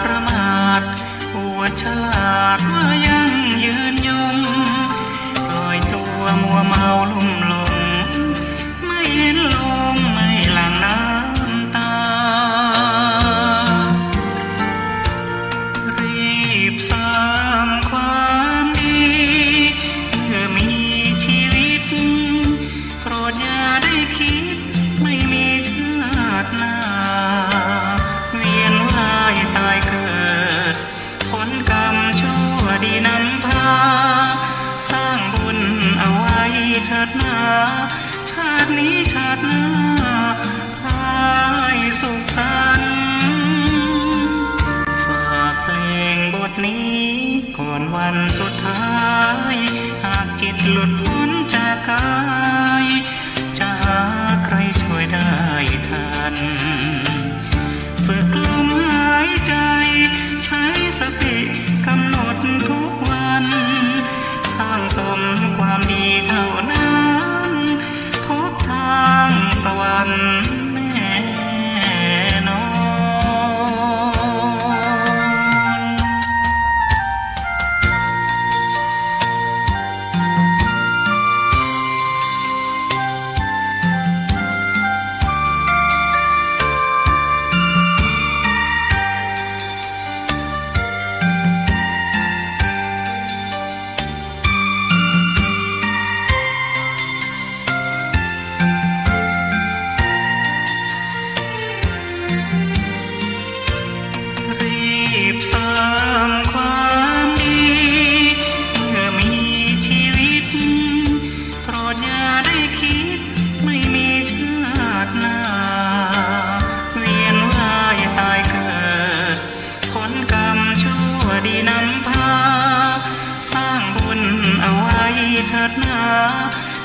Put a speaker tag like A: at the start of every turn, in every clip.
A: ประมาทอวดฉลาดว่ายังยืนยงปล่อยตัวมัวเมาลุ่มหลงไม่เห็นลงไม่หลั่งน้ำตารีบสร้างความดีเมื่อมีชีวิตโปรดอย่าได้คิดไม่มีชาติหน้าเวียนว่ายตายเกิดผลกรรมชั่วดีนำพาสร้างบุญเอาไว้เถิดนาชาตินี้ชาติหน้าให้สุขสันต์ฝากเพลงบทนี้ก่อนวันสุดท้ายหากจิตหลุดพ้นจากกายจะหาใครช่วยได้ทันฝึกลมหายใจใช้สติกำหนดทุกวันสร้างสมความดีเท่านั้นพบทางสวรรค์แน่นอนสร้างความดีเมื่อมีชีวิตโปรดอย่าได้คิดไม่มีชาติหน้าเวียนว่ายตายเกิดผลกรรมชั่วดีนำพาสร้างบุญเอาไว้เถิดนา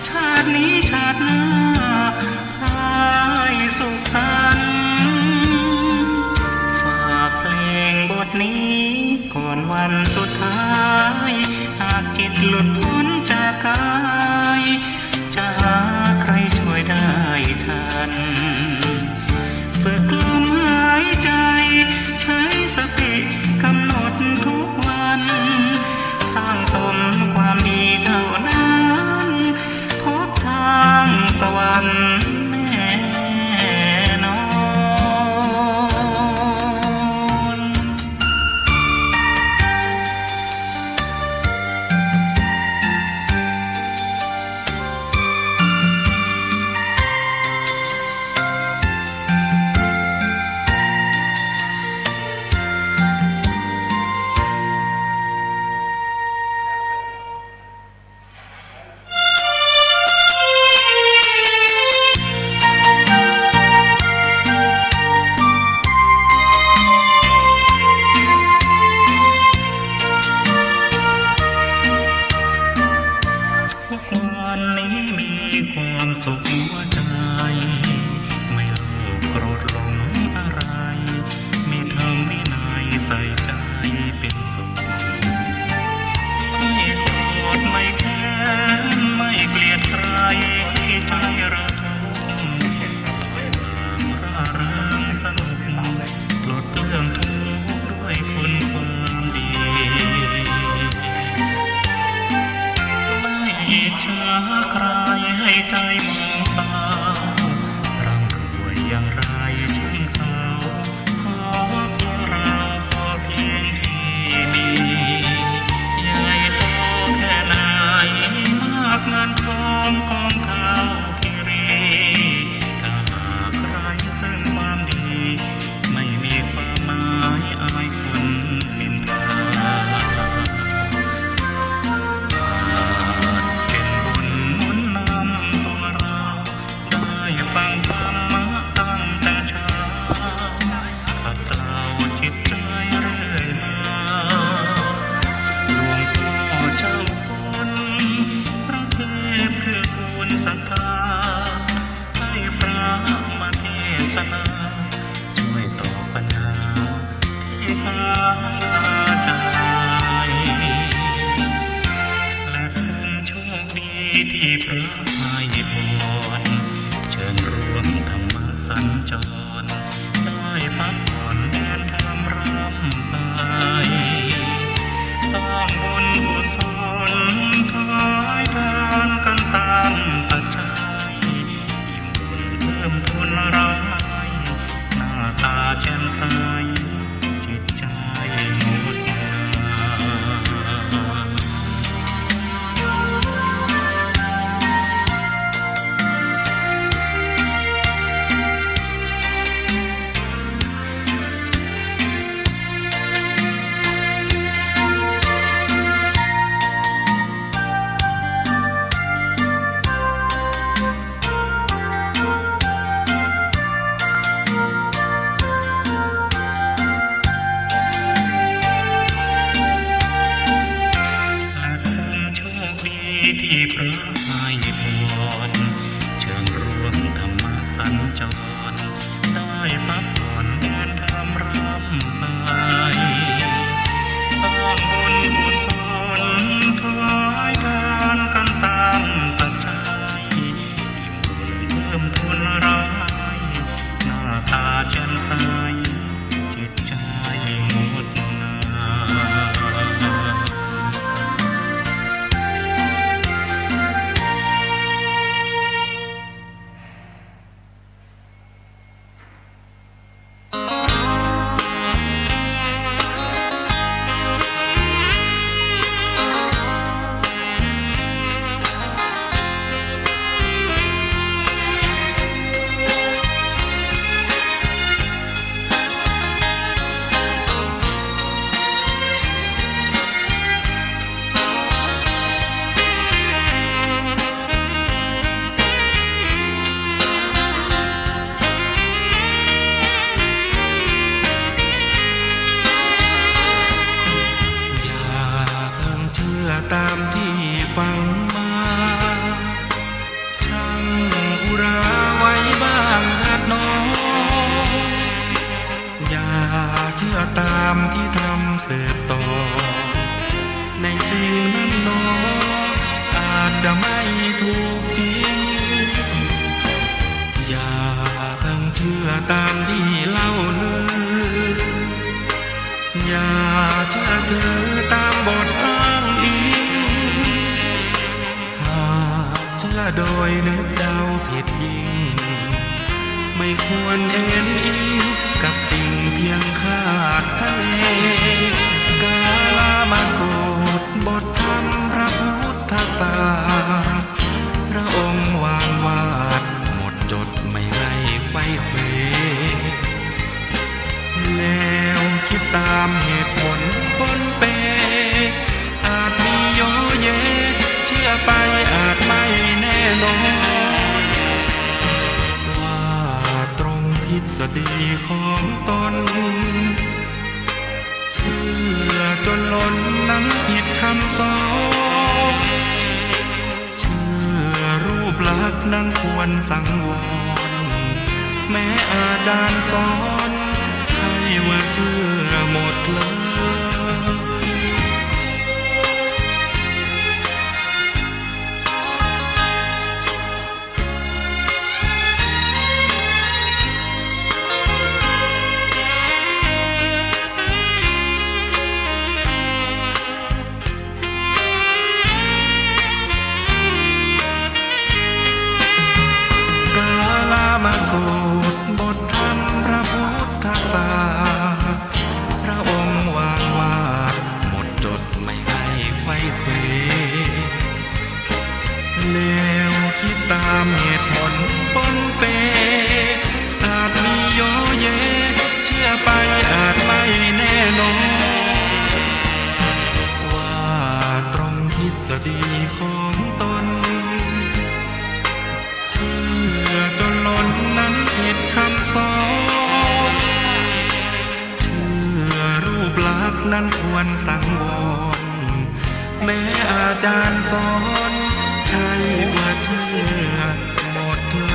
A: ชาตินี้ชาติหน้าให้สุขสันต์บทนี้ก่อนวันสุดท้ายหากจิตหลุดพ้นจากกายจะหาใครช่วยได้ทันฝึกลมหายใจใช้สติกำหนดทุกวันสร้างสมความดีเท่านั้นพบทางสวรรค์แน่นอนใจมองสาวร่ำรวยอย่างไรช่างเขาขอเราพอเพียงที่มีใหญ่โตแค่ไหนมากเงินทองกองเท้าคิรีถ้าหากใครซึ่งความดีไม่มีความหมายอายคนนินทาฟังธรรมะตั้งแต่เช้าขัดเกลาจิตใจเรื่อยมาหลวงพ่อเจ้าคุณพระเทพคือคุณศรัทธาให้พระมาเทศนาช่วยตอบปัญหาที่ค้างคาใจและถึงโชคดีที่พระให้พรเชิญรวมธรรมสัญจรได้พักผ่อนแดนธรรมรำ เดินทำรำไปสร้างบุญกุศลถวายทานกันตามปัจจัยเพิ่มทุนร้ายหน้าตาแจ่มใสจิตใจงดงามตามที่ฟังมาช่างอุราไว้บ้างเถิดน้องอย่าเชื่อตามที่ทำสืบต่อในสิ่งนั้นน้องอาจจะไม่ถูกจริงอย่าเพิ่งเชื่อตามที่เล่าลืออย่าเชื่อถือตามบทอ้างอิงหากเชื่อโดยนึกเดาผิดยิ่งไม่ควรเอ็นอิงกับสิ่งเพียงคาดคะเนกาลมาสูตรบทธรรมพระพุทธศาสนาพระองค์วางวาดหมดจดไม่ให้ไขว้เขวแล้วคิดตามเหตุผลปนเปอาจมีโยเยเชื่อไปอาจไม่แน่นอนว่าตรงทฤษฎีของตนเชื่อจนล้นนั้นผิดคำสอนเชื่อรูปลักษณ์นั้นควรสังวรแม้อาจารย์สอนใช่ว่าเชื่อหมดเลยกาลมาสูตรบทธรรมพระพุทธศาสนาพระองค์วางวาดหมดจดไม่ให้ไขว้เขวแล้วคิดตามเหตุผลปนเปอาจมีโยเยเชื่อไปอาจไม่แน่นอนว่าตรงทฤษฎีของตนเชื่อจนล้นนั้นผิดคำสอนเชื่อรูปลักษณ์นั้นควรสังวรแม้อาจารย์สอนใช่ว่าเชื่อหมดเลย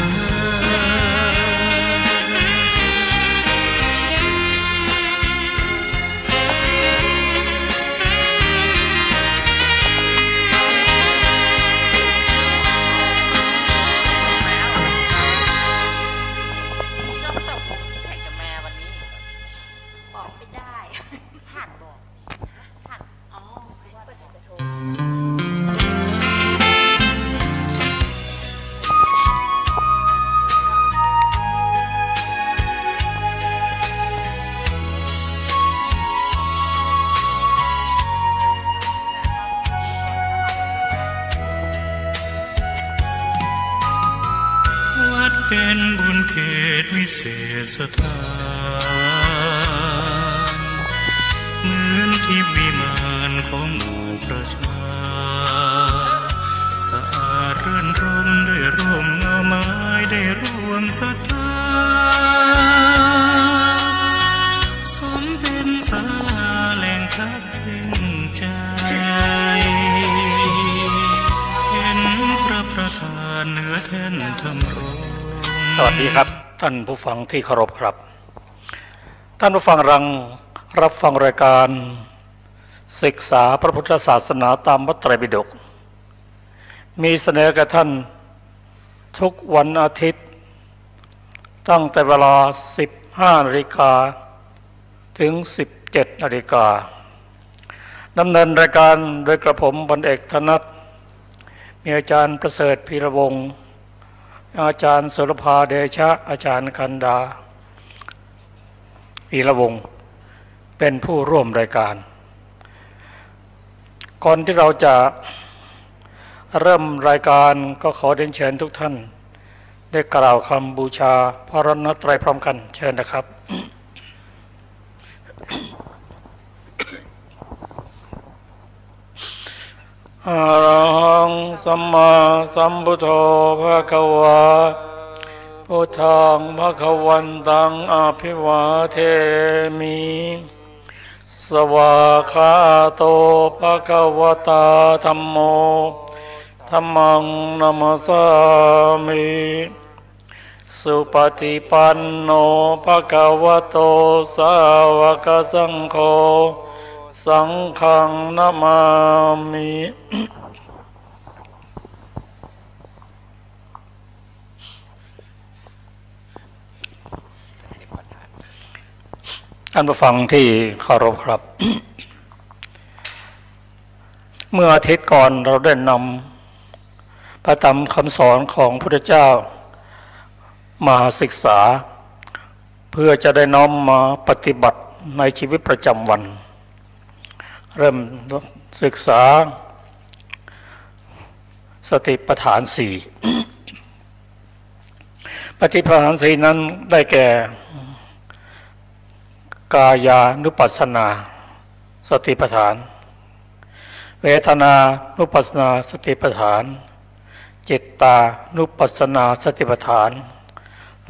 A: เป็นบุญเขตวิเศษสถานเหมือนที่วิมานของหมู่ประชาสะอาดรื่นรมด้วยร่มเงาไม้ได้ร่วมศรัทธาสมเป็นศาลาแหล่งพักพิงใจเห็นพระประธานเหนือแท่นธรรมรงค์
B: สวัสดีครับท่านผู้ฟังที่เคารพครับ ท่านผู้ฟังรับฟังรายการศึกษาพระพุทธศาสนาตามพระไตรปิฎกมีเสนอกับท่านทุกวันอาทิตย์ตั้งแต่เวลา 15 นาฬิกาถึง 17 นาฬิกาดำเนินรายการโดยกระผมพลเอกธนัทมีอาจารย์ประเสริฐพีระวงศ์อาจารย์สุรภาเดชะอาจารย์คันดาพีระวงศ์เป็นผู้ร่วมรายการก่อนที่เราจะเริ่มรายการก็ขอเรียนเชิญทุกท่านได้กล่าวคำบูชาพระรัตนตรัยพร้อมกันเชิญนะครับอะระหังสัมมาสัมพุทโธภะคะวะพุทธังภะคะวันตังอะภิวาเทมิสวากขาโตภะคะวะตาธัมโมธัมมังนัมสสามิสุปฏิปันโนภะคะวะโตสาวกสังโฆสังฆังนะมามิท่านผู้ฟังที่เคารพครับ เมื่ออาทิตย์ก่อนเราได้นำพระธรรมคำสอนของพระพุทธเจ้ามาศึกษาเพื่อจะได้น้อมมาปฏิบัติในชีวิตประจำวันเริ่มศึกษาสติปัฏฐานสี่ ปฏิปัฏฐานสี่นั้นได้แก่กายานุปัสสนาสติปัฏฐานเวทนานุปัสสนาสติปัฏฐานจิตตานุปัสสนาสติปัฏฐาน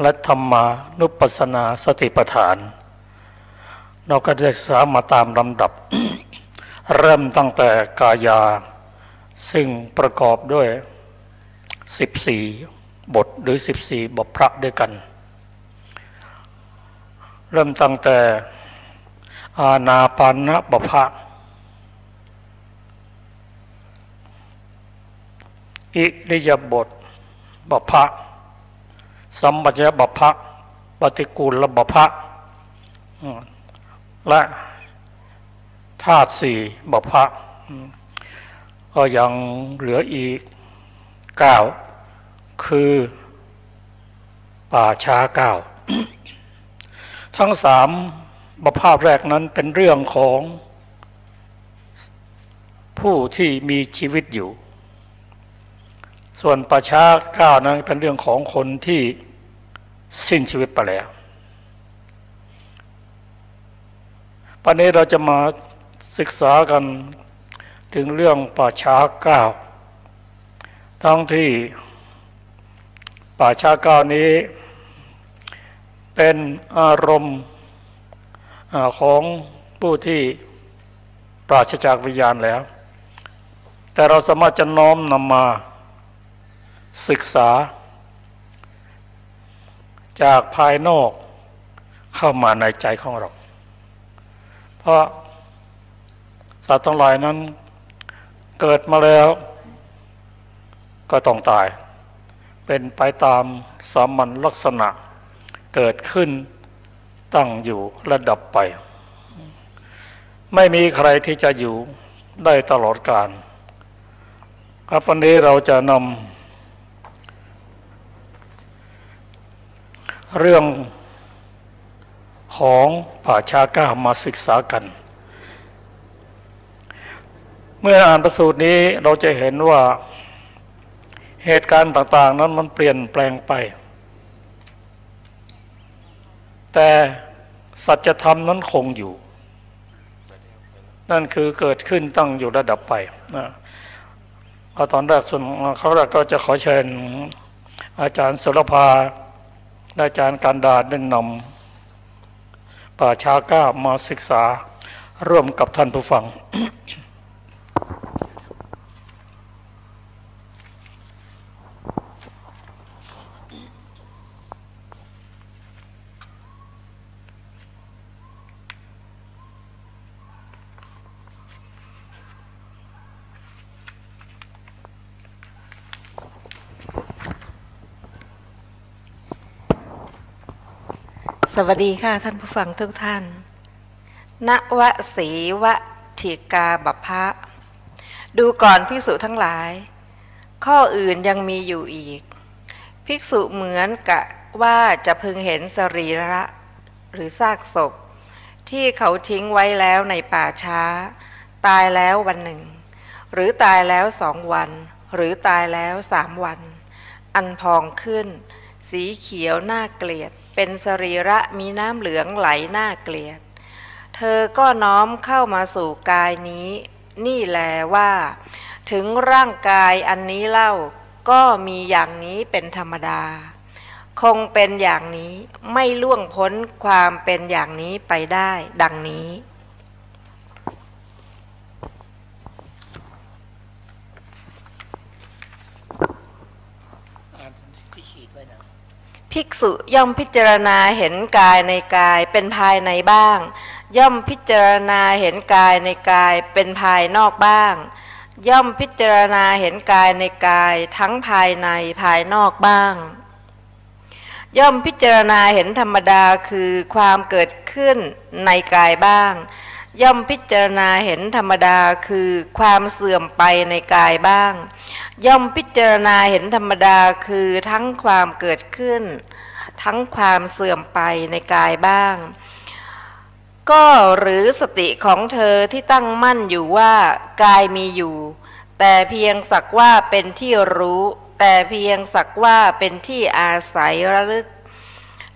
B: และธรรมานุปัสสนาสติปัฏฐานเราก็ได้ศึกษามาตามลำดับ เริ่มตั้งแต่กายาซึ่งประกอบด้วย14บทหรือ14บทพระด้วยกันเริ่มตั้งแต่อานาปานบพะอิริยาบถบพะสัมปชัญญะบพะปฏิกูลบพะและธาตุสี่บพะก็ยังเหลืออีก9คือป่าช้า9ทั้ง3บพะแรกนั้นเป็นเรื่องของผู้ที่มีชีวิตอยู่ส่วนป่าช้า9นั้นเป็นเรื่องของคนที่สิ้นชีวิตไปแล้ววันนี้เราจะมาศึกษากันถึงเรื่องป่าช้า9ทั้งที่ป่าช้า9นี้เป็นอารมณ์ของผู้ที่ปราศจากวิญญาณแล้วแต่เราสามารถจะน้อมนำมาศึกษาจากภายนอกเข้ามาในใจของเราเพราะสัตว์ทั้งหลายนั้นเกิดมาแล้วก็ต้องตายเป็นไปตามสามัญลักษณะเกิดขึ้นตั้งอยู่และดับไปไม่มีใครที่จะอยู่ได้ตลอดกาลครับวันนี้เราจะนำเรื่องของป่าช้า9มาศึกษากันเมื่ออ่านพระสูตรนี้เราจะเห็นว่าเหตุการณ์ต่างๆนั้นมันเปลี่ยนแปลงไปแต่สัจธรรมนั้นคงอยู่นั่นคือเกิดขึ้นตั้งอยู่ระดับไปตอนแรกส่วนเขาแรกก็จะขอเชิญอาจารย์สุรภาและอาจารย์การดาได้นำป่าช้า9มาศึกษาร่วมกับท่านผู้ฟัง
A: อ
C: สวัสดีค่ะท่านผู้ฟังทุกท่านณวสีวทิกาบัพพะดูก่อนภิกษุทั้งหลายข้ออื่นยังมีอยู่อีกภิกษุเหมือนกับว่าจะพึงเห็นสรีระหรือซากศพที่เขาทิ้งไว้แล้วในป่าช้าตายแล้ววันหนึ่งหรือตายแล้ว2 วันหรือตายแล้ว3 วันอันพองขึ้นสีเขียวน่าเกลียดเป็นสรีระมีน้ำเหลืองไหลน่าเกลียดเธอก็น้อมเข้ามาสู่กายนี้นี่แลว่าถึงร่างกายอันนี้เล่าก็มีอย่างนี้เป็นธรรมดาคงเป็นอย่างนี้ไม่ล่วงพ้นความเป็นอย่างนี้ไปได้ดังนี้ภิกษุย่อมพิจารณาเห็นกายในกายเป็นภายในบ้างย่อมพิจารณาเห็นกายในกายเป็นภายนอกบ้างย่อมพิจารณาเห็นกายในกายทั้งภายในภายนอกบ้างย่อมพิจารณาเห็นธรรมดาคือความเกิดขึ้นในกายบ้างย่อมพิจารณาเห็นธรรมดาคือความเสื่อมไปในกายบ้างย่อมพิจารณาเห็นธรรมดาคือทั้งความเกิดขึ้นทั้งความเสื่อมไปในกายบ้างก็หรือสติของเธอที่ตั้งมั่นอยู่ว่ากายมีอยู่แต่เพียงสักว่าเป็นที่รู้แต่เพียงสักว่าเป็นที่อาศัยระลึก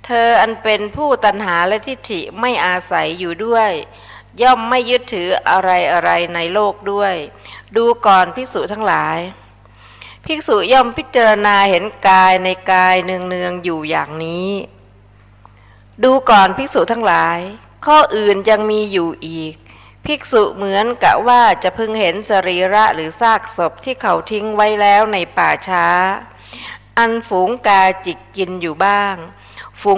C: เธออันเป็นผู้ตัณหาและทิฏฐิไม่อาศัยอยู่ด้วยย่อมไม่ยึดถืออะไรในโลกด้วยดูก่อนภิกษุทั้งหลายภิกษุย่อมพิจารณาเห็นกายในกายเนืองๆอยู่อย่างนี้ดูก่อนภิกษุทั้งหลายข้ออื่นยังมีอยู่อีกภิกษุเหมือนกับว่าจะพึงเห็นสรีระหรือซากศพที่เขาทิ้งไว้แล้วในป่าช้าอันฝูงกาจิกกินอยู่บ้างฝู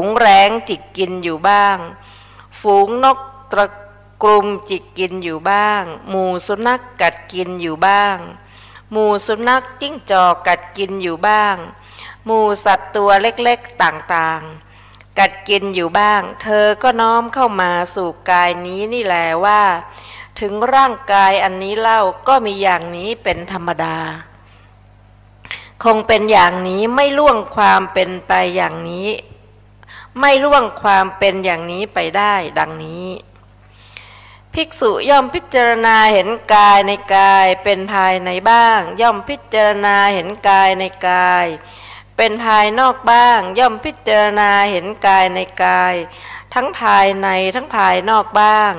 C: งแร้งจิกกินอยู่บ้างฝูงนกตระกรุมจิกกินอยู่บ้างหมู่สุนัขกัดกินอยู่บ้างหมู่สุนัขจิ้งจอกกัดกินอยู่บ้างหมู่สัตว์ตัวเล็กๆต่างๆกัดกินอยู่บ้างเธอก็น้อมเข้ามาสู่กายนี้นี่แหละว่าถึงร่างกายอันนี้เล่าก็มีอย่างนี้เป็นธรรมดาคงเป็นอย่างนี้ไม่ล่วงความเป็นไปอย่างนี้ไม่ล่วงความเป็นอย่างนี้ไปได้ดังนี้ภิกษุย่อมพิจารณาเห็นกายในกายเป็นภายในบ้างย่อมพิจารณาเห็นกายในกายเป็นภายนอกบ้างย่อมพิจารณาเห็นกายในกายทั้งภายในทั้งภายนอกบ้าง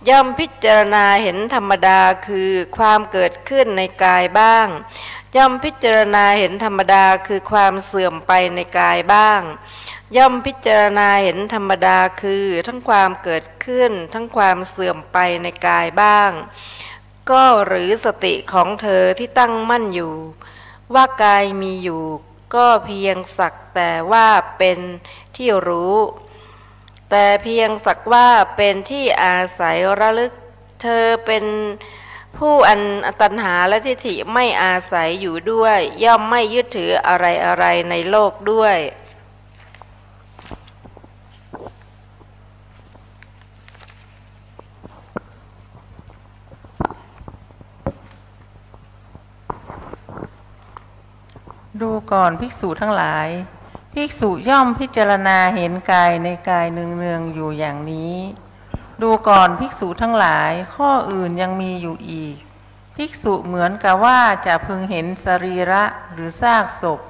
C: ย่อมพิจารณาเห็นธรรมดาคือความเกิดขึ้นในกายบ้างย่อมพิจารณาเห็นธรรมดาคือความเสื่อมไปในกายบ้างย่อมพิจารณาเห็นธรรมดาคือทั้งความเกิดขึ้นทั้งความเสื่อมไปในกายบ้างก็หรือสติของเธอที่ตั้งมั่นอยู่ว่ากายมีอยู่ก็เพียงสักแต่ว่าเป็นที่รู้แต่เพียงสักว่าเป็นที่อาศัยระลึกเธอเป็นผู้อันตัณหาและทิฏฐิไม่อาศัยอยู่ด้วยย่อมไม่ยึดถืออะไรในโลกด้วย
D: ดูก่อนภิกษุทั้งหลายภิกษุย่อมพิจารณาเห็นกายในกายเนืองๆอยู่อย่างนี้ดูก่อนภิกษุทั้งหลายข้ออื่นยังมีอยู่อีกภิกษุเหมือนกับว่าจะพึงเห็นสรีระหรือซากศพ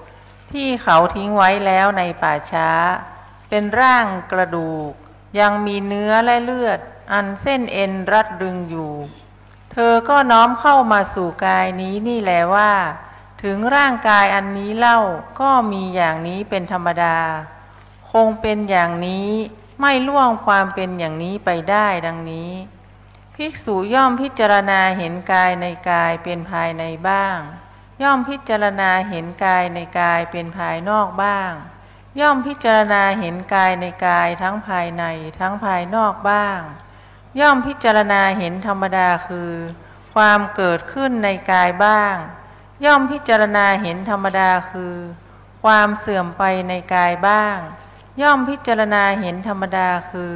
D: ที่เขาทิ้งไว้แล้วในป่าช้าเป็นร่างกระดูกยังมีเนื้อและเลือดอันเส้นเอ็นรัดรึงอยู่เธอก็น้อมเข้ามาสู่กายนี้นี่แลว่าถึงร่างกายอันนี้เล่าก็มีอย่างนี้เป็นธรรมดาคงเป็นอย่างนี้ไม่ล่วงความเป็นอย่างนี้ไปได้ดังนี้ภิกษุย่อมพิจารณาเห็นกายในกายเป็นภายในบ้างย่อมพิจารณาเห็นกายในกายเป็นภายนอกบ้างย่อมพิจารณาเห็นกายในกายทั้งภายในทั้งภายนอกบ้างย่อมพิจารณาเห็นธรรมดาคือความเกิดขึ้นในกายบ้างย่อมพิจารณาเห็นธรรมดาคือความเสื่อมไปในกายบ้าง ย่อมพิจารณาเห็นธรรมดาคือ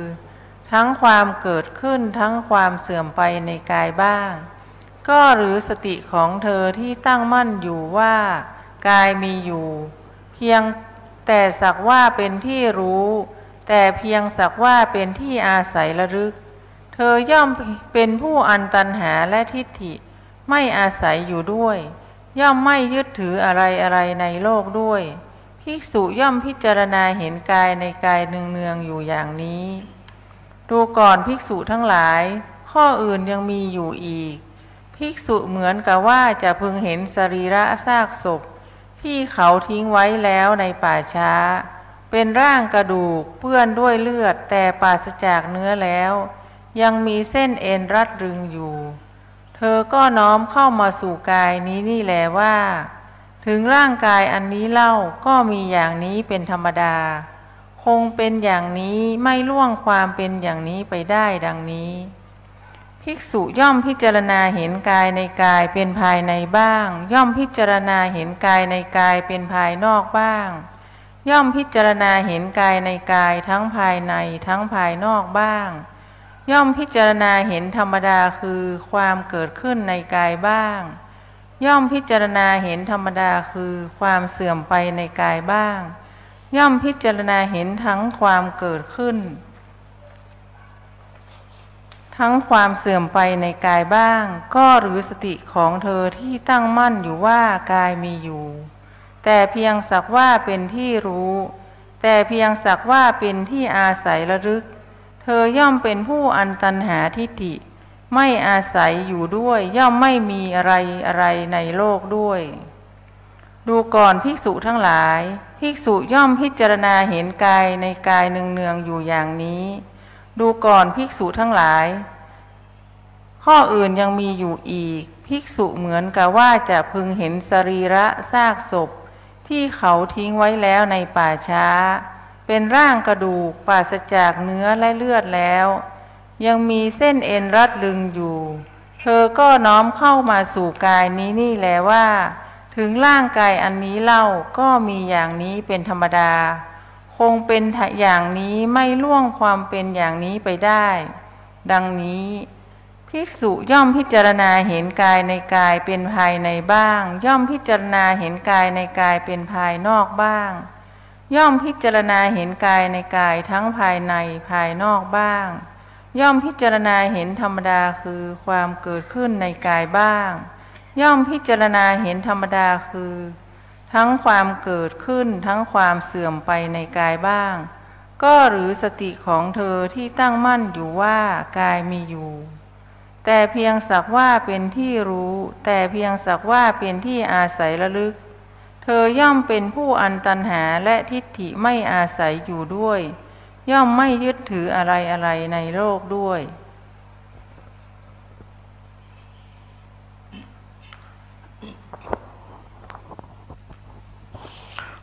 D: ทั้งความเกิดขึ้นทั้งความเสื่อมไปในกายบ้างก็หรือสติของเธอที่ตั้งมั่นอยู่ว่ากายมีอยู่ เพียงแต่สักว่าเป็นที่รู้ แต่เพียงสักว่าเป็นที่อาศัยระลึกเธอย่อมเป็นผู้อันตัณหาและทิฏฐิไม่อาศัยอยู่ด้วย ย่อมไม่ยึดถืออะไรในโลกด้วยภิกษุย่อมพิจารณาเห็นกายในกายเนืองๆอยู่อย่างนี้ดูก่อนภิกษุทั้งหลายข้ออื่นยังมีอยู่อีกภิกษุเหมือนกับว่าจะพึงเห็นสรีระซากศพที่เขาทิ้งไว้แล้วในป่าช้าเป็นร่างกระดูกเปื้อนด้วยเลือดแต่ปราศจากเนื้อแล้วยังมีเส้นเอ็นรัดรึงอยู่เธอก็น้อมเข้ามาสู่กายนี้นี่แลว่าถึงร่างกายอันนี้เล่าก็มีอย่างนี้เป็นธรรมดาคงเป็นอย่างนี้ไม่ล่วงความเป็นอย่างนี้ไปได้ดังนี้ภิกษุย่อมพิจารณาเห็นกายในกายเป็นภายในบ้างย่อมพิจารณาเห็นกายในกายเป็นภายนอกบ้างย่อมพิจารณาเห็นกายในกายทั้งภายในทั้งภายนอกบ้างย่อมพิจารณาเห็นธรรมดาคือความเกิดขึ้นในกายบ้างย่อมพิจารณาเห็นธรรมดาคือความเสื่อมไปในกายบ้างย่อมพิจารณาเห็นทั้งความเกิดขึ้นทั้งความเสื่อมไปในกายบ้างก็หรือสติของเธอที่ตั้งมั่นอยู่ว่ากายมีอยู่แต่เพียงสักว่าเป็นที่รู้แต่เพียงสักว่าเป็นที่อาศัยระลึกเธอย่อมเป็นผู้อันตัณหาทิฏฐิไม่อาศัยอยู่ด้วยย่อมไม่มีอะไรในโลกด้วยดูก่อนภิกษุทั้งหลายภิกษุย่อมพิจารณาเห็นกายในกายเนืองๆอยู่อย่างนี้ดูก่อนภิกษุทั้งหลายข้ออื่นยังมีอยู่อีกภิกษุเหมือนกับว่าจะพึงเห็นสรีระซากศพที่เขาทิ้งไว้แล้วในป่าช้าเป็นร่างกระดูกปราศจากเนื้อและเลือดแล้วยังมีเส้นเอ็นรัดรึงอยู่เธอก็น้อมเข้ามาสู่กายนี้นี่แลว่าถึงร่างกายอันนี้เล่าก็มีอย่างนี้เป็นธรรมดาคงเป็นอย่างนี้ไม่ล่วงความเป็นอย่างนี้ไปได้ดังนี้ภิกษุย่อมพิจารณาเห็นกายในกายเป็นภายในบ้างย่อมพิจารณาเห็นกายในกายเป็นภายนอกบ้างย่อมพิจารณาเห็นกายในกายทั้งภายในภายนอกบ้างย่อมพิจารณาเห็นธรรมดาคือความเกิดขึ้นในกายบ้างย่อมพิจารณาเห็นธรรมดาคือทั้งความเกิดขึ้นทั้งความเสื่อมไปในกายบ้างก็หรือสติของเธอที่ตั้งมั่นอยู่ว่ากายมีอยู่แต่เพียงสักว่าเป็นที่รู้แต่เพียงสักว่าเป็นที่อาศัยระลึกเธอย่อมเป็นผู้อันตัณหาและทิฏฐิไม่อาศัยอยู่ด้วยย่อมไม่ยึดถืออะไรในโลกด้วย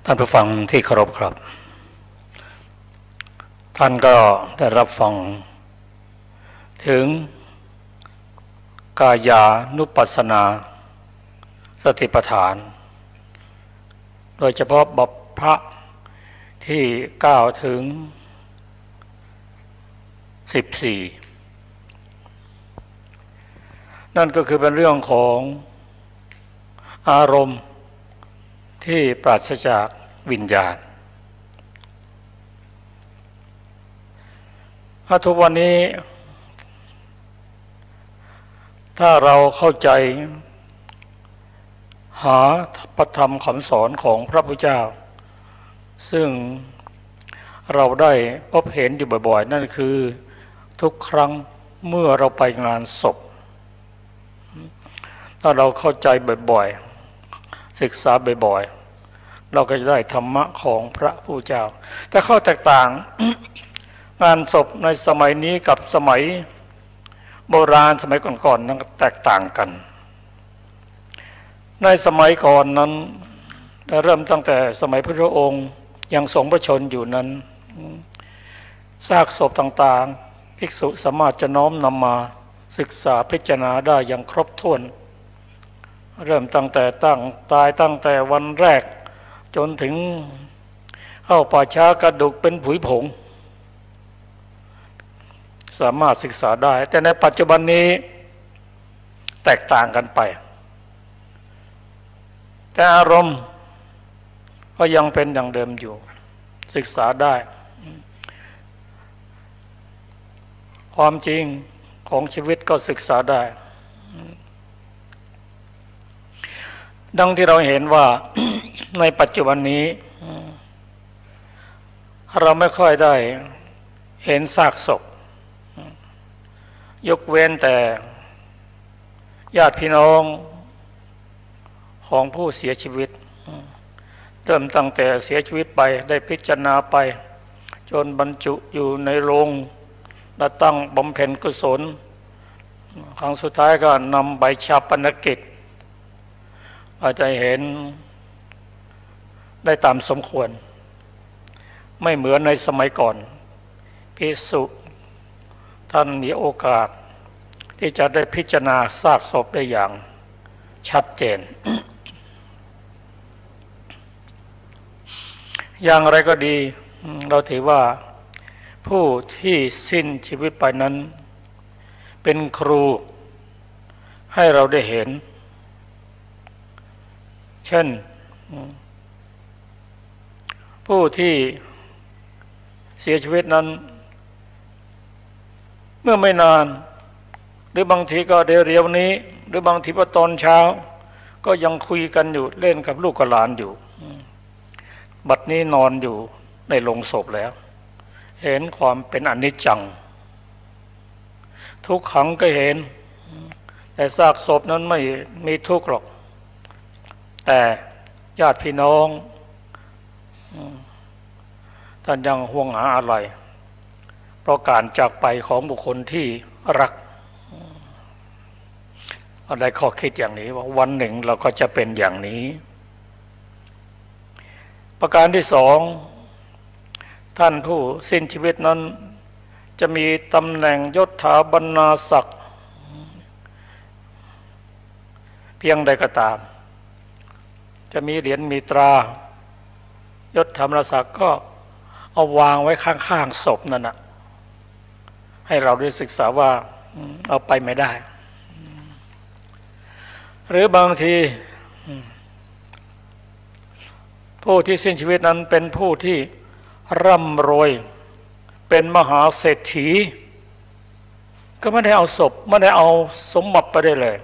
B: ท่านผู้ฟังที่เคารพครับท่านก็ได้รับฟังถึงกายานุปัสสนาสติปัฏฐานโดยเฉพาะบัพพะที่9 ถึง 14นั่นก็คือเป็นเรื่องของอารมณ์ที่ปราศจากวิญญาณทุกวันนี้ถ้าเราเข้าใจหาพระธรรมคำสอนของพระพุทธเจ้าซึ่งเราได้พบเห็นอยู่บ่อยๆนั่นคือทุกครั้งเมื่อเราไปงานศพถ้าเราเข้าใจบ่อยๆศึกษาบ่อยๆเราก็จะได้ธรรมะของพระพุทธเจ้าแต่ข้อแตกต่าง งานศพในสมัยนี้กับสมัยโบราณสมัยก่อนๆนั้นแตกต่างกันในสมัยก่อนนั้นเริ่มตั้งแต่สมัยพระองค์ยังทรงพระชนอยู่นั้นซากศพต่างๆภิกษุสามารถจะน้อมนำมาศึกษาพิจารณาได้อย่างครบถ้วนเริ่มตั้งแต่ตายตั้งแต่วันแรกจนถึง เข้าป่าช้ากระดูกเป็นผุยผงสามารถศึกษาได้แต่ในปัจจุบันนี้แตกต่างกันไปแต่อารมณ์ก็ยังเป็นอย่างเดิมอยู่ศึกษาได้ความจริงของชีวิตก็ศึกษาได้ดังที่เราเห็นว่า ในปัจจุบันนี้เราไม่ค่อยได้เห็นซากศพยกเว้นแต่ญาติพี่น้องของผู้เสียชีวิตเริ่มตั้งแต่เสียชีวิตไปได้พิจารณาไปจนบรรจุอยู่ในโรงและตั้งบำเพ็ญกุศลครั้งสุดท้ายก็นำใบชาปนกิจอาจจะเห็นได้ตามสมควรไม่เหมือนในสมัยก่อนภิกษุท่านมีโอกาสที่จะได้พิจารณาซากศพได้อย่างชัดเจน อย่างไรก็ดีเราถือว่าผู้ที่สิ้นชีวิตไปนั้นเป็นครูให้เราได้เห็นเช่นผู้ที่เสียชีวิตนั้นเมื่อไม่นานหรือบางทีก็เร็วๆนี้หรือบางทีว่าตอนเช้าก็ยังคุยกันอยู่เล่นกับลูกกับหลานอยู่บัดนี้นอนอยู่ในโลงศพแล้วเห็นความเป็นอนิจจังทุกขังก็เห็นแต่ซากศพนั้นไม่มีทุกข์หรอกแต่ญาติพี่น้องท่านยังห่วงหาอะไรเพราะการจากไปของบุคคลที่รักอะไรข้อคิดอย่างนี้ว่าวันหนึ่งเราก็จะเป็นอย่างนี้ประการที่สองท่านผู้สิ้นชีวิตนั้นจะมีตำแหน่งยศถาบรรณาศักดิ์เพียงใดก็ตามจะมีเหรียญมีตรายศถาบรรณาศักดิ์ก็เอาวางไว้ข้างๆศพนั่นนะให้เราได้ศึกษาว่าเอาไปไม่ได้หรือบางทีผู้ที่สิ้นชีวิตนั้นเป็นผู้ที่ร่ำรวยเป็นมหาเศรษฐีก็ไม่ได้เอาศพไม่ได้เอาสมบัติไปได้เลย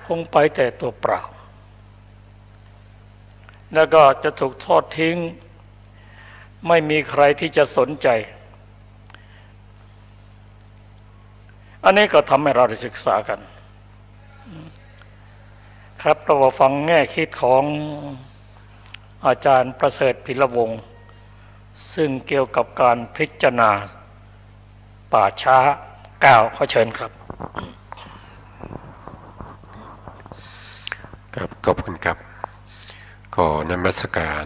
B: คงไปแต่ตัวเปล่าแล้วก็จะถูกทอดทิ้งไม่มีใครที่จะสนใจอันนี้ก็ทำให้เราได้ศึกษากันครับเราฟังแง่คิดของอาจารย์ประเสริฐพิรวงศ์ซึ่งเกี่ยวกับการพิจารณาป่าช้า9ขอเชิญครับ
E: ครับขอบคุณครับขอนมัสการ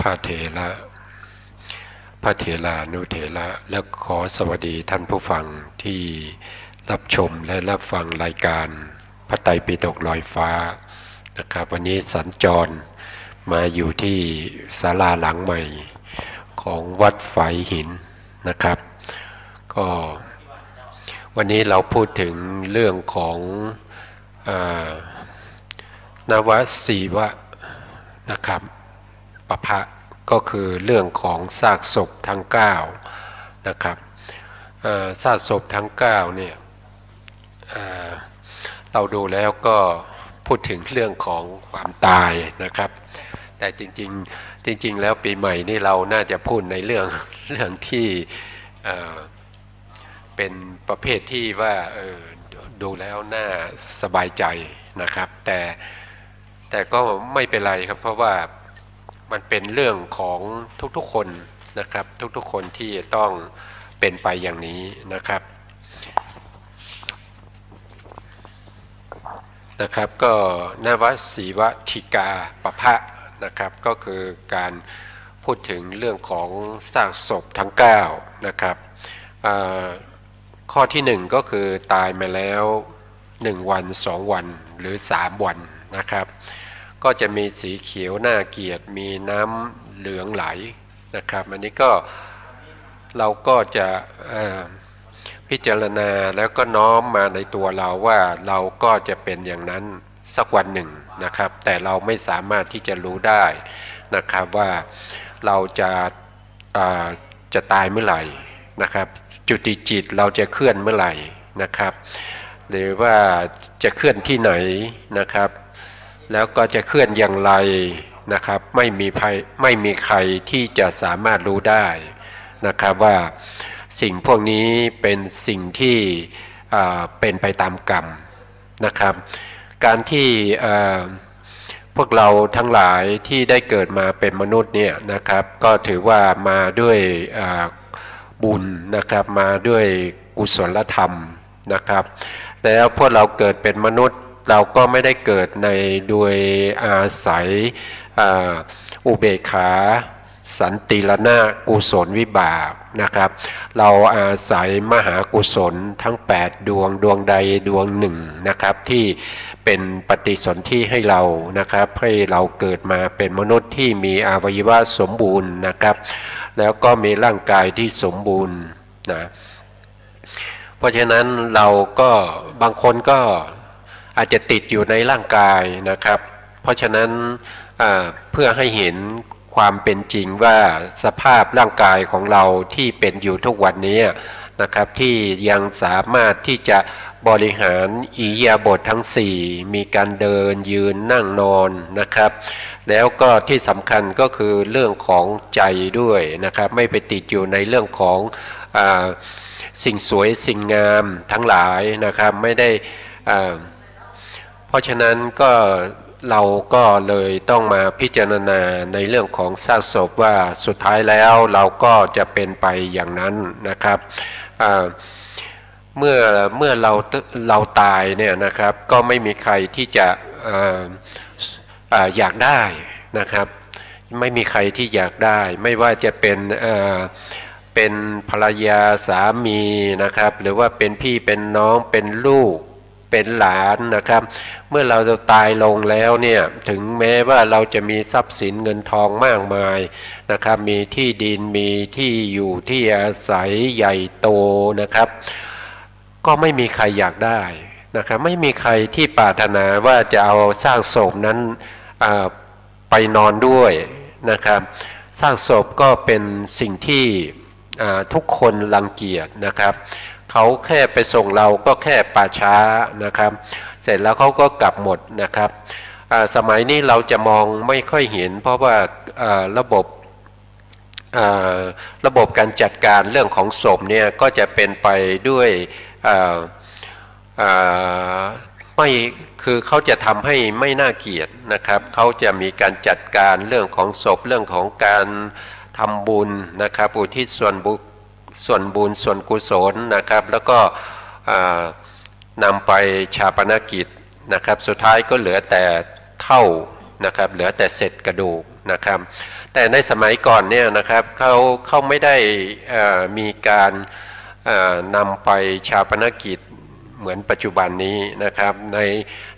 E: พระเถระนุเถระและขอสวัสดีท่านผู้ฟังที่รับชมและรับฟังรายการพระไตรปิฎกลอยฟ้านะครับวันนี้สัญจรมาอยู่ที่ศาลาหลังใหม่ของวัดฝายหินนะครับก็วันนี้เราพูดถึงเรื่องของนวสีวะนะครับปภะก็คือเรื่องของซากศพทั้ง9นะครับซากศพทั้ง9เนี่ยเราดูแล้วก็พูดถึงเรื่องของความตายนะครับแต่จริงแล้วปีใหม่นี่เราน่าจะพูดในเรื่องที่เป็นประเภทที่ว่าดูแล้วน่าสบายใจนะครับแต่ก็ไม่เป็นไรครับเพราะว่ามันเป็นเรื่องของทุกๆคนนะครับทุกๆคนที่ต้องเป็นไปอย่างนี้นะครับก็นวสีวทิกาปภะนะครับก็คือการพูดถึงเรื่องของซากศพทั้ง9นะครับข้อที่1ก็คือตายมาแล้ว1วัน2วันหรือ3วันนะครับ ก็จะมีสีเขียวน่าเกลียดมีน้ำเหลืองไหลนะครับอันนี้ก็เราก็จะพิจารณาแล้วก็น้อมมาในตัวเราว่าเราก็จะเป็นอย่างนั้นสักวันหนึ่งนะครับแต่เราไม่สามารถที่จะรู้ได้นะครับว่าเราจะตายเมื่อไหร่นะครับจุติจิตเราจะเคลื่อนเมื่อไหร่นะครับหรือว่าจะเคลื่อนที่ไหนนะครับแล้วก็จะเคลื่อนอย่างไรนะครับไม่มีใครที่จะสามารถรู้ได้นะครับว่าสิ่งพวกนี้เป็นสิ่งที่เป็นไปตามกรรมนะครับการที่พวกเราทั้งหลายที่ได้เกิดมาเป็นมนุษย์เนี่ยนะครับก็ถือว่ามาด้วยบุญนะครับมาด้วยกุศลธรรมนะครับแล้วพวกเราเกิดเป็นมนุษย์เราก็ไม่ได้เกิดในโดยอาศัยอุเบกขาสันติรณะกุศลวิบากนะครับเราอาศัยมหากุศลทั้ง8ดวงดวงใดดวงหนึ่งนะครับที่เป็นปฏิสนธิให้เรานะครับให้เราเกิดมาเป็นมนุษย์ที่มีอวัยวะสมบูรณ์นะครับแล้วก็มีร่างกายที่สมบูรณ์นะเพราะฉะนั้นเราก็บางคนก็อาจจะติดอยู่ในร่างกายนะครับเพราะฉะนั้นเพื่อให้เห็นความเป็นจริงว่าสภาพร่างกายของเราที่เป็นอยู่ทุกวันนี้นะครับที่ยังสามารถที่จะบริหารอิริยาบถทั้ง4มีการเดินยืนนั่งนอนนะครับแล้วก็ที่สำคัญก็คือเรื่องของใจด้วยนะครับไม่ไปติดอยู่ในเรื่องของสิ่งสวยสิ่งงามทั้งหลายนะครับไม่ได้เพราะฉะนั้นก็เราก็เลยต้องมาพิจารณาในเรื่องของซากศพว่าสุดท้ายแล้วเราก็จะเป็นไปอย่างนั้นนะครับเมื่อเราตายเนี่ยนะครับก็ไม่มีใครที่จะอยากได้นะครับไม่มีใครที่อยากได้ไม่ว่าจะเป็นภรรยาสามีนะครับหรือว่าเป็นพี่เป็นน้องเป็นลูกเป็นหลานนะครับเมื่อเราจะตายลงแล้วเนี่ยถึงแม้ว่าเราจะมีทรัพย์สินเงินทองมากมายนะครับมีที่ดินมีที่อยู่ที่อาศัยใหญ่โตนะครับก็ไม่มีใครอยากได้นะครับไม่มีใครที่ปรารถนาว่าจะเอาซากศพนั้นไปนอนด้วยนะครับซากศพก็เป็นสิ่งที่ทุกคนรังเกียจนะครับเขาแค่ไปส่งเราก็แค่ป่าช้านะครับเสร็จแล้วเขาก็กลับหมดนะครับสมัยนี้เราจะมองไม่ค่อยเห็นเพราะว่าระบบการจัดการเรื่องของศพเนี่ยก็จะเป็นไปด้วยไม่คือเขาจะทำให้ไม่น่าเกลียดนะครับเขาจะมีการจัดการเรื่องของศพเรื่องของการทำบุญนะครับอุทิศส่วนบุญส่วนกุศลนะครับแล้วก็นำไปชาปนกิจนะครับสุดท้ายก็เหลือแต่เท่านะครับเหลือแต่เศษกระดูกนะครับแต่ในสมัยก่อนเนี่ยนะครับเขาไม่ได้มีการนำไปชาปนกิจเหมือนปัจจุบันนี้นะครับ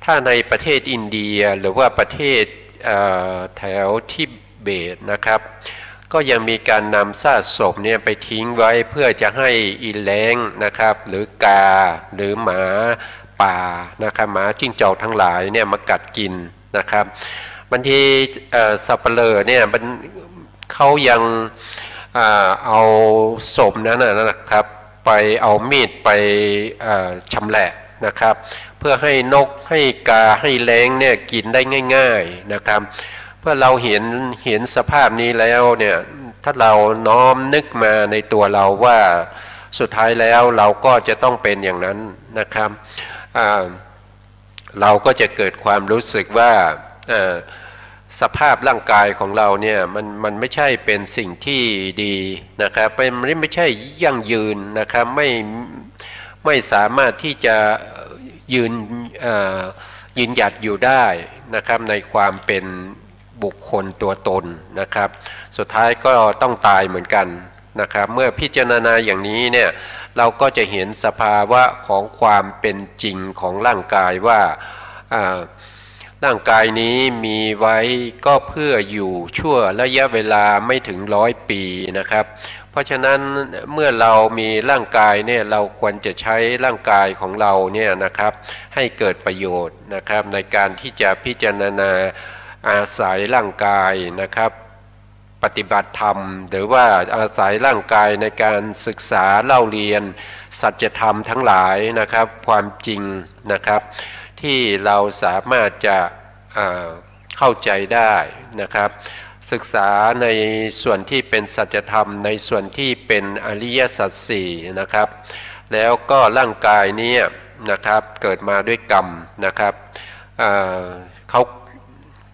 E: ถ้าในประเทศอินเดียหรือว่าประเทศแถวทิเบตนะครับก็ยังมีการนำซากศพเนี่ยไปทิ้งไว้เพื่อจะให้อีแล้งนะครับหรือกาหรือหมาป่านะครับหมาจิ้งจอกทั้งหลายเนี่ยมากัดกินนะครับบางทีสับเปลือเนี่ยเขายังเอาศพนั้นนะครับไปเอามีดไปชำแหละนะครับเพื่อให้นกให้กาให้แล้งเนี่ยกินได้ง่ายๆนะครับเพื่อเราเห็นสภาพนี้แล้วเนี่ยถ้าเราน้อมนึกมาในตัวเราว่าสุดท้ายแล้วเราก็จะต้องเป็นอย่างนั้นนะครับเราก็จะเกิดความรู้สึกว่าสภาพร่างกายของเราเนี่ยมันไม่ใช่เป็นสิ่งที่ดีนะครับมันไม่ใช่ยั่งยืนนะครับไม่สามารถที่จะยืนหยัดอยู่ได้นะครับในความเป็นบุคคลตัวตนนะครับสุดท้ายก็ต้องตายเหมือนกันนะครับเมื่อพิจารณาอย่างนี้เนี่ยเราก็จะเห็นสภาวะของความเป็นจริงของร่างกายว่า ร่างกายนี้มีไว้ก็เพื่ออยู่ชั่วระยะเวลาไม่ถึง100 ปีนะครับเพราะฉะนั้นเมื่อเรามีร่างกายเนี่ยเราควรจะใช้ร่างกายของเราเนี่ยนะครับให้เกิดประโยชน์นะครับในการที่จะพิจารณาอาศัยร่างกายนะครับปฏิบัติธรรมหรือว่าอาศัยร่างกายในการศึกษาเล่าเรียนสัจธรรมทั้งหลายนะครับความจริงนะครับที่เราสามารถจะเข้าใจได้นะครับศึกษาในส่วนที่เป็นสัจธรรมในส่วนที่เป็นอริยสัจสี่นะครับแล้วก็ร่างกายนี้นะครับเกิดมาด้วยกรรมนะครับเขา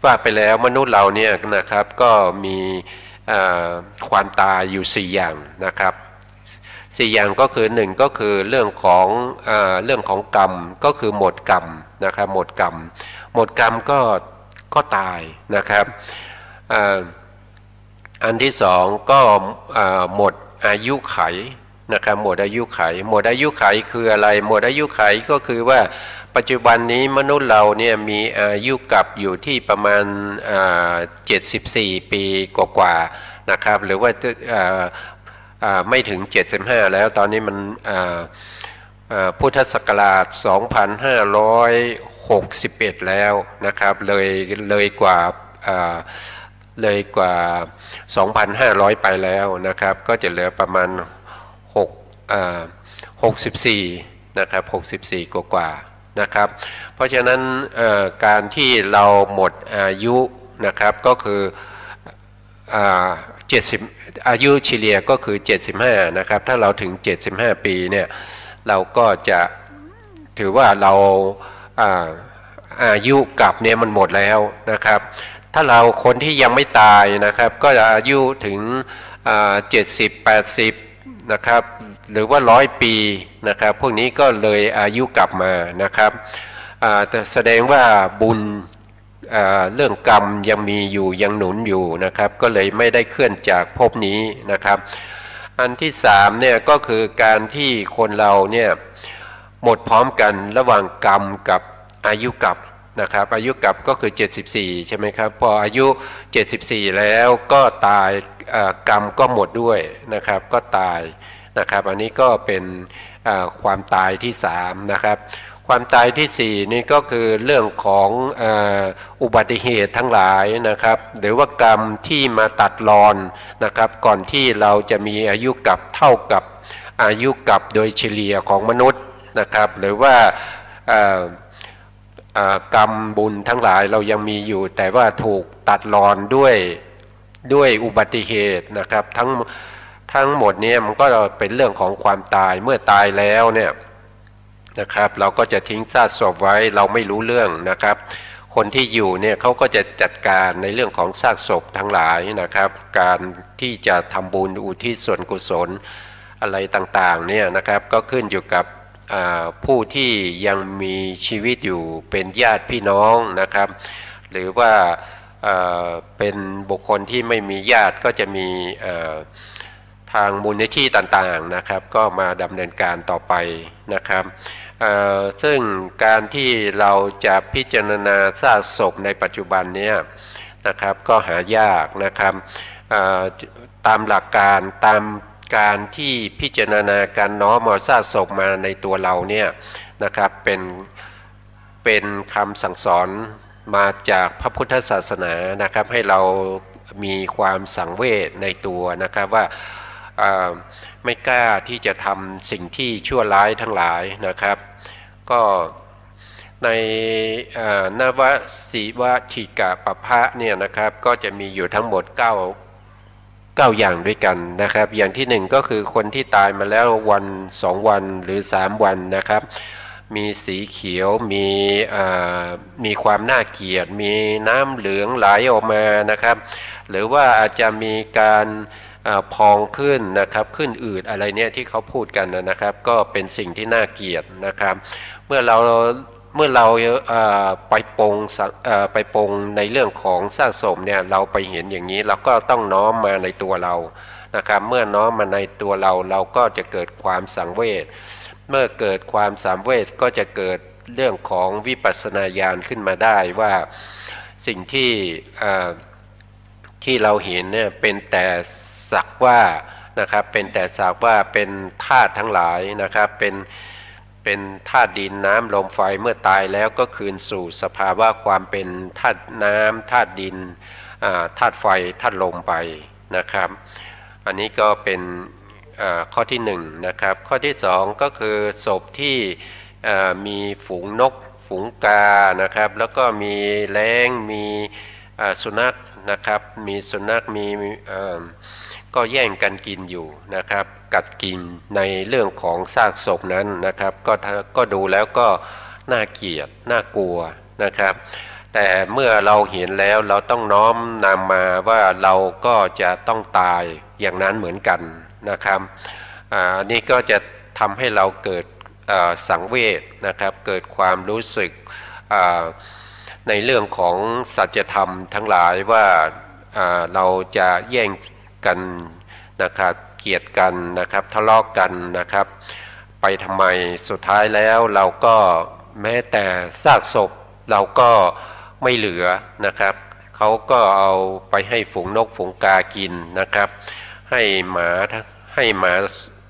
E: ว่าไปแล้วมนุษย์เราเนี่ยนะครับก็มีความตายอยู่4อย่างนะครับ4อย่างก็คือ1ก็คือเรื่องของกรรมก็คือหมดกรรมนะครับหมดกรรมก็ตายนะครับอันที่2ก็หมดอายุไขนะครับหมดอายุไขคืออะไรหมดอายุไขก็คือว่าปัจจุบันนี้มนุษย์เราเนี่ยมีอายุกับอยู่ที่ประมาณ74 ปีกว่าๆนะครับหรือว่าไม่ถึง75แล้วตอนนี้มันพุทธศักราช2561แล้วนะครับเลยกว่า 2,500 ไปแล้วนะครับก็จะเหลือประมาณ64นะครับ64กว่านะครับเพราะฉะนั้นการที่เราหมดอายุนะครับก็คืออายุเฉลี่ยก็คือ75นะครับถ้าเราถึง75 ปีเนี่ยเราก็จะถือว่าเราอายุกับเนี่ยมันหมดแล้วนะครับถ้าเราคนที่ยังไม่ตายนะครับก็จะอายุถึง70-80นะครับหรือว่า100 ปีนะครับพวกนี้ก็เลยอายุกลับมานะครับแต่แสดงว่าบุญเรื่องกรรมยังมีอยู่ยังหนุนอยู่นะครับก็เลยไม่ได้เคลื่อนจากภพนี้นะครับอันที่3เนี่ยก็คือการที่คนเราเนี่ยหมดพร้อมกันระหว่างกรรมกับอายุกลับนะครับอายุกลับก็คือ74ใช่ไหมครับพออายุ74แล้วก็ตายกรรมก็หมดด้วยนะครับก็ตายนะครับอันนี้ก็เป็นความตายที่3นะครับความตายที่4นี่ก็คือเรื่องของอุบัติเหตุทั้งหลายนะครับหรือว่ากรรมที่มาตัดรอนนะครับก่อนที่เราจะมีอายุกลับเท่ากับอายุกลับโดยเฉลี่ยของมนุษย์นะครับหรือว่ากรรมบุญทั้งหลายเรายังมีอยู่แต่ว่าถูกตัดรอนด้วยอุบัติเหตุนะครับทั้งหมดนี้มันก็เป็นเรื่องของความตายเมื่อตายแล้วเนี่ยนะครับเราก็จะทิ้งซากศพไว้เราไม่รู้เรื่องนะครับคนที่อยู่เนี่ยเขาก็จะจัดการในเรื่องของซากศพทั้งหลายนะครับการที่จะทำบุญอุทิศส่วนกุศลอะไรต่างๆเนี่ยนะครับก็ขึ้นอยู่กับผู้ที่ยังมีชีวิตอยู่เป็นญาติพี่น้องนะครับหรือว่าเป็นบุคคลที่ไม่มีญาติก็จะมีทางมูลนิธิต่างๆนะครับก็มาดำเนินการต่อไปนะครับซึ่งการที่เราจะพิจารณาซากศพในปัจจุบันนี้นะครับก็หายากนะครับตามหลักการตามการที่พิจารณาการน้อมเอาซากศพมาในตัวเราเนี่ยนะครับเป็นคำสั่งสอนมาจากพระพุทธศาสนานะครับให้เรามีความสังเวชในตัวนะครับว่าไม่กล้าที่จะทำสิ่งที่ชั่วร้ายทั้งหลายนะครับก็ในนวสีวทิกะปภะเนี่ยนะครับก็จะมีอยู่ทั้งหมด9อย่างด้วยกันนะครับอย่างที่1ก็คือคนที่ตายมาแล้ววัน2วันหรือ3วันนะครับมีสีเขียวมีความน่าเกลียดมีน้ำเหลืองไหลออกมานะครับหรือว่าอาจจะมีการพองขึ้นนะครับขึ้นอืดอะไรเนี่ยที่เขาพูดกันนะครับก็เป็นสิ่งที่น่าเกลียดนะครับเมื่อเราไปปรงในเรื่องของซากศพเนี่ยเราไปเห็นอย่างนี้เราก็ต้องน้อมมาในตัวเรานะครับเมื่อน้อมมาในตัวเราก็จะเกิดความสังเวชเมื่อเกิดความสังเวชก็จะเกิด เรื่องของวิปัสสนาญาณขึ้นมาได้ว่าสิ่งที่เราเห็นเนี่ยเป็นแต่สักว่านะครับเป็นแต่สักว่าเป็นธาตุทั้งหลายนะครับเป็นธาตุดินน้ำลมไฟเมื่อตายแล้วก็คืนสู่สภาวะความเป็นธาตุน้ำธาตุดินธาตุไฟธาตุลมไปนะครับอันนี้ก็เป็นข้อที่หนึ่งนะครับข้อที่สองก็คือศพที่มีฝูงนกฝูงกานะครับแล้วก็มีแร้งมีสุนัขนะครับมีสุนัขมีก็แย่งกันกินอยู่นะครับกัดกินในเรื่องของซากศพนั้นนะครับก็ดูแล้วก็น่าเกลียดน่ากลัวนะครับแต่เมื่อเราเห็นแล้วเราต้องน้อมนำมาว่าเราก็จะต้องตายอย่างนั้นเหมือนกันนะครับนี่ก็จะทำให้เราเกิดสังเวชนะครับเกิดความรู้สึกในเรื่องของสัจธรรมทั้งหลายว่าเราจะแย่งกันนะครับเกลียดกันนะครับทะเลาะกันนะครับไปทำไมสุดท้ายแล้วเราก็แม้แต่ซากศพเราก็ไม่เหลือนะครับเขาก็เอาไปให้ฝูงนกฝูงกากินนะครับให้หมา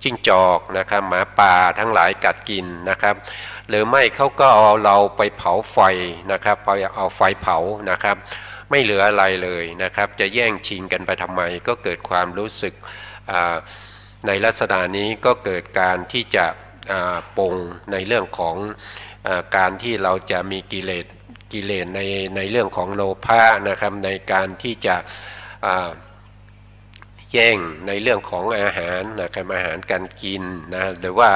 E: จิ้งจอกนะครับหมาป่าทั้งหลายกัดกินนะครับหรือไม่เขาก็เอาเราไปเผาไฟนะครับไปเอาไฟเผานะครับไม่เหลืออะไรเลยนะครับจะแย่งชิงกันไปทำไมก็เกิดความรู้สึกในลักษณะนี้ก็เกิดการที่จะปรงในเรื่องของการที่เราจะมีกิเลสในเรื่องของโลภะนะครับในการที่จะแย่งในเรื่องของอาหารนะครับอาหารการกินนะหรือว่า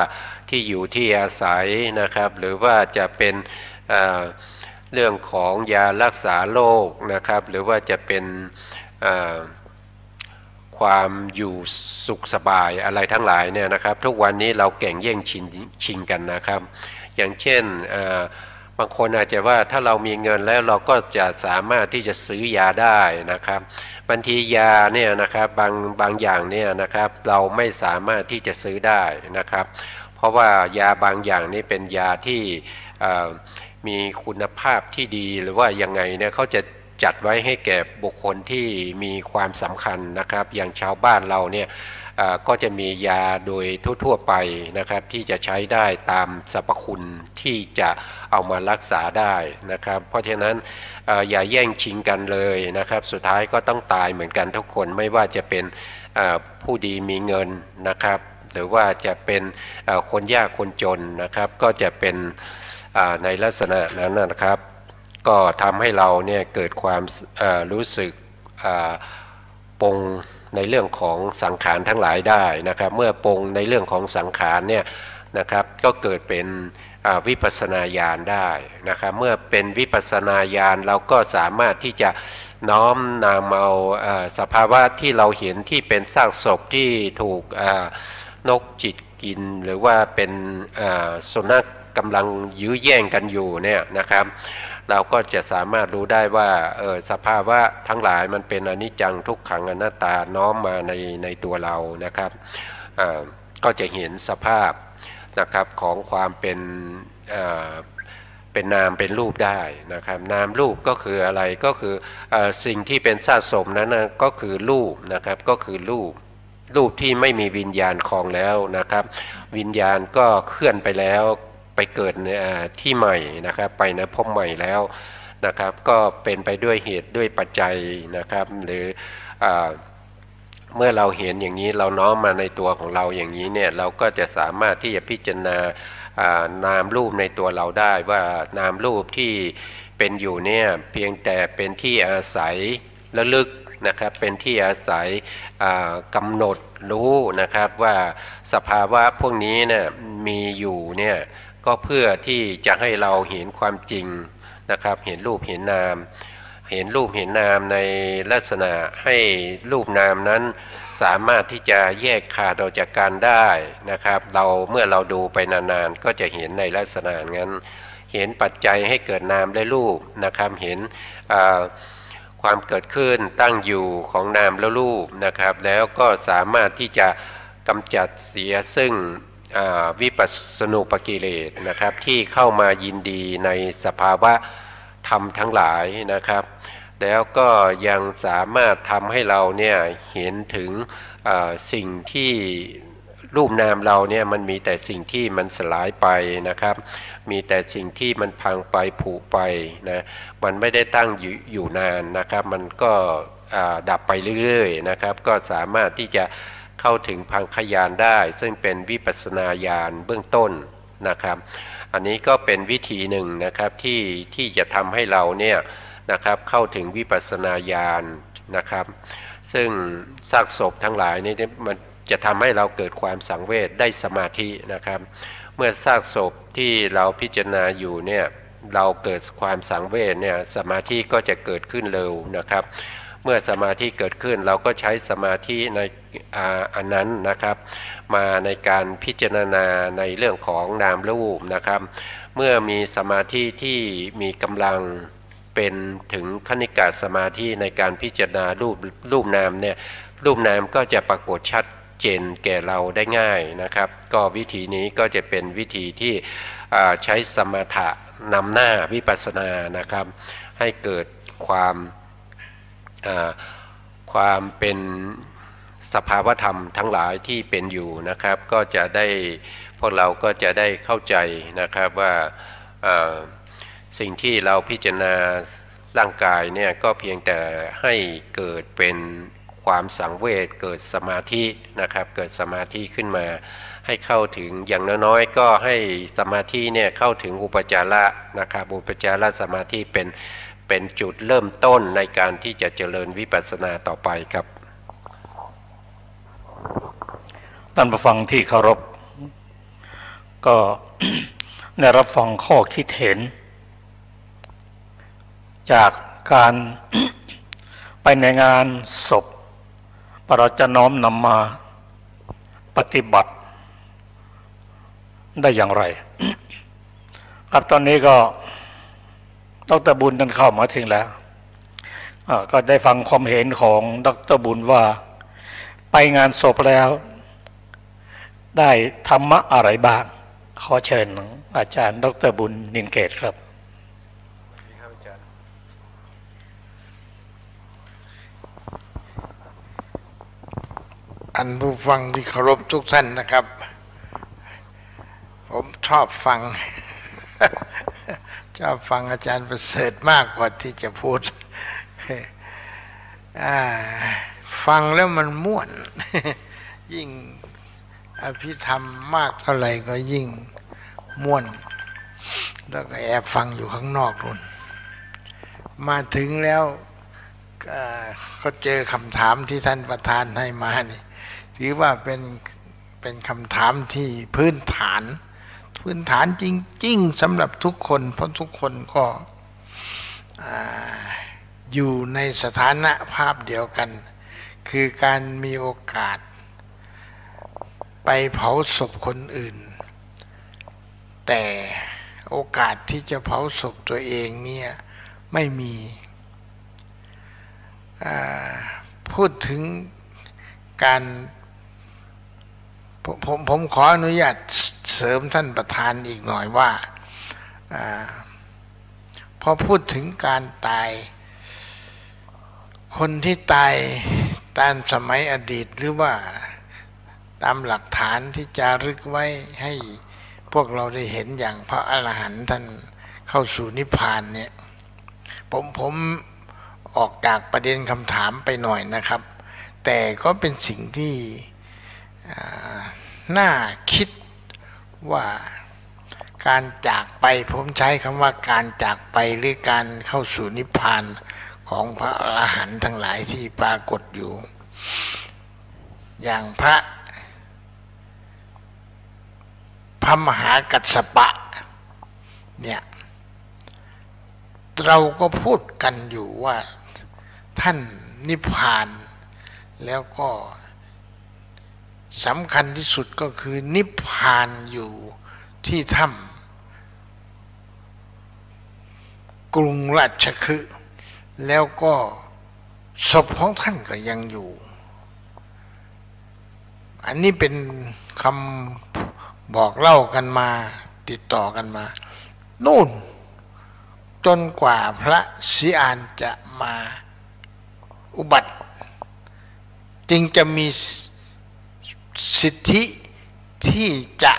E: ที่อยู่ที่อาศัยนะครับหรือว่าจะเป็นเรื่องของยารักษาโรคนะครับหรือว่าจะเป็นความอยู่สุขสบายอะไรทั้งหลายเนี่ยนะครับทุกวันนี้เราแข่งแย่งชิงกันนะครับอย่างเช่นบางคนอาจจะว่าถ้าเรามีเงินแล้วเราก็จะสามารถที่จะซื้อยาได้นะครับบางทียาเนี่ยนะครับบางอย่างเนี่ยนะครับเราไม่สามารถที่จะซื้อได้นะครับเพราะว่ายาบางอย่างนี่เป็นยาที่มีคุณภาพที่ดีหรือว่ายังไงเนี่ยเขาจะจัดไว้ให้แก่บุคคลที่มีความสำคัญนะครับอย่างชาวบ้านเราเนี่ยก็จะมียาโดยทั่วๆไปนะครับที่จะใช้ได้ตามสรรพคุณที่จะเอามารักษาได้นะครับเพราะฉะนั้นอย่าแย่งชิงกันเลยนะครับสุดท้ายก็ต้องตายเหมือนกันทุกคนไม่ว่าจะเป็นผู้ดีมีเงินนะครับหรือว่าจะเป็นคนยากคนจนนะครับก็จะเป็นในลักษณะนั้นนะครับก็ทำให้เราเนี่ยเกิดความรู้สึกปรงในเรื่องของสังขารทั้งหลายได้นะครับเมื่อปรงในเรื่องของสังขารเนี่ยนะครับก็เกิดเป็นวิปัสสนาญาณได้นะครับเมื่อเป็นวิปัสสนาญาณเราก็สามารถที่จะน้อมนำเอาสภาวะที่เราเห็นที่เป็นซากศพที่ถูกนกจิกกินหรือว่าเป็นสุนัขกำลังยื้อแย่งกันอยู่เนี่ยนะครับเราก็จะสามารถรู้ได้ว่าสภาวะทั้งหลายมันเป็นอนิจจังทุกขังอนัตตาน้อมมาในตัวเรานะครับก็จะเห็นสภาพนะครับของความเป็นนามเป็นรูปได้นะครับนามรูปก็คืออะไรก็คือสิ่งที่เป็นซากศพนั้นก็คือรูปนะครับก็คือรูปที่ไม่มีวิญญาณครองแล้วนะครับวิญญาณก็เคลื่อนไปแล้วไปเกิดในที่ใหม่นะครับไปในภพใหม่แล้วนะครับก็เป็นไปด้วยเหตุด้วยปัจจัยนะครับหรือเมื่อเราเห็นอย่างนี้เราน้อมมาในตัวของเราอย่างนี้เนี่ยเราก็จะสามารถที่จะพิจารณานามรูปในตัวเราได้ว่านามรูปที่เป็นอยู่เนี่ยเพียงแต่เป็นที่อาศัยระลึกนะครับเป็นที่อาศัยกำหนดรู้นะครับว่าสภาวะพวกนี้เนี่ยมีอยู่เนี่ยก็เพื่อที่จะให้เราเห็นความจริงนะครับเห็นรูปเห็นนามเห็นรูปเห็นนามในลักษณะให้รูปนามนั้นสามารถที่จะแยกขาดออกจากกันได้นะครับเมื่อเราดูไปนานๆก็จะเห็นในลักษณะนั้นเห็นปัจจัยให้เกิดนามและรูปนะครับเห็นความเกิดขึ้นตั้งอยู่ของนามและรูปนะครับแล้วก็สามารถที่จะกำจัดเสียซึ่ง วิปัสสนูปกิเลสนะครับที่เข้ามายินดีในสภาวะธรรมทั้งหลายนะครับแล้วก็ยังสามารถทำให้เราเนี่ยเห็นถึงสิ่งที่รูปนามเราเนี่ยมันมีแต่สิ่งที่มันสลายไปนะครับมีแต่สิ่งที่มันพังไปผุไปนะมันไม่ได้ตั้งอยู่นานนะครับมันก็ดับไปเรื่อยๆนะครับก็สามารถที่จะเข้าถึงพังคญาณได้ซึ่งเป็นวิปัสสนาญาณเบื้องต้นนะครับอันนี้ก็เป็นวิธีหนึ่งนะครับที่จะทำให้เราเนี่ยนะครับเข้าถึงวิปัสสนาญาณนะครับซึ่งซากศพทั้งหลายนี่มันจะทำให้เราเกิดความสังเวชได้สมาธินะครับเมื่อซากศพที่เราพิจารณาอยู่เนี่ยเราเกิดความสังเวชเนี่ยสมาธิก็จะเกิดขึ้นเร็วนะครับเมื่อสมาธิเกิดขึ้นเราก็ใช้สมาธิในอันนั้นนะครับมาในการพิจารณาในเรื่องของนามรูปนะครับเมื่อมีสมาธิที่มีกำลังเป็นถึงคณิกะสมาธิในการพิจารณารูปนามเนี่ยรูปนามก็จะปรากฏชัดเจนแก่เราได้ง่ายนะครับก็วิธีนี้ก็จะเป็นวิธีที่ใช้สมถะนำหน้าวิปัสสนานะครับให้เกิดความเป็นสภาวธรรมทั้งหลายที่เป็นอยู่นะครับก็จะได้พวกเราก็จะได้เข้าใจนะครับว่าสิ่งที่เราพิจารณาร่างกายเนี่ยก็เพียงแต่ให้เกิดเป็นความสังเวชเกิดสมาธินะครับเกิดสมาธิขึ้นมาให้เข้าถึงอย่างน้อยๆก็ให้สมาธิเนี่ยเข้าถึงอุปจาระนะครับอุปจารสมาธิเป็นจุดเริ่มต้นในการที่จะเจริญวิปัสสนาต่อไปครับ
B: ท่านผู้ฟังที่เคารพก็ ได้รับฟังข้อคิดเห็นจากการ ไปในงานศพเราจะน้อมนำมาปฏิบัติได้อย่างไร ครับตอนนี้ก็ดร.บุญท่านเข้ามาถึงแล้วก็ได้ฟังความเห็นของดร.บุญว่าไปงานศพแล้วได้ธรรมะอะไรบ้างขอเชิญอาจารย์ดร.บุญนินเกตครับ
F: อันผู้ฟังที่เคารพทุกท่านนะครับผมชอบฟัง ชอบฟังอาจารย์ประเสริฐมากกว่าที่จะพูด ฟังแล้วมันม่วน ยิ่งอภิธรรมมากเท่าไหร่ก็ยิ่งม่วนแล้วก็แอบฟังอยู่ข้างนอกนู่นมาถึงแล้วก็เจอคำถามที่ท่านประธานให้มานี่ถือว่าเป็นคำถามที่พื้นฐานจริงๆสำหรับทุกคนเพราะทุกคนก็อยู่ในสถานะภาพเดียวกันคือการมีโอกาสไปเผาศพคนอื่นแต่โอกาสที่จะเผาศพตัวเองเนี่ยไม่มีพูดถึงการผมขออนุญาตเสริมท่านประธานอีกหน่อยว่าพอพูดถึงการตายคนที่ตายตามสมัยอดีตหรือว่าตามหลักฐานที่จารึกไว้ให้พวกเราได้เห็นอย่างพระอรหันต์ท่านเข้าสู่นิพพานเนี่ยผมออกจากประเด็นคำถามไปหน่อยนะครับแต่ก็เป็นสิ่งที่น่าคิดว่าการจากไปผมใช้คำว่าการจากไปหรือการเข้าสู่นิพพานของพระอรหันต์ทั้งหลายที่ปรากฏอยู่อย่างพระมหากัสสปะเนี่ยเราก็พูดกันอยู่ว่าท่านนิพพานแล้วก็สำคัญที่สุดก็คือนิพพานอยู่ที่ถ้ำกรุงราชคฤห์แล้วก็ศพของท่านก็ยังอยู่อันนี้เป็นคำ บอกเล่ากันมาติดต่อกันมานู่นจนกว่าพระศรีอานจะมาอุบัติจึงจะมีสิทธิที่จะ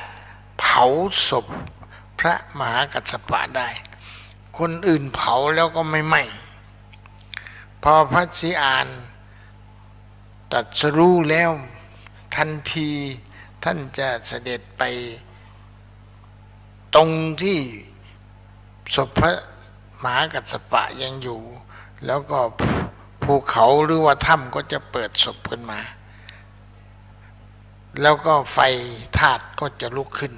F: เผาศพพระมหากัสสปะได้คนอื่นเผาแล้วก็ไม่ไหม้พอพระศรีอานตรัสรู้แล้วทันทีท่านจะเสด็จไปตรงที่ศพพระมหากัสสปะยังอยู่แล้วก็ภูเขาหรือว่าถ้ำก็จะเปิดศพขึ้นมาแล้วก็ไฟธาตุก็จะลุกขึ้น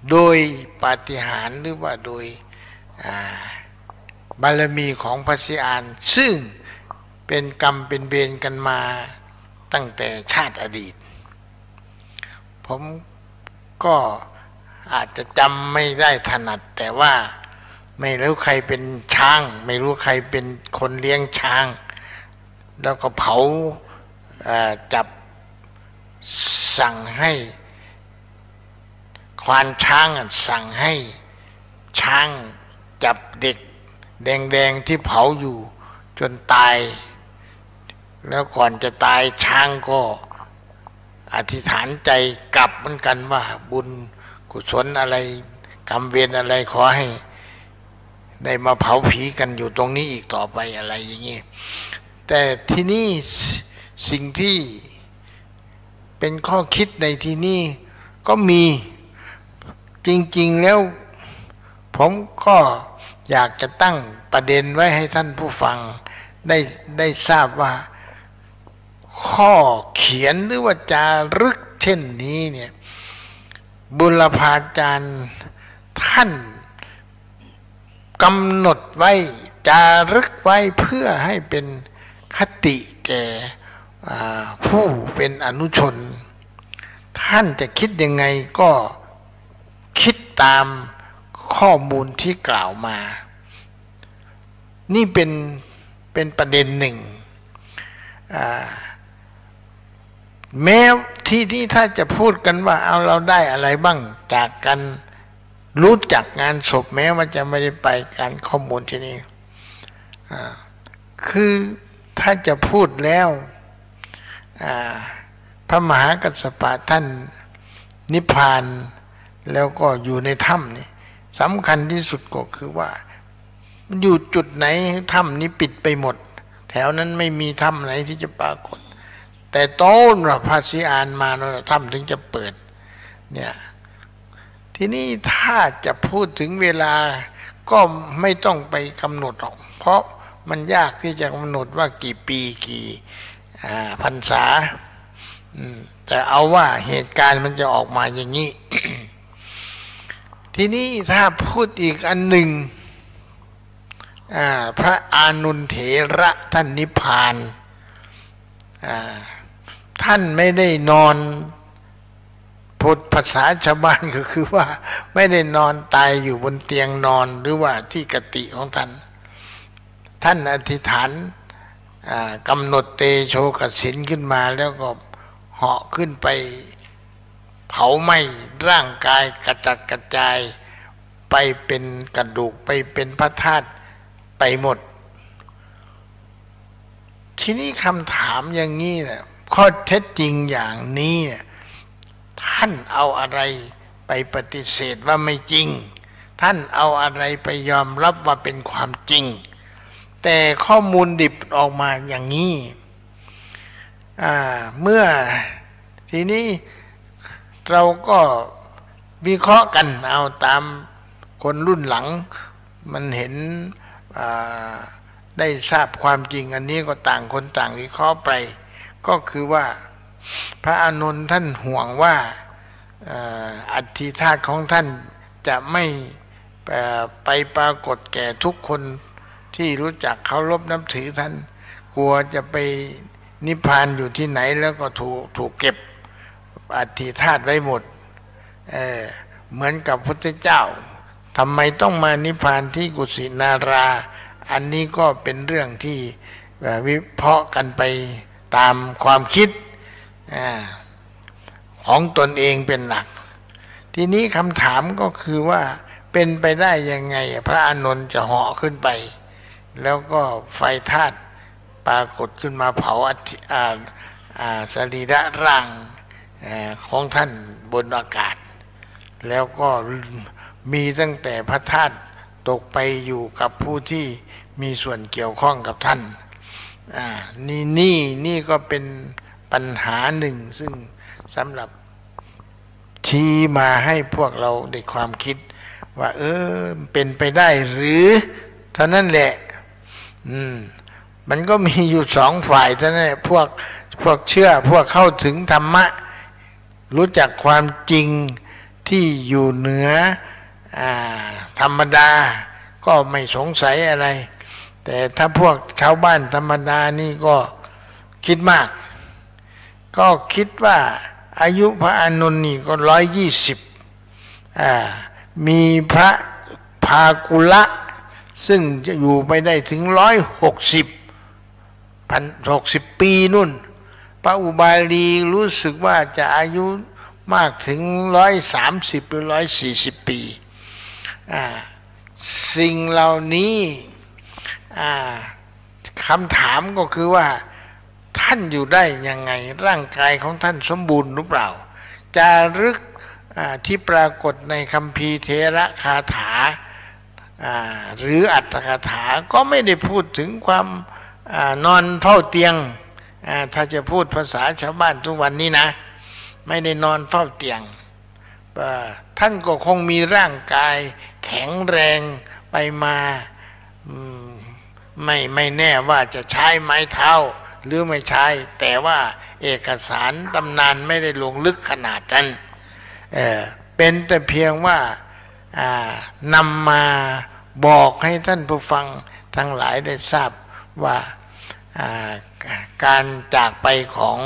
F: โดยปาฏิหาริย์หรือว่าโดยบารมีของพระศรีอานซึ่งเป็นกรรมเป็นเวรกันมาตั้งแต่ชาติอดีตผมก็อาจจะจำไม่ได้ถนัดแต่ว่าไม่รู้ใครเป็นช้างไม่รู้ใครเป็นคนเลี้ยงช้างแล้วก็เผาจับสั่งให้ควานช้างสั่งให้ช้างจับเด็กแดงๆที่เผาอยู่จนตายแล้วก่อนจะตายช้างก็อธิษฐานใจกลับเหมือนกันว่าบุญกุศลอะไรกรรมเวรอะไรขอให้ได้มาเผาผีกันอยู่ตรงนี้อีกต่อไปอะไรอย่างนี้แต่ที่นี่สิ่งที่เป็นข้อคิดในที่นี้ก็มีจริงๆแล้วผมก็อยากจะตั้งประเด็นไว้ให้ท่านผู้ฟังได้ทราบว่าข้อเขียนหรือว่าจารึกเช่นนี้เนี่ยบุรพาจารย์ท่านกำหนดไว้จารึกไว้เพื่อให้เป็นคติแก่ผู้เป็นอนุชนท่านจะคิดยังไงก็คิดตามข้อมูลที่กล่าวมานี่เป็นประเด็นหนึ่งแม้ที่นี่ถ้าจะพูดกันว่าเอาเราได้อะไรบ้างจากกันรู้จักงานศพแม้ว่าจะไม่ได้ไปการข้อมูลที่นี่คือถ้าจะพูดแล้วพระมหากัสสปะท่านนิพพานแล้วก็อยู่ในถ้ำนี่สำคัญที่สุดก็คือว่าอยู่จุดไหนถ้ำนี้ปิดไปหมดแถวนั้นไม่มีถ้ำไหนที่จะปรากฏแต่ต้นพระศรีอานมาถ้ำถึงจะเปิดเนี่ยทีนี้ถ้าจะพูดถึงเวลาก็ไม่ต้องไปกำหนดหรอกเพราะมันยากที่จะกำหนดว่ากี่ปีกี่พรรษาแต่เอาว่าเหตุการณ์มันจะออกมาอย่างนี้ ทีนี้ถ้าพูดอีกอันหนึ่งพระอานุนเถระท่านนิพพานท่านไม่ได้นอนพูดภาษาชาวบ้านก็คือว่าไม่ได้นอนตายอยู่บนเตียงนอนหรือว่าที่กติของท่านท่านอธิษฐานกำหนดเตโชกสินขึ้นมาแล้วก็เหาะขึ้นไปเผาไหม้ร่างกายกระจัดกระจายไปเป็นกระดูกไปเป็นพระธาตุไปหมดทีนี้คำถามอย่างนี้เนี่ยข้อเท็จจริงอย่างนี้เนี่ยท่านเอาอะไรไปปฏิเสธว่าไม่จริงท่านเอาอะไรไปยอมรับว่าเป็นความจริงแต่ข้อมูลดิบออกมาอย่างนี้เมื่อทีนี้เราก็วิเคราะห์กันเอาตามคนรุ่นหลังมันเห็นได้ทราบความจริงอันนี้ก็ต่างคนต่างวิเคราะห์ไปก็คือว่าพระอานนท์ท่านห่วงว่าอัฐิธาตุของท่านจะไม่ไปปรากฏแก่ทุกคนที่รู้จักเคารพนับถือท่านกลัวจะไปนิพพานอยู่ที่ไหนแล้วก็ถูกเก็บอัฐิธาตุไว้หมดเหมือนกับพุทธเจ้าทำไมต้องมานิพพานที่กุสินาราอันนี้ก็เป็นเรื่องที่วิเคราะห์กันไปตามความคิดของตนเองเป็นหลัก ทีนี้คำถามก็คือว่าเป็นไปได้ยังไงพระอานนท์จะเหาะขึ้นไปแล้วก็ไฟธาตุปรากฏขึ้นมาเผาสรีระร่างของท่านบนอากาศแล้วก็มีตั้งแต่พระธาตุตกไปอยู่กับผู้ที่มีส่วนเกี่ยวข้องกับท่านนี่ก็เป็นปัญหาหนึ่งซึ่งสำหรับชี้มาให้พวกเราได้ความคิดว่าเป็นไปได้หรือเท่านั้นแหละมันก็มีอยู่สองฝ่ายเท่านั้นแหละพวกเชื่อพวกเข้าถึงธรรมะรู้จักความจริงที่อยู่เหนือธรรมดาก็ไม่สงสัยอะไรแต่ถ้าพวกชาวบ้านธรรมดานี่ก็คิดมากก็คิดว่าอายุพระอานนท์นี่ก็120มีพระภากุละซึ่งจะอยู่ไปได้ถึง160 ปีนู่นพระอุบาลีรู้สึกว่าจะอายุมากถึง130หรือ140 ปีสิ่งเหล่านี้คำถามก็คือว่าท่านอยู่ได้ยังไงร่างกายของท่านสมบูรณ์หรือเปล่าจารึกที่ปรากฏในคัมภีร์เถระคาถาหรืออัตถกถาก็ไม่ได้พูดถึงความนอนเฝ้าเตียงถ้าจะพูดภาษาชาวบ้านทุกวันนี้นะไม่ได้นอนเฝ้าเตียงท่านก็คงมีร่างกายแข็งแรงไปมาไม่แน่ว่าจะใช้ไม้เท้าหรือไม่ใช้แต่ว่าเอกสารตำนานไม่ได้ลงลึกขนาดนั้นเป็นแต่เพียงว่านำมาบอกให้ท่านผู้ฟังทั้งหลายได้ทราบว่าการจากไปของ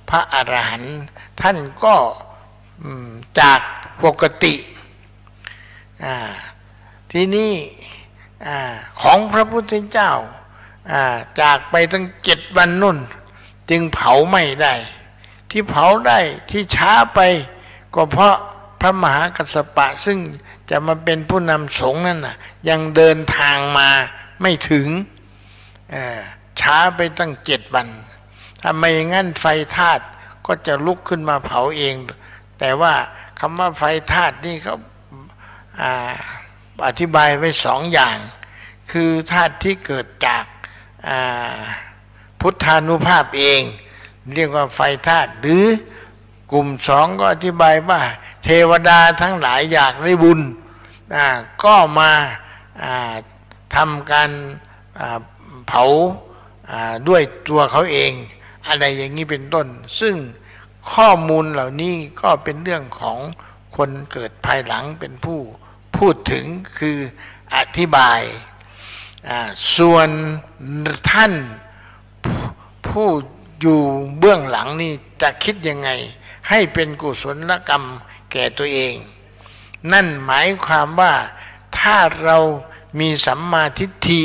F: พระอรหันต์ท่านก็จากปกติที่นี่ของพระพุทธเจ้าจากไปตั้ง7 วันนุ่นจึงเผาไม่ได้ที่เผาได้ที่ช้าไปก็เพราะพระมหากัสสปะซึ่งจะมาเป็นผู้นำสงฆ์นั่นน่ะยังเดินทางมาไม่ถึงช้าไปตั้ง7 วันถ้าไม่งั้นไฟธาตุก็จะลุกขึ้นมาเผาเองแต่ว่าคำว่าไฟธาตุนี่เขาอธิบายไว้2 อย่างคือธาตุที่เกิดจากพุทธานุภาพเองเรียกว่าไฟธาตุหรือกลุ่ม2ก็อธิบายว่าเทวดาทั้งหลายอยากได้บุญก็มาทำการเผาด้วยตัวเขาเองอะไรอย่างนี้เป็นต้นซึ่งข้อมูลเหล่านี้ก็เป็นเรื่องของคนเกิดภายหลังเป็นผู้พูดถึงคืออธิบายส่วนท่านผู้อยู่เบื้องหลังนี่จะคิดยังไงให้เป็นกุศลกรรมแก่ตัวเองนั่นหมายความว่าถ้าเรามีสัมมาทิฏฐิ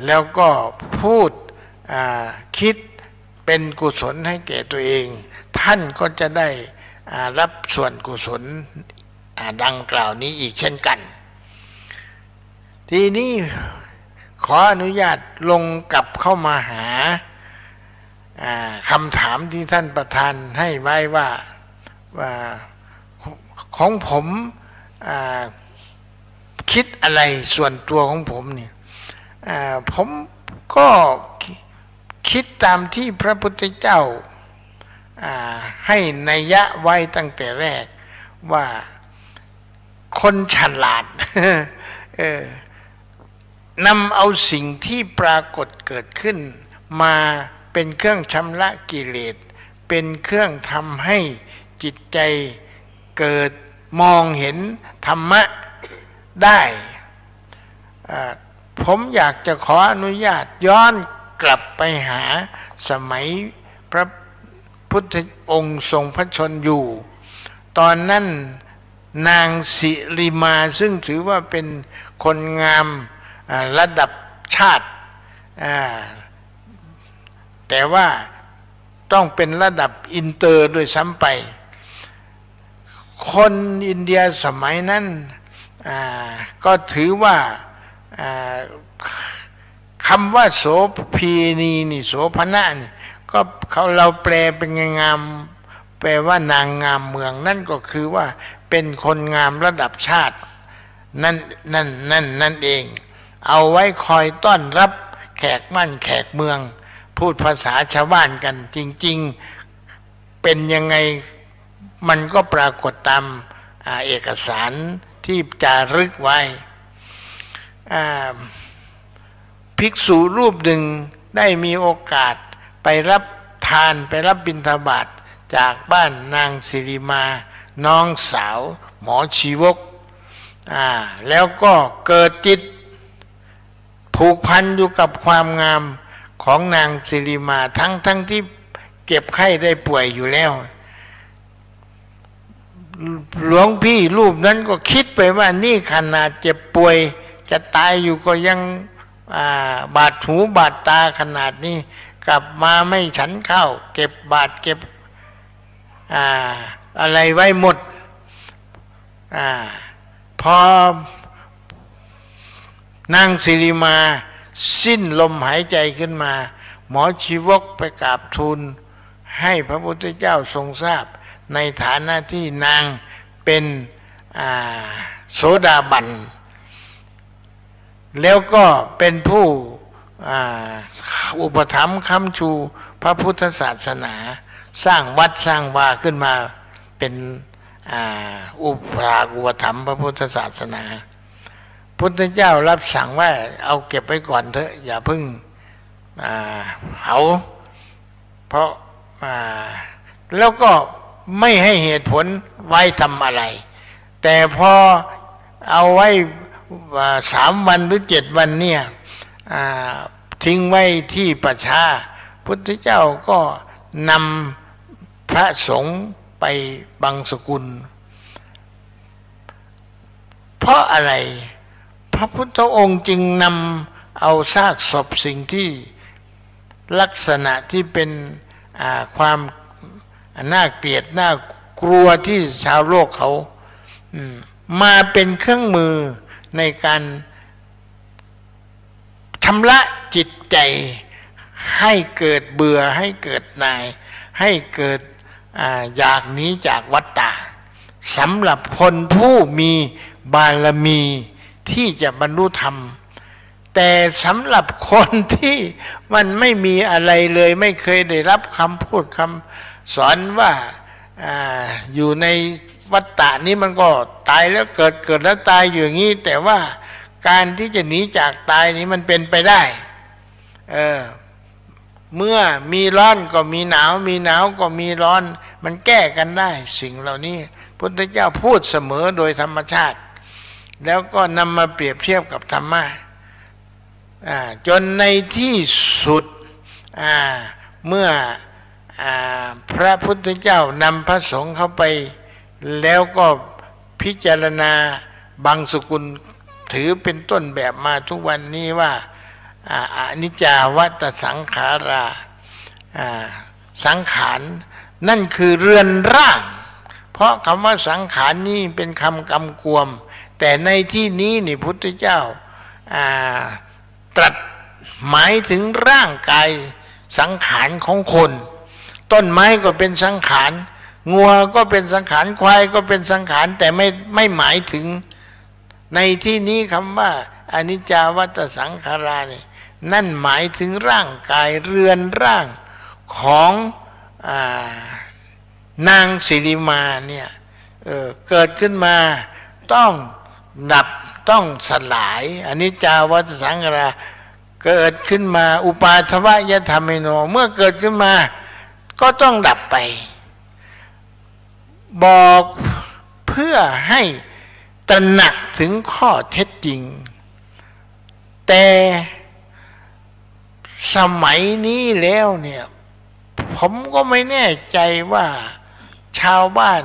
F: แล้วก็พูดคิดเป็นกุศลให้แก่ตัวเองท่านก็จะได้รับส่วนกุศลดังกล่าวนี้อีกเช่นกันทีนี้ขออนุญาตลงกลับเข้ามาหาคำถามที่ท่านประธานให้ไว้ว่าของผมคิดอะไรส่วนตัวของผมเนี่ยผมก็คิดตามที่พระพุทธเจ้าให้นัยยะไว้ตั้งแต่แรกว่าคนฉลาดนำเอาสิ่งที่ปรากฏเกิดขึ้นมาเป็นเครื่องชำระกิเลสเป็นเครื่องทำให้จิตใจเกิดมองเห็นธรรมะได้ผมอยากจะขออนุญาตย้อนกลับไปหาสมัยพระพุทธองค์ทรงพระชนอยู่ตอนนั้นนางสิริมาซึ่งถือว่าเป็นคนงามระดับชาติแต่ว่าต้องเป็นระดับอินเตอร์ด้วยซ้ำไปค คนอินเดียสมัยนั้นก็ถือว่าคำว่าโสพีนีนี่โสภณะนี่ก็เราแปลเป็นงามแปลว่านางงามเมืองนั่นก็คือว่าเป็นคนงามระดับชาตินั่นเองเอาไว้คอยต้อนรับแขกมั่นแขกเมืองพูดภาษาชาวบ้านกันจริงๆเป็นยังไงมันก็ปรากฏตามเอกสารที่จารึกไว้ภิกษุรูปหนึ่งได้มีโอกาสไปรับทานไปรับบิณฑบาตจากบ้านนางสิริมาน้องสาวหมอชีวกแล้วก็เกิดจิตผูกพันอยู่กับความงามของนางสิริมาทั้งที่เก็บไข้ได้ป่วยอยู่แล้วหลวงพี่รูปนั้นก็คิดไปว่านี่ขนาดเจ็บป่วยจะตายอยู่ก็ยังบาดหูบาดตาขนาดนี้กลับมาไม่ฉันข้าวเก็บบาดเก็บอะไรไว้หมดพอนางสิริมาสิ้นลมหายใจขึ้นมาหมอชีวกไปกราบทูลให้พระพุทธเจ้าทรงทราบในฐานะที่นางเป็นโสดาบันแล้วก็เป็นผู้อุปถัมภ์ค้ำชูพระพุทธศาสนาสร้างวัดสร้างวาขึ้นมาเป็นอุปถัมภ์พระพุทธศาสนาพุทธเจ้ารับสั่งว่าเอาเก็บไว้ก่อนเถอะอย่าเพิ่งเผาเพราะแล้วก็ไม่ให้เหตุผลไว้ทำอะไรแต่พอเอาไว้3 วันหรือ7 วันเนี่ยทิ้งไว้ที่ประชาพุทธเจ้าก็นำพระสงฆ์ไปบังสกุลเพราะอะไรพระพุทธองค์จึงนำเอาซากศพสิ่งที่ลักษณะที่เป็นความน่าเกลียดน่ากลัวที่ชาวโลกเขามาเป็นเครื่องมือในการชำระจิตใจให้เกิดเบื่อให้เกิดนายให้เกิดอยากหนีจากวัฏฏะสำหรับคนผู้มีบารมีที่จะบรรลุธรรมแต่สำหรับคนที่มันไม่มีอะไรเลยไม่เคยได้รับคำพูดคำสอนว่าอยู่ในวัฏฏะนี้มันก็ตายแล้วเกิดแล้วตายอยู่อย่างนี้แต่ว่าการที่จะหนีจากตายนี้มันเป็นไปได้เมื่อมีร้อนก็มีหนาวมีหนาวก็มีร้อนมันแก้กันได้สิ่งเหล่านี้พุทธเจ้าพูดเสมอโดยธรรมชาติแล้วก็นำมาเปรียบเทียบกับธรรมะจนในที่สุดเมื่อพระพุทธเจ้านำพระสงฆ์เข้าไปแล้วก็พิจารณาบังสกุลถือเป็นต้นแบบมาทุกวันนี้ว่าอนิจจาวัฏสังขาราสังขารนั่นคือเรือนร่างเพราะคำว่าสังขารนี้เป็นคำกำกวมแต่ในที่นี้นี่พุทธเจ้าตรัสหมายถึงร่างกายสังขารของคนต้นไม้ก็เป็นสังขารงัวก็เป็นสังขารควายก็เป็นสังขารแต่ไม่หมายถึงในที่นี้คำว่าอนิจจาวัฏสังขารานี่นั่นหมายถึงร่างกายเรือนร่างของนางสิริมาเนี่ยเกิดขึ้นมาต้องดับต้องสลายอนิจจาวัฏสังขาราเกิดขึ้นมาอุปาทวยธรรมิโนเมื่อเกิดขึ้นมาก็ต้องดับไปบอกเพื่อให้ตระหนักถึงข้อเท็จจริงแต่สมัยนี้แล้วเนี่ยผมก็ไม่แน่ใจว่าชาวบ้าน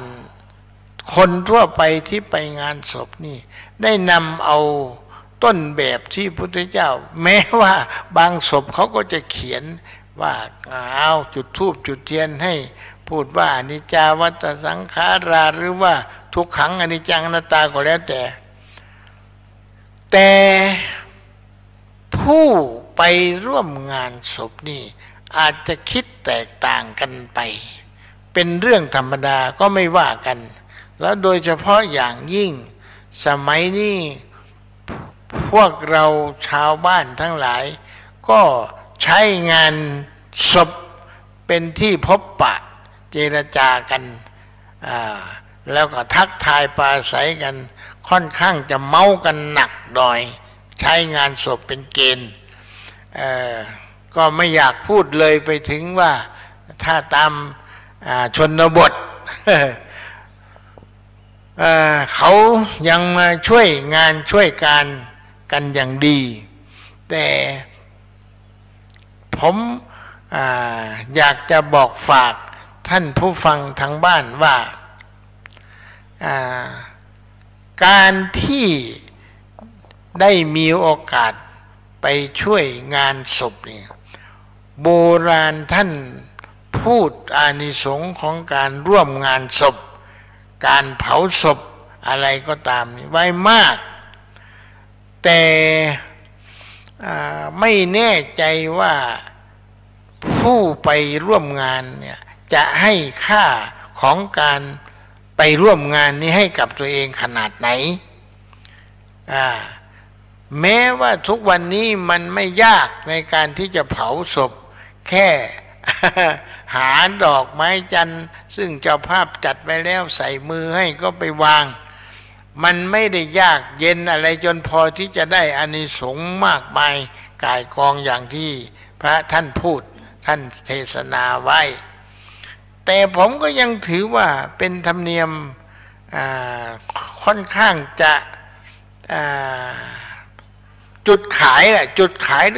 F: คนทั่วไปที่ไปงานศพนี่ได้นำเอาต้นแบบที่พุทธเจ้าแม้ว่าบางศพเขาก็จะเขียนว่าเอาจุดธูปจุดเทียนให้ พูดว่าอนิจจาวัฏสังขาราหรือว่าทุกขังอนิจจังอนัตตาก็แล้วแต่ผู้ไปร่วมงานศพนี่อาจจะคิดแตกต่างกันไปเป็นเรื่องธรรมดาก็ไม่ว่ากันแล้วโดยเฉพาะอย่างยิ่งสมัยนี้พวกเราชาวบ้านทั้งหลายก็ใช้งานศพเป็นที่พบปะเจรจากันแล้วก็ทักทายปราศัยกันค่อนข้างจะเมากันหนักหน่อยใช้งานศพเป็นเกณฑ์ก็ไม่อยากพูดเลยไปถึงว่าถ้าตามชนบท เขายังมาช่วยงานช่วยการกันอย่างดีแต่ผมอยากจะบอกฝากท่านผู้ฟังทางบ้านว่าการที่ได้มีโอกาสไปช่วยงานศพนี่โบราณท่านพูดอานิสงส์ของการร่วมงานศพการเผาศพอะไรก็ตามนี่ไว้มากแต่ไม่แน่ใจว่าผู้ไปร่วมงานเนี่ยจะให้ค่าของการไปร่วมงานนี้ให้กับตัวเองขนาดไหนแม้ว่าทุกวันนี้มันไม่ยากในการที่จะเผาศพแค่ หาดอกไม้จันทร์ซึ่งเจ้าภาพจัดไว้แล้วใส่มือให้ก็ไปวางมันไม่ได้ยากเย็นอะไรจนพอที่จะได้อานิสงส์มากมายก่ายกองอย่างที่พระท่านพูดท่านเทศนาไว้แต่ผมก็ยังถือว่าเป็นธรรมเนียมค่อนข้างจะจุดขายหรื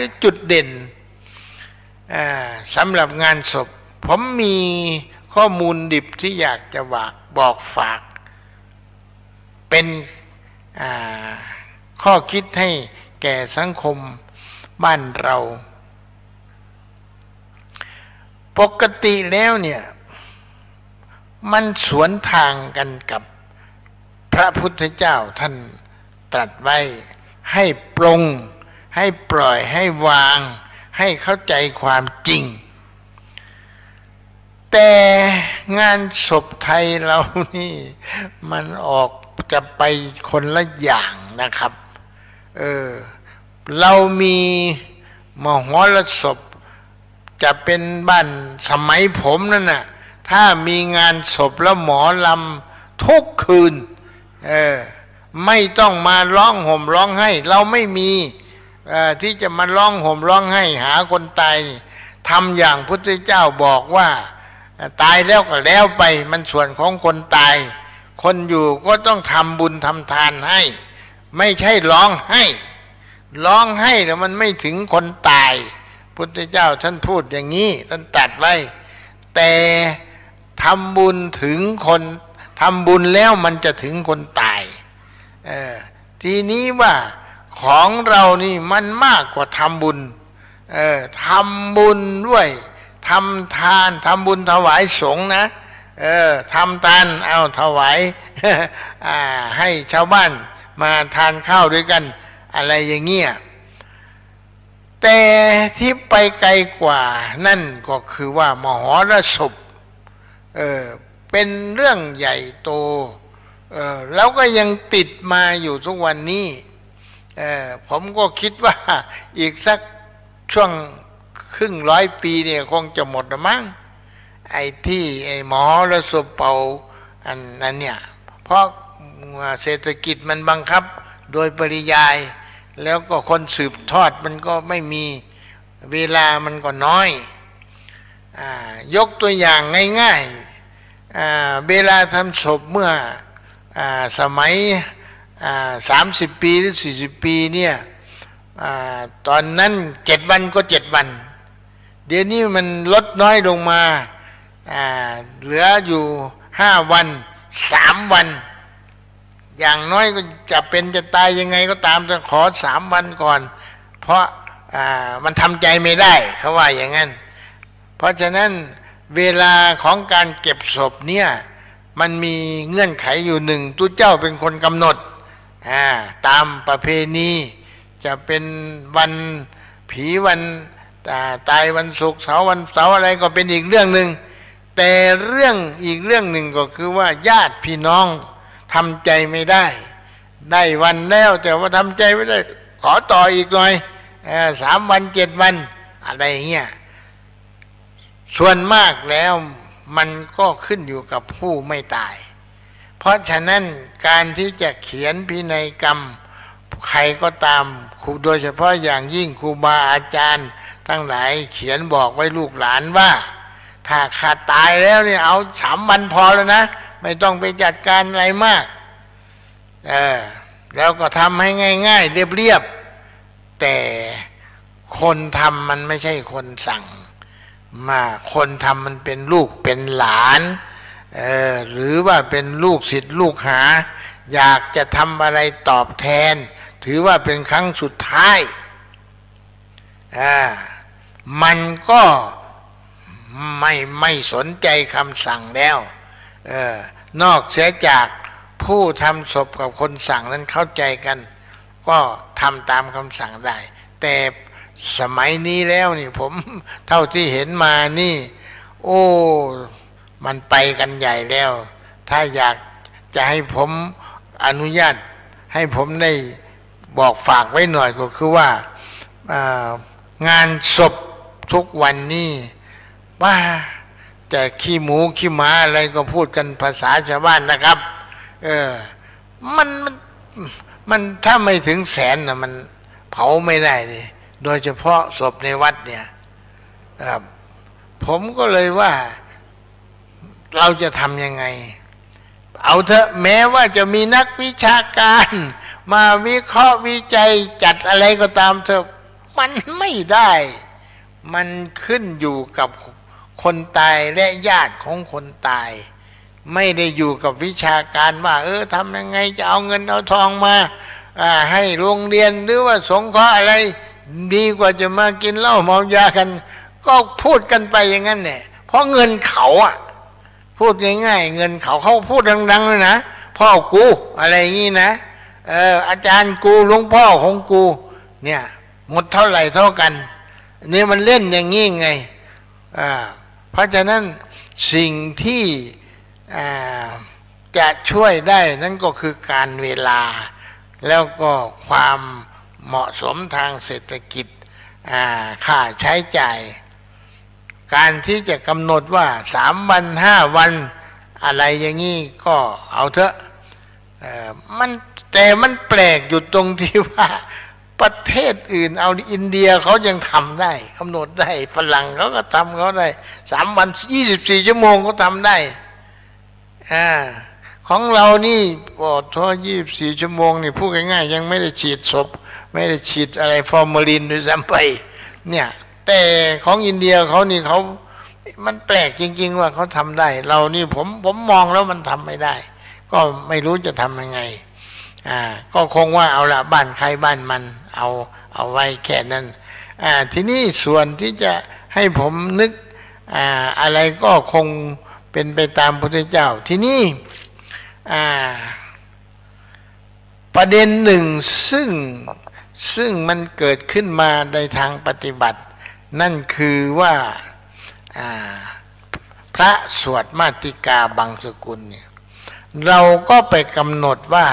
F: อจุดเด่นสำหรับงานศพผมมีข้อมูลดิบที่อยากจะบอกฝากเป็นข้อคิดให้แก่สังคมบ้านเราปกติแล้วเนี่ยมันสวนทางกันกับพระพุทธเจ้าท่านตรัสไว้ให้ปรงให้ปล่อยให้วางให้เข้าใจความจริงแต่งานศพไทยเรานี่มันออกจะไปคนละอย่างนะครับเรามีมหรสพจะเป็นบ้านสมัยผมนั่นน่ะถ้ามีงานศพแล้วหมอลำทุกคืนไม่ต้องมาร้องห่มร้องไห้เราไม่มีที่จะมาร้องห่มร้องไห้หาคนตายนี่ทำอย่างพุทธเจ้าบอกว่าตายแล้วก็แล้วไปมันส่วนของคนตายคนอยู่ก็ต้องทำบุญทำทานให้ไม่ใช่ร้องไห้แล้วมันไม่ถึงคนตายพุทธเจ้าท่านพูดอย่างนี้ท่านตรัสไว้แต่ทำบุญถึงคนทำบุญแล้วมันจะถึงคนตายทีนี้ว่าของเรานี่มันมากกว่าทำบุญทำบุญด้วยทำทานทำบุญถวายสงฆ์นะทำทานเอาถวาย ให้ชาวบ้านมาทานข้าวด้วยกันอะไรอย่างเงี้ยแต่ที่ไปไกลกว่านั่นก็คือว่ามหรสพเป็นเรื่องใหญ่โตแล้วก็ยังติดมาอยู่ทุกวันนี้ผมก็คิดว่าอีกสักช่วงครึ่ง100 ปีเนี่ยคงจะหมดละมั้งไอ้ที่ไอ้มหรสพเป่าอันนั้นเนี่ยเพราะเศรษฐกิจมันบังคับโดยปริยายแล้วก็คนสืบทอดมันก็ไม่มีเวลามันก็น้อยยกตัวอย่างง่ายๆเวลาทำศพเมื่อสมัย30 ปีหรือ40 ปีเนี่ยตอนนั้น7 วันก็7 วันเดี๋ยวนี้มันลดน้อยลงมาเหลืออยู่5 วัน3 วันอย่างน้อยก็จะเป็นจะตายยังไงก็ตามจะขอ3 วันก่อนเพราะมันทำใจไม่ได้เขาว่าอย่างนั้นเพราะฉะนั้น เวลาของการเก็บศพเนี่ยมันมีเงื่อนไขอยู่หนึ่งตู้เจ้าเป็นคนกำหนดตามประเพณีจะเป็นวันผีวันตายวันศุกร์วันเสาร์อะไรก็เป็นอีกเรื่องหนึ่งแต่เรื่องอีกเรื่องหนึ่งก็คือว่าญาติพี่น้องทำใจไม่ได้วันแล้วแต่ว่าทำใจไม่ได้ขอต่ออีกหน่อย3 วัน 7 วันอะไรเงี้ยส่วนมากแล้วมันก็ขึ้นอยู่กับผู้ไม่ตายเพราะฉะนั้นการที่จะเขียนพินัยกรรมใครก็ตามโดยเฉพาะอย่างยิ่งครูบาอาจารย์ทั้งหลายเขียนบอกไว้ลูกหลานว่าถ้าขาดตายแล้วเนี่ยเอา3 วันพอแล้วนะไม่ต้องไปจัดการอะไรมากแล้วก็ทำให้ง่ายๆเรียบๆแต่คนทำมันไม่ใช่คนสั่งมาคนทำมันเป็นลูกเป็นหลานหรือว่าเป็นลูกศิษย์ลูกหาอยากจะทำอะไรตอบแทนถือว่าเป็นครั้งสุดท้ายมันก็ไม่สนใจคำสั่งแล้วนอกเสียจากผู้ทำศพกับคนสั่งนั้นเข้าใจกันก็ทำตามคำสั่งได้แต่สมัยนี้แล้วนี่ผมเท่าที่เห็นมานี่โอ้มันไปกันใหญ่แล้วถ้าอยากจะให้ผมอนุญาตให้ผมได้บอกฝากไว้หน่อยก็คือว่างานศพทุกวันนี้ว่าแต่ขี้หมูขี้หมาอะไรก็พูดกันภาษาชาวบ้านนะครับมันถ้าไม่ถึง100,000นะมันเผาไม่ได้เลยโดยเฉพาะศพในวัดเนี่ยผมก็เลยว่าเราจะทำยังไงเอาเถอะแม้ว่าจะมีนักวิชาการมาวิเคราะห์วิจัยจัดอะไรก็ตามเถอะมันไม่ได้มันขึ้นอยู่กับคนตายและญาติของคนตายไม่ได้อยู่กับวิชาการว่าทำยังไงจะเอาเงินเอาทองมาให้โรงเรียนหรือว่าสงเคราะห์อะไรดีกว่าจะมากินเหล้าเมายากันก็พูดกันไปอย่างนั้นเนี่ยเพราะเงินเขาพูดง่ายๆเงินเขาพูดดังๆเลยนะพ่อกูอะไรอย่างนี้นะอาจารย์กูหลวงพ่อของกูเนี่ยหมดเท่าไหร่เท่ากันนี่มันเล่นอย่างนี้ไงเพราะฉะนั้นสิ่งที่จะช่วยได้นั่นก็คือการเวลาแล้วก็ความเหมาะสมทางเศรษฐกิจค่าใช้จ่ายการที่จะกำหนดว่า3 วัน 5 วันอะไรอย่างนี้ก็เอาเถอะแต่มันแปลกอยู่ตรงที่ว่าประเทศอื่นเอาอินเดียเขายังทำได้กำหนดได้ฝรั่งเขาก็ทำเขาได้3 วัน 24 ชั่วโมงก็ทำได้ของเรานี่ทั่ว24 ชั่วโมงนี่พูดง่ายๆยังไม่ได้ฉีดศพไม่ได้ฉีดอะไรฟอร์มาลินด้วยซ้ำไปเนี่ยแต่ของอินเดียเขานี่มันแปลกจริงๆว่าเขาทำได้เรานี่ผมมองแล้วมันทำไม่ได้ก็ไม่รู้จะทำยังไงก็คงว่าเอาละบ้านใครบ้านมันเอาไว้แค่นั้นทีนี้ส่วนที่จะให้ผมนึกอะไรก็คงเป็นไปตามพระพุทธเจ้าทีนี้ประเด็นหนึ่งซึ่งมันเกิดขึ้นมาในทางปฏิบัตินั่นคือว่าพระสวดมาติกาบางสกุลเนี่ยเราก็ไปกำหนดว่า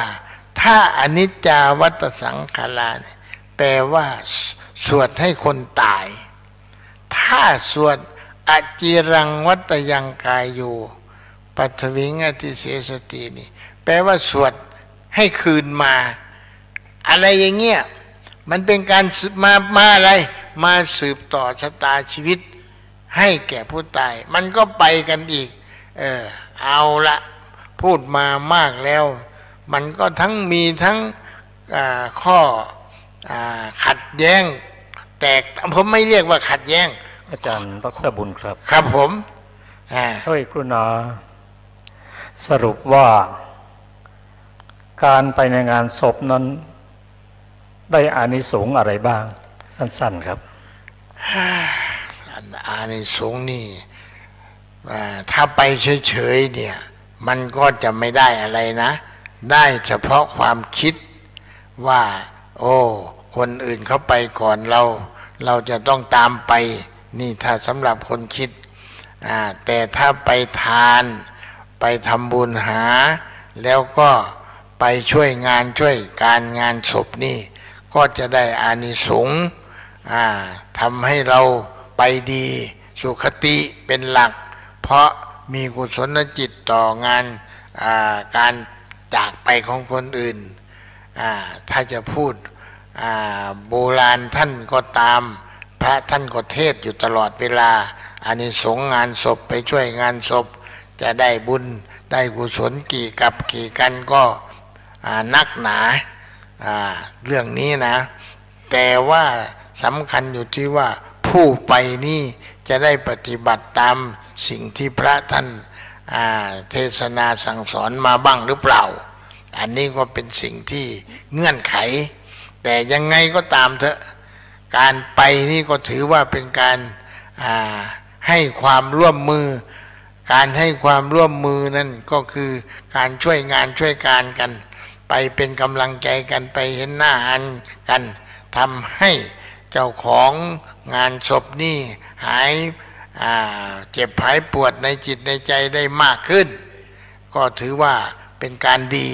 F: ถ้าอนิจจาวัตสังขาราเนี่ยแปลว่าสวดให้คนตายถ้าสวดอจิรังวัตยังกายอยู่ปัทวิงอติเสสตินี่แปลว่าสวดให้คืนมาอะไรอย่างเงี้ยมันเป็นการมาอะไรมาสืบต่อชะตาชีวิตให้แก่ผู้ตายมันก็ไปกันอีกเอาละพูดมามากแล้วมันก็มีทั้งข้อขัดแย้งแต่ผมไม่เรียกว่าขัดแย้ง
B: อาจารย์ดร.บุญครับ
F: ครับผม
B: ช่วยกรุณาสรุปว่าการไปในงานศพนั้นได้อานิสงส์อะไรบ้างสั้นๆครับ
F: อานิสงส์นี่ ถ้าไปเฉยๆเนี่ยมันก็จะไม่ได้อะไรนะได้เฉพาะความคิดว่าโอ้คนอื่นเขาไปก่อนเราจะต้องตามไปนี่ถ้าสำหรับคนคิดแต่ถ้าไปทานไปทำบุญหาแล้วก็ไปช่วยงานช่วยการงานศพนี่ก็จะได้อานิสงส์ทำให้เราไปดีสุขติเป็นหลักเพราะมีกุศลจิตต่องานการจากไปของคนอื่นถ้าจะพูดโบราณท่านก็ตามพระท่านก็เทศอยู่ตลอดเวลาอานิสงส์งานศพไปช่วยงานศพจะได้บุญได้กุศลกี่กับกี่กันก็นักหนาเรื่องนี้นะแต่ว่าสำคัญอยู่ที่ว่าผู้ไปนี่จะได้ปฏิบัติตามสิ่งที่พระท่านเทศนาสั่งสอนมาบ้างหรือเปล่าอันนี้ก็เป็นสิ่งที่เงื่อนไขแต่ยังไงก็ตามเถอะการไปนี่ก็ถือว่าเป็นการให้ความร่วมมือการให้ความร่วมมือนั่นก็คือการช่วยงานช่วยการกันไปเป็นกำลังใจกันไปเห็นหน้าอันกันทำให้เจ้าของงานศพนี่หายเจ็บหายปวดในจิตในใจได้มากขึ้นก็ถือว่าเป็นการดี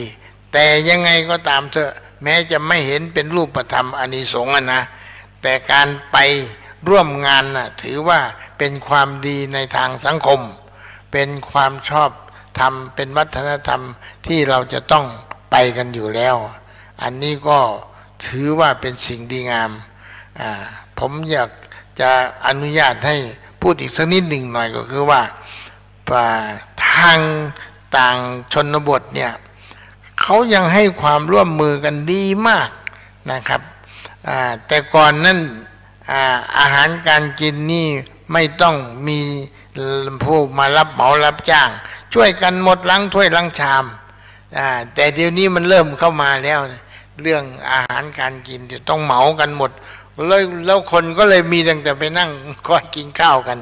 F: แต่ยังไงก็ตามเถอะแม้จะไม่เห็นเป็นรูปธรรมอานิสงส์นะแต่การไปร่วมงานถือว่าเป็นความดีในทางสังคมเป็นความชอบธรรมเป็นวัฒนธรรมที่เราจะต้องไปกันอยู่แล้วอันนี้ก็ถือว่าเป็นสิ่งดีงามผมอยากจะอนุญาตให้พูดอีกสักนิดหนึ่งหน่อยก็คือว่าทางต่างชนบทเนี่ยเขายังให้ความร่วมมือกันดีมากนะครับแต่ก่อนนั้นอาหารการกินนี่ไม่ต้องมีผู้มารับเหมารับจ้างช่วยกันหมดล้างถ้วยล้างชามแต่เดี๋ยวนี้มันเริ่มเข้ามาแล้วเรื่องอาหารการกินจะต้องเหมากันหมดแล้วคนก็เลยมีตั้งแต่ไปนั่งคอยกินข้าวกัน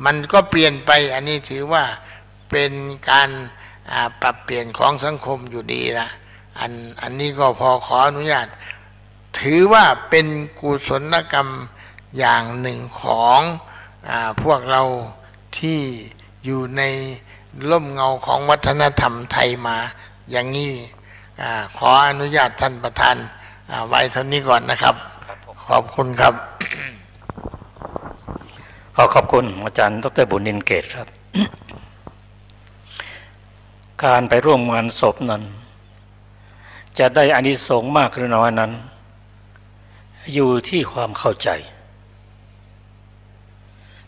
F: มันก็เปลี่ยนไปอันนี้ถือว่าเป็นการปรับเปลี่ยนของสังคมอยู่ดีนะอันนี้ก็พอขออนุญาตถือว่าเป็นกุศลกรรมอย่างหนึ่งของพวกเราที่อยู่ในร่มเงาของวัฒนธรรมไทยมาอย่างนี้ขออนุญาตท่านประธานไว้เท่านี้ก่อนนะครับขอบคุณครับ
B: ขอบคุณอาจารย์ดร.บุญนินเกตครับ การไปร่วมงานศพนั้นจะได้อานิสงส์มากหรือน้อยนั้นอยู่ที่ความเข้าใจ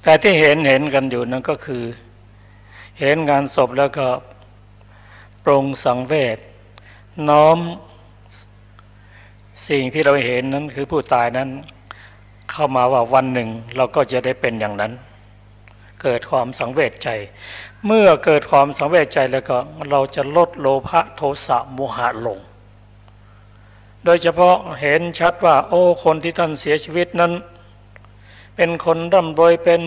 B: แต่ที่เห็นกันอยู่นั้นก็คือเห็นงานศพแล้วก็ปรงสังเวชน้อมสิ่งที่เราเห็นนั้นคือผู้ตายนั้นเข้ามาว่าวันหนึ่งเราก็จะได้เป็นอย่างนั้นเกิดความสังเวชใจเมื่อเกิดความสังเวชใจแล้วก็เราจะลดโลภะโทสะโมหะลงโดยเฉพาะเห็นชัดว่าโอ้คนที่ท่านเสียชีวิตนั้นเป็นคนร่ำรวยเป็น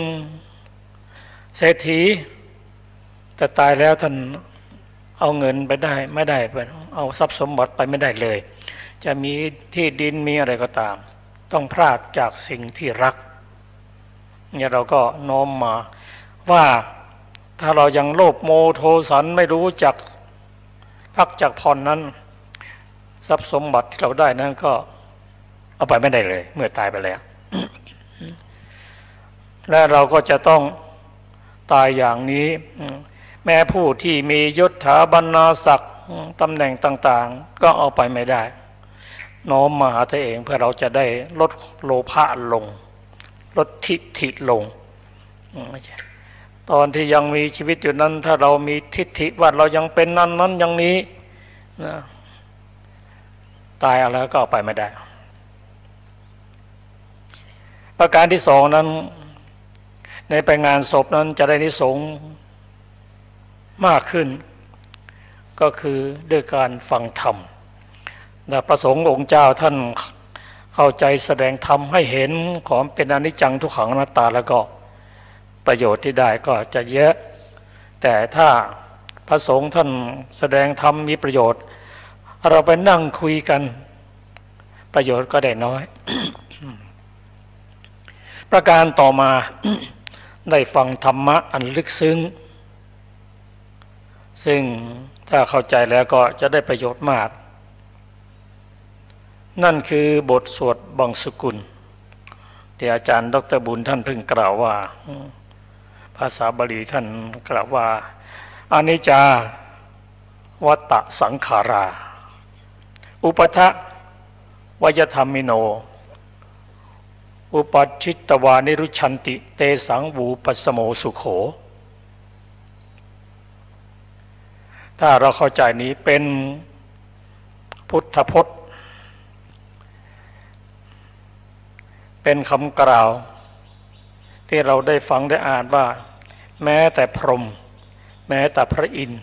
B: เศรษฐีแต่ตายแล้วท่านเอาเงินไปได้ไม่ได้เอาทรัพย์สมบัติไปไม่ได้เลยจะมีที่ดินมีอะไรก็ตามต้องพรากจากสิ่งที่รักเนี่ยเราก็น้อมมาว่าถ้าเรายังโลภโมโทสันไม่รู้จักพักจากผ่อนนั้นทรัพย์สมบัติที่เราได้นั้นก็เอาไปไม่ได้เลยเมื่อตายไปแล้ว และเราก็จะต้องตายอย่างนี้แม้ผู้ที่มียศถาบรรณาศักดิ์ตำแหน่งต่างๆก็เอาไปไม่ได้น้อมมาหาตัวเองเพื่อเราจะได้ลดโลภะลงลดทิฏฐิลงตอนที่ยังมีชีวิตอยู่นั้นถ้าเรามีทิฏฐิว่าเรายังเป็นนั้นอย่างนี้นะตายแล้วก็เอาไปไม่ได้ประการที่สองนั้นในไปงานศพนั้นจะได้นิสงส์มากขึ้นก็คือด้วยการฟังธรรมและพระสงฆ์องค์เจ้าท่านเข้าใจแสดงธรรมให้เห็นของเป็นอนิจจังทุกขังอนัตตาแล้วก็ประโยชน์ที่ได้ก็จะเยอะ แต่ถ้าพระสงฆ์ท่านแสดงธรรมมีประโยชน์เราไปนั่งคุยกันประโยชน์ก็ได้น้อย ประการต่อมา ได้ฟังธรรมะอันลึกซึ้งซึ่งถ้าเข้าใจแล้วก็จะได้ประโยชน์มากนั่นคือบทสวดบังสุกุลที่อาจารย์ดร.บุญท่านเพิ่งกล่าวว่าภาษาบาลีท่านกล่าวว่าอนิจจาวัตตสังขาราอุปทะวยธรรมิโนอุปัชชิตวานิรุชันติเตสังวูปัสสโมสุโขถ้าเราเข้าใจนี้เป็นพุทธพจน์เป็นคำกล่าวที่เราได้ฟังได้อ่านว่าแม้แต่พรหมแม้แต่พระอินทร์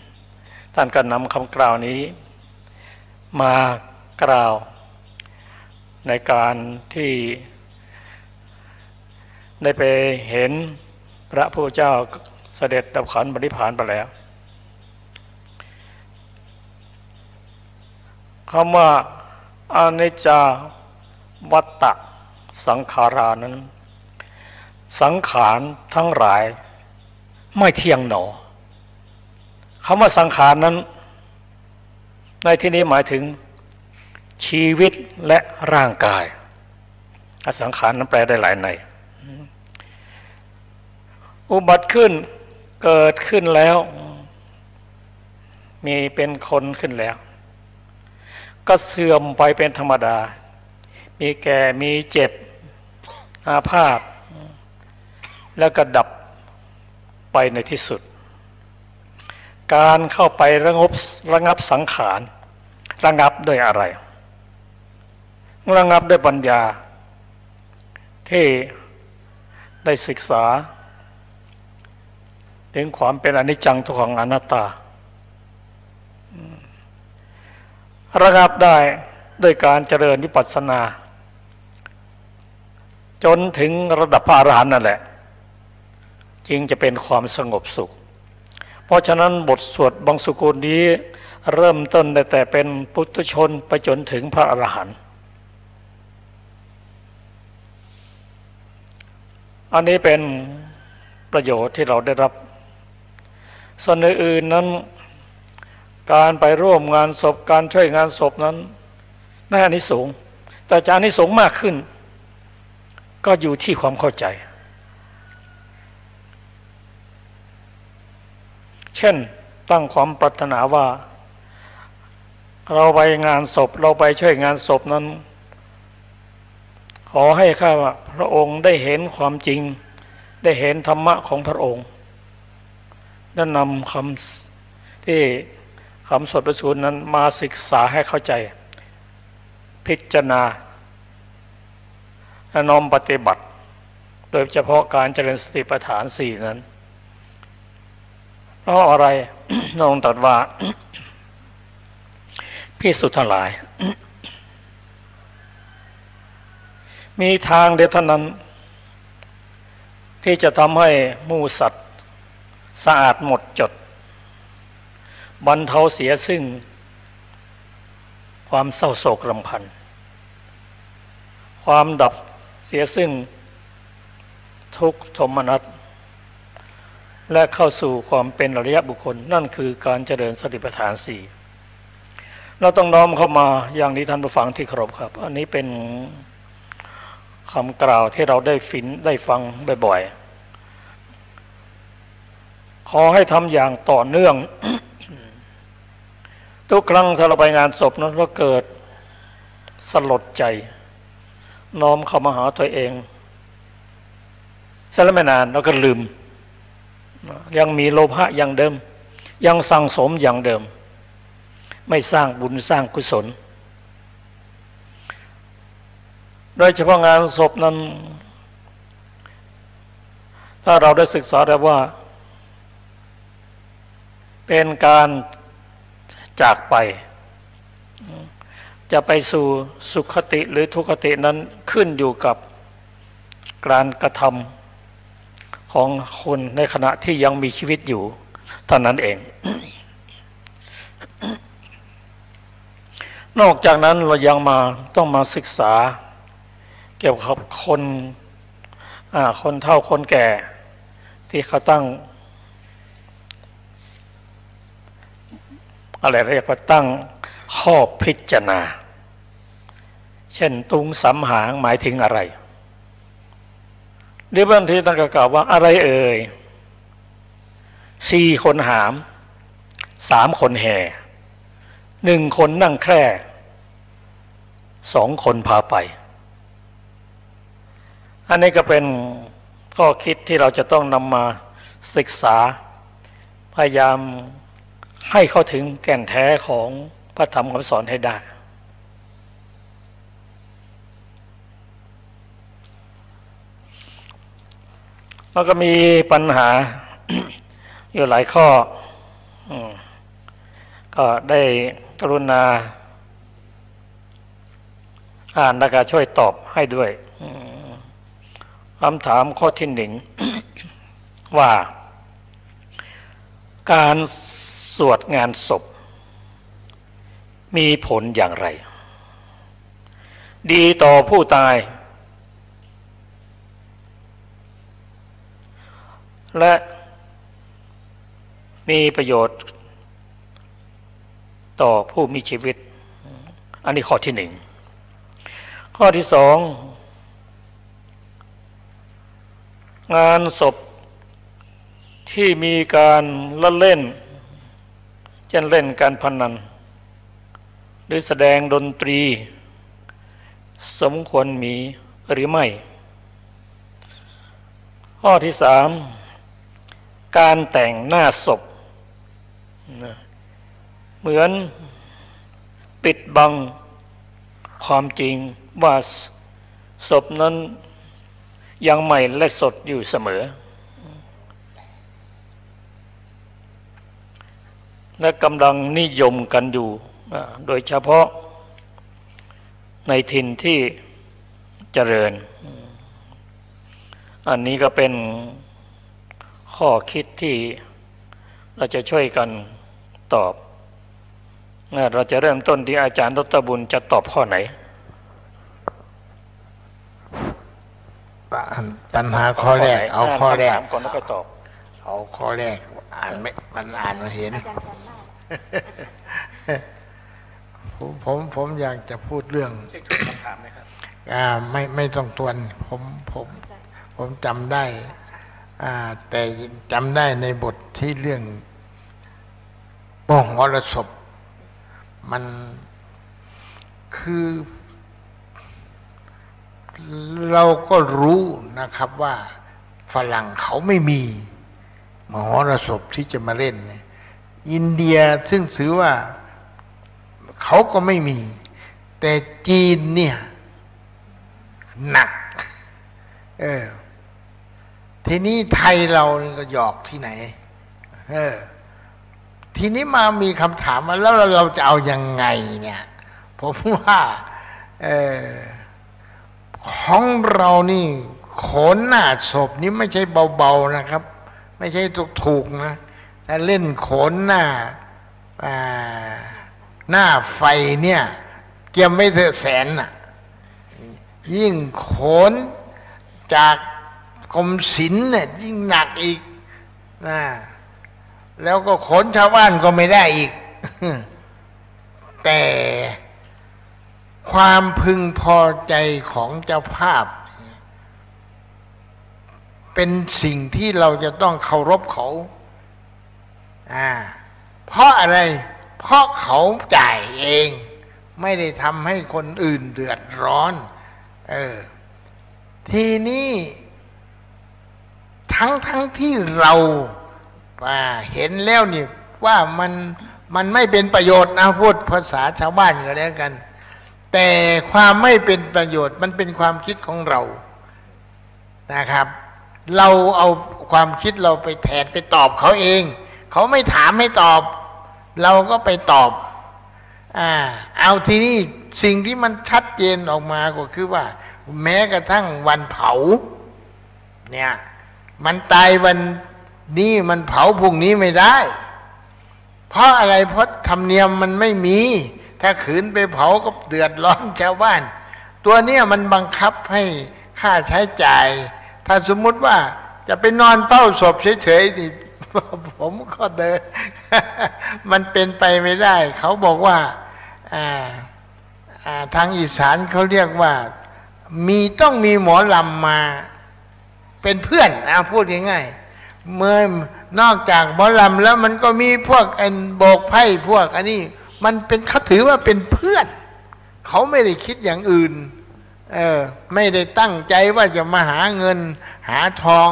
B: ท่านก็นำคำกล่าวนี้มากล่าวในการที่ได้ไปเห็นพระพุทธเจ้าเสด็จดับขันธ์ปรินิพพานไปแล้วคำว่าอนิจจาวัตตสังขารานั้นสังขารทั้งหลายไม่เที่ยงหนอคำว่าสังขารนั้นในที่นี้หมายถึงชีวิตและร่างกายสังขารนั้นแปลได้หลายในอุบัติขึ้นเกิดขึ้นแล้วมีเป็นคนขึ้นแล้วก็เสื่อมไปเป็นธรรมดามีแก่มีเจ็บอาพาธแล้วก็ดับไปในที่สุดการเข้าไประงับสังขารระงับด้วยอะไรระงับด้วยปัญญาที่ได้ศึกษาถึงความเป็นอนิจจังทุกขังอนัตตาระงับได้ด้วยการเจริญวิปัสสนาจนถึงระดับพระอรหันต์นั่นแหละจึงจะเป็นความสงบสุขเพราะฉะนั้นบทสวดบังสุกุลนี้เริ่มต้นแต่เป็นปุถุชนไปจนถึงพระอรหันต์อันนี้เป็นประโยชน์ที่เราได้รับส่วนอื่นๆนั้นการไปร่วมงานศพการช่วยงานศพนั้นได้อานิสงส์แต่จะอานิสงส์มากขึ้นก็อยู่ที่ความเข้าใจเช่นตั้งความปรารถนาว่าเราไปงานศพเราไปช่วยงานศพนั้นขอให้ข้าพระองค์ได้เห็นความจริงได้เห็นธรรมะของพระองค์และนำคำที่คำสวดประสูตินั้นมาศึกษาให้เข้าใจพิจารณาและน้อมปฏิบัติโดยเฉพาะการเจริญสติปัฏฐาน4นั้นเพราะอะไร น้องตรัสว่า ภิกษุทั้งหลาย มีทางเดียวเท่านั้นที่จะทำให้หมู่สัตว์สะอาดหมดจดบรรเทาเสียซึ่งความเศร้าโศกรำพันความดับเสียซึ่งทุกข์โทมนัสและเข้าสู่ความเป็นอริยบุคคลนั่นคือการเจริญสติปัฏฐาน4เราต้องน้อมเข้ามาอย่างนี้ท่านผู้ฟังที่เคารพครับอันนี้เป็นคำกล่าวที่เราได้ฟังบ่อยๆขอให้ทำอย่างต่อเนื่อง ทุกครั้งถ้าเราไปงานศพนั้นเราเกิดสลดใจน้อมเข้ามาหาตัวเองเสร็จแล้วไม่นานเราก็ลืมยังมีโลภะอย่างเดิมยังสั่งสมอย่างเดิมไม่สร้างบุญสร้างกุศลโดยเฉพาะงานศพนั้นถ้าเราได้ศึกษาแล้วว่าเป็นการจากไปจะไปสู่สุขคติหรือทุกขตินั้นขึ้นอยู่กับการกระทำของคนในขณะที่ยังมีชีวิตอยู่ เท่านั้นเอง นอกจากนั้นเรายังต้องมาศึกษาเกี่ยวกับคนเฒ่าคนแก่ที่เขาตั้งอะไรเรียกว่าตั้งข้อพิจารณาเช่นตุงสำหางหมายถึงอะไรหรือบางทีตั้งกล่าวว่าอะไรเอ่ย4 คนหาม3 คนแห่1 คนนั่งแคร่2 คนพาไปอันนี้ก็เป็นข้อคิดที่เราจะต้องนำมาศึกษาพยายามให้เข้าถึงแก่นแท้ของพระธรรมคำสอนให้ได้แล้วก็มีปัญหา อยู่หลายข้อก็ได้กรุณาอ่านแล้วก็ช่วยตอบให้ด้วยคำถามข้อที่ 1 ว่าการสวดงานศพมีผลอย่างไรดีต่อผู้ตายและมีประโยชน์ต่อผู้มีชีวิตอันนี้ข้อที่ 1ข้อที่ 2งานศพที่มีการละเล่นเช่นเล่นการพนันหรือแสดงดนตรีสมควรมีหรือไม่ข้อที่ 3การแต่งหน้าศพเหมือนปิดบังความจริงว่าศพนั้นยังใหม่และสดอยู่เสมอและกำลังนิยมกันอยู่โดยเฉพาะในถิ่นที่เจริญอันนี้ก็เป็นข้อคิดที่เราจะช่วยกันตอบเราจะเริ่มต้นที่อาจารย์ดร.บุญจะตอบข้อไหน
F: ปัญหาข้อแรกเอาข้อแรก
B: ก่อนแล้วก็ตอบ
F: เอาข้อแรกอ่านมาเห็นผมอยากจะพูดเรื่องไม่ต้องทวนผมจำได้แต่จำได้ในบทที่เรื่องมหรสพมันคือเราก็รู้นะครับว่าฝรั่งเขาไม่มีมหรสพที่จะมาเล่นอินเดียซึ่งถือว่าเขาก็ไม่มีแต่จีนเนี่ยหนักทีนี้ไทยเรานี่ก็หยอกที่ไหนทีนี้มามีคำถามมาแล้วเราจะเอายังไงเนี่ยผมว่าของเรานี่โขนหน้าศพนี่ไม่ใช่เบาๆนะครับไม่ใช่ถูกๆนะแต่เล่นโขนหน้าไฟเนี่ยเกี่ยมไม่เถอะแสนน่ะยิ่งโขนจากกรมศิลป์เนี่ยยิ่งหนักอีกนะแล้วก็โขนชาวบ้านก็ไม่ได้อีก แต่ความพึงพอใจของเจ้าภาพเป็นสิ่งที่เราจะต้องเคารพเขาเพราะอะไรเพราะเขาจ่ายเองไม่ได้ทำให้คนอื่นเดือดร้อนทีนี้ทั้งที่เราเห็นแล้วนี่ว่ามันไม่เป็นประโยชน์นะพูดภาษาชาวบ้านก็แล้วกันแต่ความไม่เป็นประโยชน์มันเป็นความคิดของเรานะครับเราเอาความคิดเราไปแทนไปตอบเขาเองเขาไม่ถามให้ตอบเราก็ไปตอบเอาทีนี้สิ่งที่มันชัดเจนออกมาก็คือว่าแม้กระทั่งวันเผาเนี่ยมันตายวัน นี่มันเผาพรุ่งนี้ไม่ได้เพราะอะไรเพราะธรรมเนียมมันไม่มีถ้าขืนไปเผาก็เดือดร้อนชาวบ้านตัวเนี้ยมันบังคับให้ค่าใช้จ่ายถ้าสมมุติว่าจะไปนอนเฝ้าศพเฉยๆนี่ผมก็เดิน มันเป็นไปไม่ได้เขาบอกว่าทางอีสานเขาเรียกว่าต้องมีหมอลำมาเป็นเพื่อนพูดง่ายๆเมื่อนอกจากหมอลำแล้วมันก็มีพวกโบกไพ่พวกอันนี้มันเป็นเขาถือว่าเป็นเพื่อนเขาไม่ได้คิดอย่างอื่นไม่ได้ตั้งใจว่าจะมาหาเงินหาทอง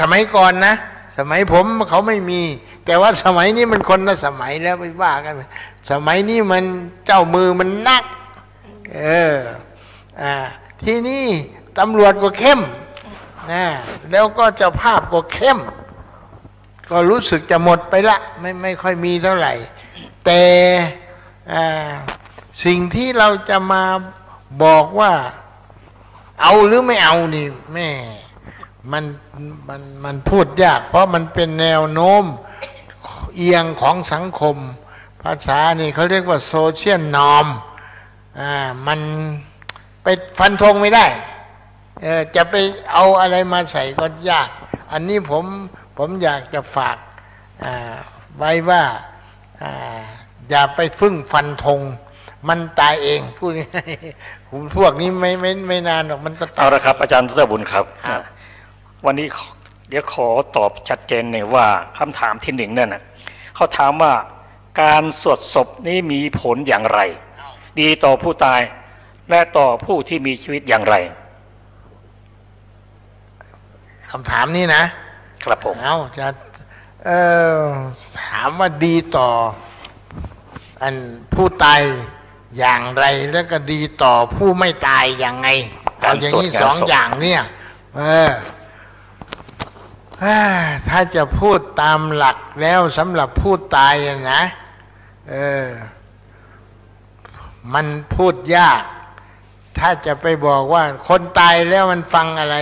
F: สมัยก่อนนะสมัยผมเขาไม่มีแต่ว่าสมัยนี้มันคนละสมัยแล้วไปว่ากันสมัยนี้มันเจ้ามือมันนักที่นี่ตำรวจก็เข้มนะแล้วก็เจ้าภาพก็เข้มก็รู้สึกจะหมดไปละไม่ค่อยมีเท่าไหร่แต่สิ่งที่เราจะมาบอกว่าเอาหรือไม่เอานี่แม่มันพูดยากเพราะมันเป็นแนวโน้มเอียงของสังคมภาษานี่เขาเรียกว่าโซเชียลนอร์มมันไปฟันธงไม่ได้จะไปเอาอะไรมาใส่ก็ยากอันนี้ผมอยากจะฝากไว้ว่าอย่าไปพึ่งฟันธงมันตายเองพูดง่ายๆพวกนี้ไม่นานหรอกมันก็ตาย
B: เอาละครับอาจารย์ดร.บุญครับวันนี้เดี๋ยวขอตอบชัดเจนหน่อยว่าคำถามที่หนึ่งนั่นนะเขาถามว่าการสวดศพนี้มีผลอย่างไรดีต่อผู้ตายและต่อผู้ที่มีชีวิตอย่างไร
F: คำถามนี้นะครับผมจะถามว่าดีต่อผู้ตายอย่างไรแล้วก็ดีต่อผู้ไม่ตายอย่างไงเอาอย่างนี้สองอย่างเนี่ยถ้าจะพูดตามหลักแล้วสำหรับผู้ตายนะมันพูดยากถ้าจะไปบอกว่าคนตายแล้วมันฟังอะไร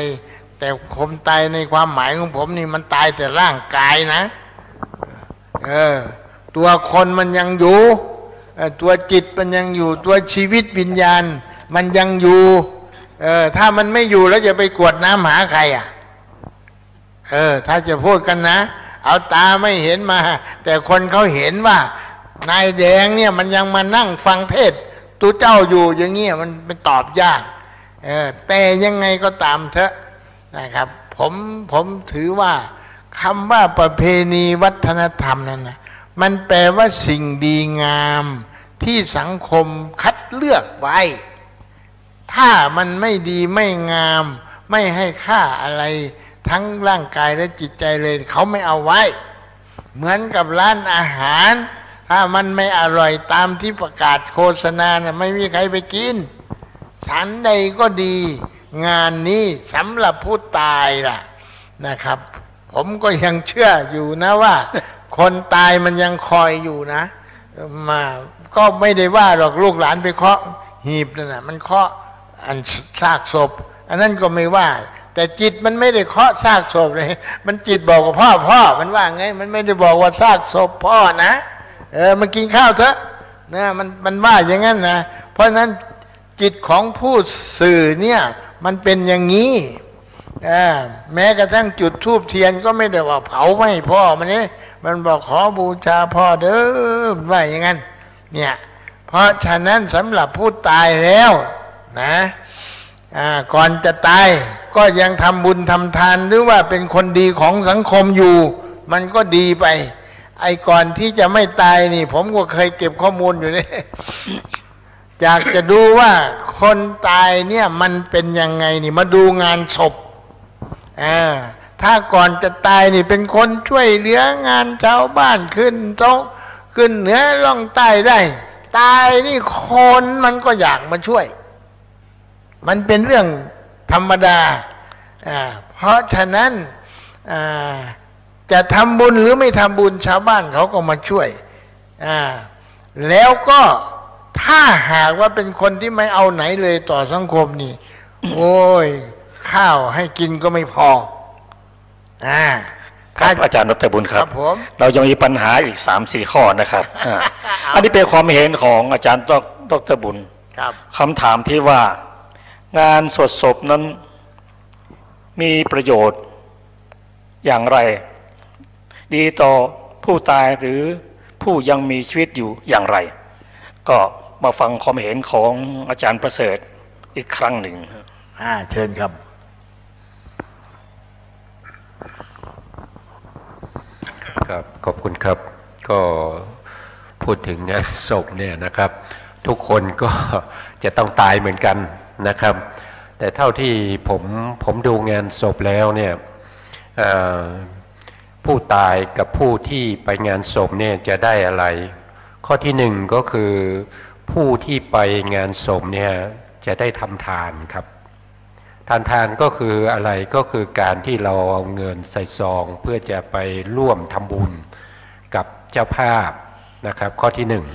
F: แต่คนตายในความหมายของผมนี่มันตายแต่ร่างกายนะตัวคนมันยังอยู่ตัวจิตมันยังอยู่ตัวชีวิตวิญญาณมันยังอยู่ถ้ามันไม่อยู่แล้วจะไปกวดน้ำหาใครถ้าจะพูดกันนะเอาตาไม่เห็นมาแต่คนเขาเห็นว่านายแดงเนี่ยมันยังมานั่งฟังเทศตัวเจ้าอยู่อย่างเงี้ยมันตอบยากแต่ยังไงก็ตามเถอะนะครับผมถือว่าคำว่าประเพณีวัฒนธรรมนั้นนะมันแปลว่าสิ่งดีงามที่สังคมคัดเลือกไว้ถ้ามันไม่ดีไม่งามไม่ให้ค่าอะไรทั้งร่างกายและจิตใจเลยเขาไม่เอาไว้เหมือนกับร้านอาหารถ้ามันไม่อร่อยตามที่ประกาศโฆษณานะไม่มีใครไปกินฉันใดก็ดีงานนี้สำหรับผู้ตายล่ะนะครับผมก็ยังเชื่ออยู่นะว่าคนตายมันยังคอยอยู่นะมาก็ไม่ได้ว่าหรอกลูกหลานไปเคาะหีบนั่นนะมันเคาะอันซากศพอันนั้นก็ไม่ว่าแต่จิตมันไม่ได้เคาะซากศพเลยมันจิตบอกกับพ่อมันว่าไงมันไม่ได้บอกว่าซากศพพ่อนะมันกินข้าวเถอะนะมันว่าอย่างนั้นนะเพราะนั้นจิตของผู้สื่อเนี่ยมันเป็นอย่างนี้แม้กระทั่งจุดธูปเทียนก็ไม่ได้ว่าเผาไม่พ่อมันบอกขอบูชาพ่อเด้อว่าอย่างนั้นเนี่ยเพราะฉะนั้นสำหรับผู้ตายแล้วนะก่อนจะตายก็ยังทำบุญทำทานหรือว่าเป็นคนดีของสังคมอยู่มันก็ดีไปไอ้ก่อนที่จะไม่ตายนี่ผมก็เคยเก็บข้อมูลอยู่นี่ อยากจะดูว่าคนตายเนี่ยมันเป็นยังไงนี่มาดูงานศพถ้าก่อนจะตายนี่เป็นคนช่วยเหลืองานชาวบ้านขึ้นโต๊ะขึ้นเหนือล่องใต้ได้ตายนี่คนมันก็อยากมาช่วยมันเป็นเรื่องธรรมดาเพราะฉะนั้นจะทำบุญหรือไม่ทำบุญชาวบ้านเขาก็มาช่วยแล้วก็ถ้าหากว่าเป็นคนที่ไม่เอาไหนเลยต่อสังคมนี่โอ้ยข้าวให้กินก็ไม่พอ
B: ครับอาจารย์ดร.บุญครับเรายังมีปัญหาอีก 3-4 ข้อนะครับอันนี้เป็นความเห็นของอาจารย์ดร.บุญคำถามที่ว่างานสวดศพนั้นมีประโยชน์อย่างไรดีต่อผู้ตายหรือผู้ยังมีชีวิตอยู่อย่างไรก็มาฟังความเห็นของอาจารย์ประเสริฐอีกครั้งหนึ่ง
F: เชิญครับ
E: ครับขอบคุณครับก็พูดถึงงานศพเนี่ยนะครับทุกคนก็จะต้องตายเหมือนกันนะครับแต่เท่าที่ผมดูงานศพแล้วเนี่ยผู้ตายกับผู้ที่ไปงานศพเนี่ยจะได้อะไรข้อที่หนึ่งก็คือผู้ที่ไปงานศพเนี่ยจะได้ทำทานครับทานก็คืออะไรก็คือการที่เราเอาเงินใส่ซองเพื่อจะไปร่วมทำบุญกับเจ้าภาพนะครับข้อที่หนึ่ง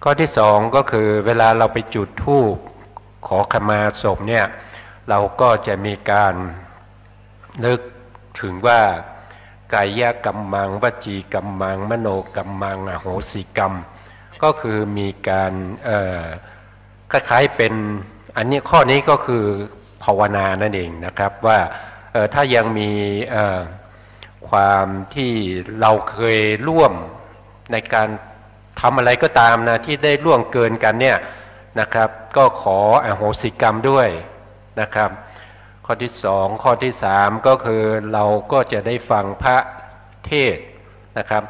E: ข้อที่สองก็คือเวลาเราไปจุดธูปขอขมาศพเนี่ยเราก็จะมีการนึกถึงว่ากายกัมมังวจีกัมมังมโนกัมมังอโหสิกรรมก็คือมีการคล้ายๆเป็นอันนี้ข้อนี้ก็คือภาวนานั่นเองนะครับว่าถ้ายังมีความที่เราเคยร่วมในการทำอะไรก็ตามนะที่ได้ล่วงเกินกันเนี่ยนะครับก็ขออโหสิกรรมด้วยนะครับข้อที่สองข้อที่สามก็คือเราก็จะได้ฟังพระเทศนะครับ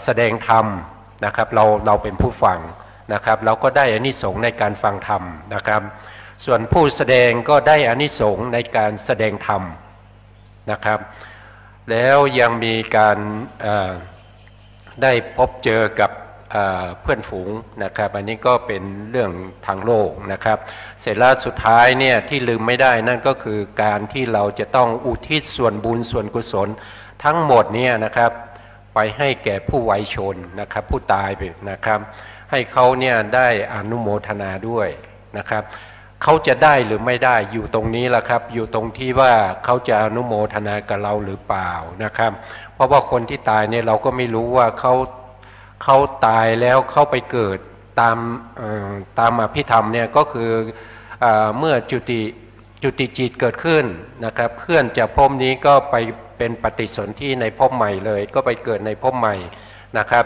E: แสดงธรรมนะครับเราเป็นผู้ฟังนะครับเราก็ได้อานิสงส์ในการฟังธรรมนะครับส่วนผู้แสดงก็ได้อานิสงส์ในการแสดงธรรมนะครับแล้วยังมีการได้พบเจอกับเพื่อนฝูงนะครับอันนี้ก็เป็นเรื่องทางโลกนะครับเสร็จแล้วสุดท้ายเนี่ยที่ลืมไม่ได้นั่นก็คือการที่เราจะต้องอุทิศส่วนบุญส่วนกุศลทั้งหมดเนี่ยนะครับไปให้แก่ผู้วัยชนนะครับผู้ตายไปนะครับให้เขาเนี่ยได้อนุโมทนาด้วยนะครับเขาจะได้หรือไม่ได้อยู่ตรงนี้แหละครับอยู่ตรงที่ว่าเขาจะอนุโมทนากับเราหรือเปล่านะครับเพราะว่าคนที่ตายเนี่ยเราก็ไม่รู้ว่าเขาตายแล้วเขาไปเกิดตามอภิธรรมเนี่ยก็คือเมื่อจุติจิตเกิดขึ้นนะครับเคลื่อนจากภพนี้ก็ไปเป็นปฏิสนธิในภพใหม่เลยก็ไปเกิดในภพใหม่นะครับ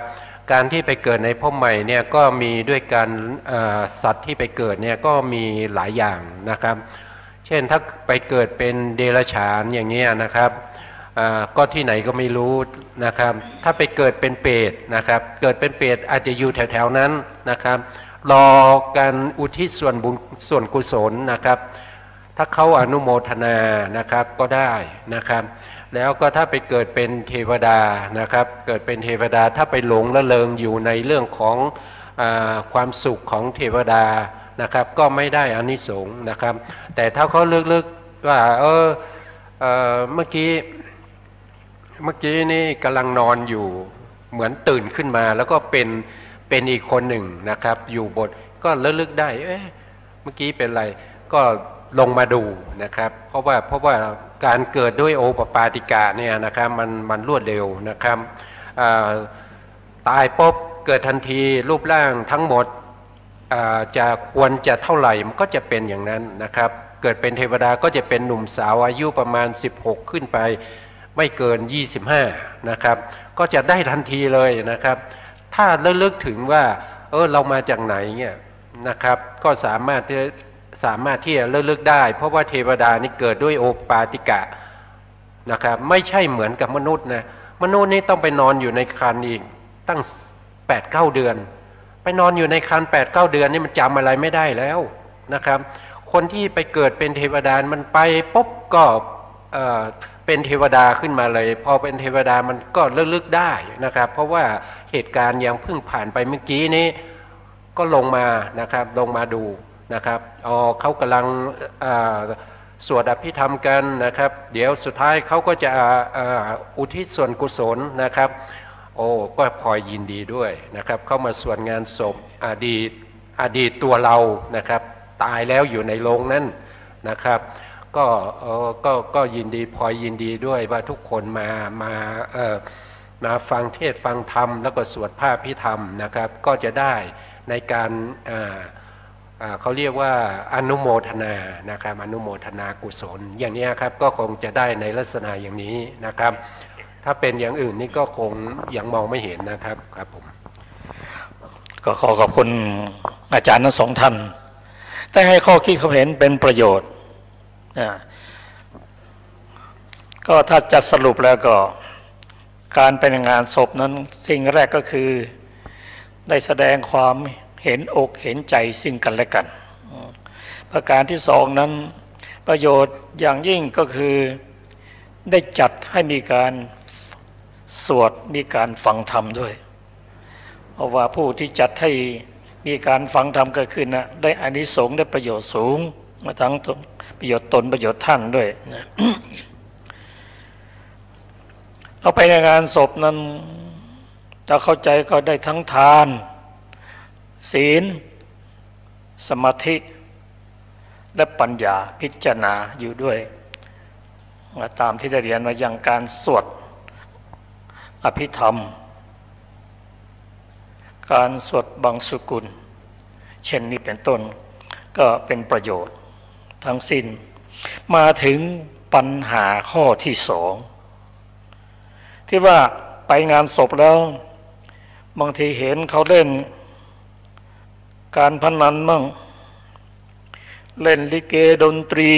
E: การที่ไปเกิดในภพใหม่เนี่ยก็มีด้วยการสัตว์ที่ไปเกิดเนี่ยก็มีหลายอย่างนะครับเช่นถ้าไปเกิดเป็นเดรัจฉานอย่างนี้นะครับก็ที่ไหนก็ไม่รู้นะครับถ้าไปเกิดเป็นเปรตนะครับเกิดเป็นเปรตอาจจะอยู่แถวๆนั้นนะครับรอการอุทิศส่วนบุญส่วนกุศลนะครับถ้าเขาอนุโมทนานะครับก็ได้นะครับแล้วก็ถ้าไปเกิดเป็นเทวดานะครับเกิดเป็นเทวดาถ้าไปหลงละเลงอยู่ในเรื่องของความสุขของเทวดานะครับก็ไม่ได้อานิสงส์นะครับแต่ถ้าเขาลึกๆว่าเมื่อกี้นี่กำลังนอนอยู่เหมือนตื่นขึ้นมาแล้วก็เป็นอีกคนหนึ่งนะครับอยู่บนก็ลึกได้เมื่อกี้เป็นอะไรก็ลงมาดูนะครับเพราะว่าการเกิดด้วยโอปปาติกะเนี่ยนะครับมันรวดเร็วนะครับตายปุ๊บเกิดทันทีรูปร่างทั้งหมดจะควรจะเท่าไหร่มันก็จะเป็นอย่างนั้นนะครับเกิดเป็นเทวดาก็จะเป็นหนุ่มสาวอายุประมาณ16ขึ้นไปไม่เกิน25นะครับก็จะได้ทันทีเลยนะครับถ้าระลึกถึงว่าเรามาจากไหนเนี่ยนะครับก็สามารถที่จะระลึกได้เพราะว่าเทวดานี่เกิดด้วยโอปาติกะนะครับไม่ใช่เหมือนกับมนุษย์นะมนุษย์นี่ต้องไปนอนอยู่ในครรภ์อีกตั้ง 8-9 เดือนไปนอนอยู่ในครรภ์ 8-9 เดือนนี่มันจำอะไรไม่ได้แล้วนะครับคนที่ไปเกิดเป็นเทวดามันไปปุ๊บก็เป็นเทวดาขึ้นมาเลยพอเป็นเทวดามันก็ระลึกได้นะครับเพราะว่าเหตุการณ์ยังเพิ่งผ่านไปเมื่อกี้นี้ก็ลงมานะครับลงมาดูนะครับเขากำลังสวดอภิธรรมกันนะครับเดี๋ยวสุดท้ายเขาก็จะอุทิศส่วนกุศลนะครับก็พลอยยินดีด้วยนะครับเข้ามาส่วนงานศพอดีตตัวเรานะครับตายแล้วอยู่ในโรงนั้นนะครับ ก็ยินดีพลอยยินดีด้วยว่าทุกคนมาฟังเทศฟังธรรมแล้วก็สวดพระพิธรรมนะครับก็จะได้ในการเขาเรียกว่าอนุโมทนานะครับอนุโมทนากุศลอย่างนี้ครับก็คงจะได้ในลักษณะอย่างนี้นะครับถ้าเป็นอย่างอื่นนี่ก็คงยังมองไม่เห็นนะครับครับผม
B: ก็ขอขอบคุณอาจารย์ทั้งสองท่านได้ให้ข้อคิดความเห็นเป็นประโยชน์ก็ถ้าจะสรุปแล้วก็การไปงานศพนั้นสิ่งแรกก็คือได้แสดงความเห็นอกเห็นใจซึ่งกันและกันประการที่สองนั้นประโยชน์อย่างยิ่งก็คือได้จัดให้มีการสวดมีการฟังธรรมด้วยเพราะว่าผู้ที่จัดให้มีการฟังธรรมเกิดขึ้นนะได้อานิสงส์ได้ประโยชน์สูงมาทั้งประโยชน์ตนประโยชน์ท่านด้วยนะ เราไปในงานศพนั้นเราเข้าใจก็ได้ทั้งทานศีลสมาธิและปัญญาพิจารณาอยู่ด้วยตามที่ได้เรียนมาอย่างการสวดอภิธรรมการสวดบังสุกุลเช่นนี้เป็นต้นก็เป็นประโยชน์ทั้งสิ้นมาถึงปัญหาข้อที่สองที่ว่าไปงานศพแล้วบางทีเห็นเขาเล่นการพนันมั่งเล่นลิเกดนตรี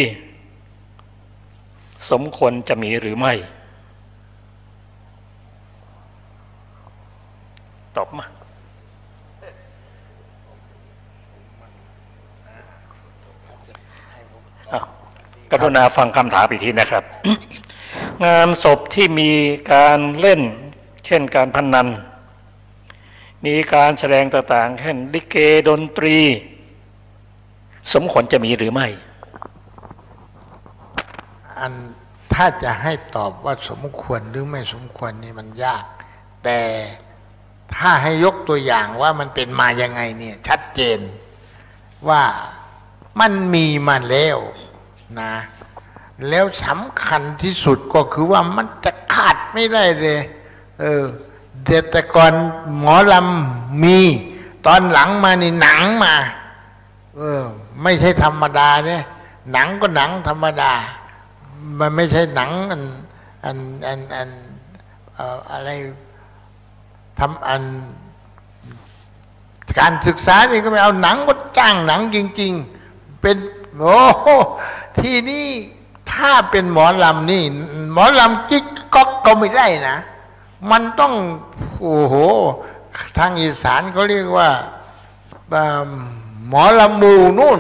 B: สมควรจะมีหรือไม่ตอบมากรุณาฟังคำถามอีกทีนะครับ งานศพที่มีการเล่นเช่นการพนันมีการแสดงต่างๆเช่นลิเกดนตรีสมควรจะมีหรือไม่
F: ถ้าจะให้ตอบว่าสมควรหรือไม่สมควรนี่มันยากแต่ถ้าให้ยกตัวอย่างว่ามันเป็นมายังไงเนี่ยชัดเจนว่ามันมีมาแล้วนะแล้วสำคัญที่สุดก็คือว่ามันจะขาดไม่ได้เลยแต่ก่อนหมอลำมีตอนหลังมานี่หนังมาไม่ใช่ธรรมดาเนี่ยหนังก็หนังธรรมดามันไม่ใช่หนังอะไรทำการศึกษานี่ก็ไม่เอาหนังก็จ้างหนังจริงๆเป็นโอ้ที่นี่ถ้าเป็นหมอลำนี่หมอลำจิ๊กก๊อกก็ไม่ได้นะมันต้องโอ้โหทางอีสานเขาเรียกว่าหมอลำมูนู่น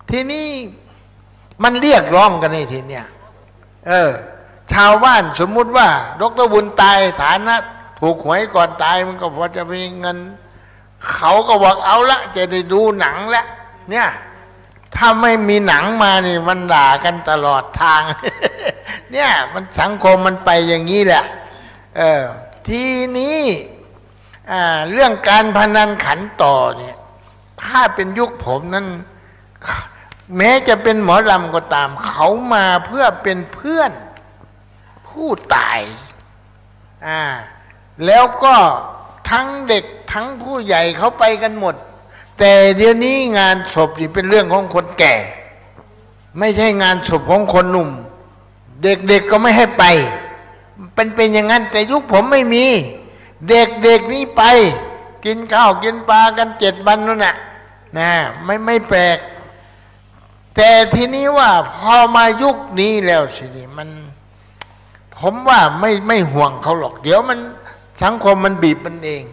F: ที่นี่มันเรียกร้องกันในทีเนี้ยชาวบ้านสมมุติว่าดร.บุญตายฐานะถูกหวยก่อนตายมันก็พอจะมีเงินเขาก็บอกเอาละจะได้ดูหนังละเนี่ยถ้าไม่มีหนังมานี่มันด่ากันตลอดทาง เนี่ยมันสังคมมันไปอย่างนี้แหละทีนี้เรื่องการพนันขันต่อเนี่ยถ้าเป็นยุคผมนั้นแม้จะเป็นหมอลำก็ตามเขามาเพื่อเป็นเพื่อนผู้ตายแล้วก็ทั้งเด็กทั้งผู้ใหญ่เขาไปกันหมดแต่เดี๋ยวนี้งานศพนี่เป็นเรื่องของคนแก่ไม่ใช่งานศพของคนหนุ่มเด็กๆก็ไม่ให้ไปเป็นอย่างนั้นแต่ยุคผมไม่มีเด็กนี่ไปกินข้าวกินปลากัน7 วันนั่นน่ะนะไม่แปลกแต่ทีนี้ว่าพอมายุคนี้แล้วสิมันผมว่าไม่ห่วงเขาหรอกเดี๋ยวมันสังคมมันบีบมันเอง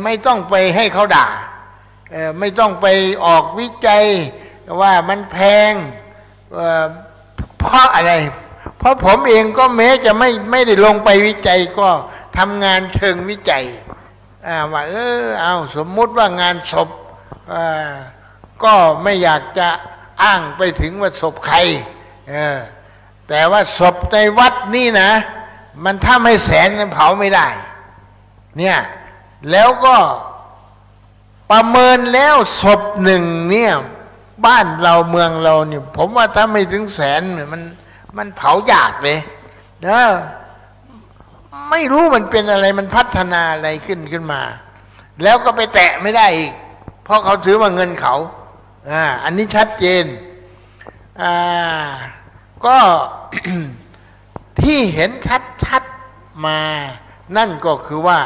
F: ไม่ต้องไปให้เขาด่าไม่ต้องไปออกวิจัยว่ามันแพงเพราะอะไรเพราะผมเองก็แม้จะไม่ได้ลงไปวิจัยก็ทำงานเชิงวิจัยว่าเอาสมมุติว่างานศพก็ไม่อยากจะอ้างไปถึงว่าศพใครแต่ว่าศพในวัดนี่นะมันถ้าไม่แสนเผาไม่ได้เนี่ยแล้วก็ประเมินแล้วศพหนึ่งเนี่ย บ้านเราเมืองเราเนี่ยผมว่าถ้าไม่ถึงแสนมันเผายากเลยนะไม่รู้มันเป็นอะไรมันพัฒนาอะไรขึ้นมาแล้วก็ไปแตะไม่ได้อีกเพราะเขาถือว่าเงินเขาอันนี้ชัดเจนก็ ที่เห็นชัดมานั่นก็คือว่า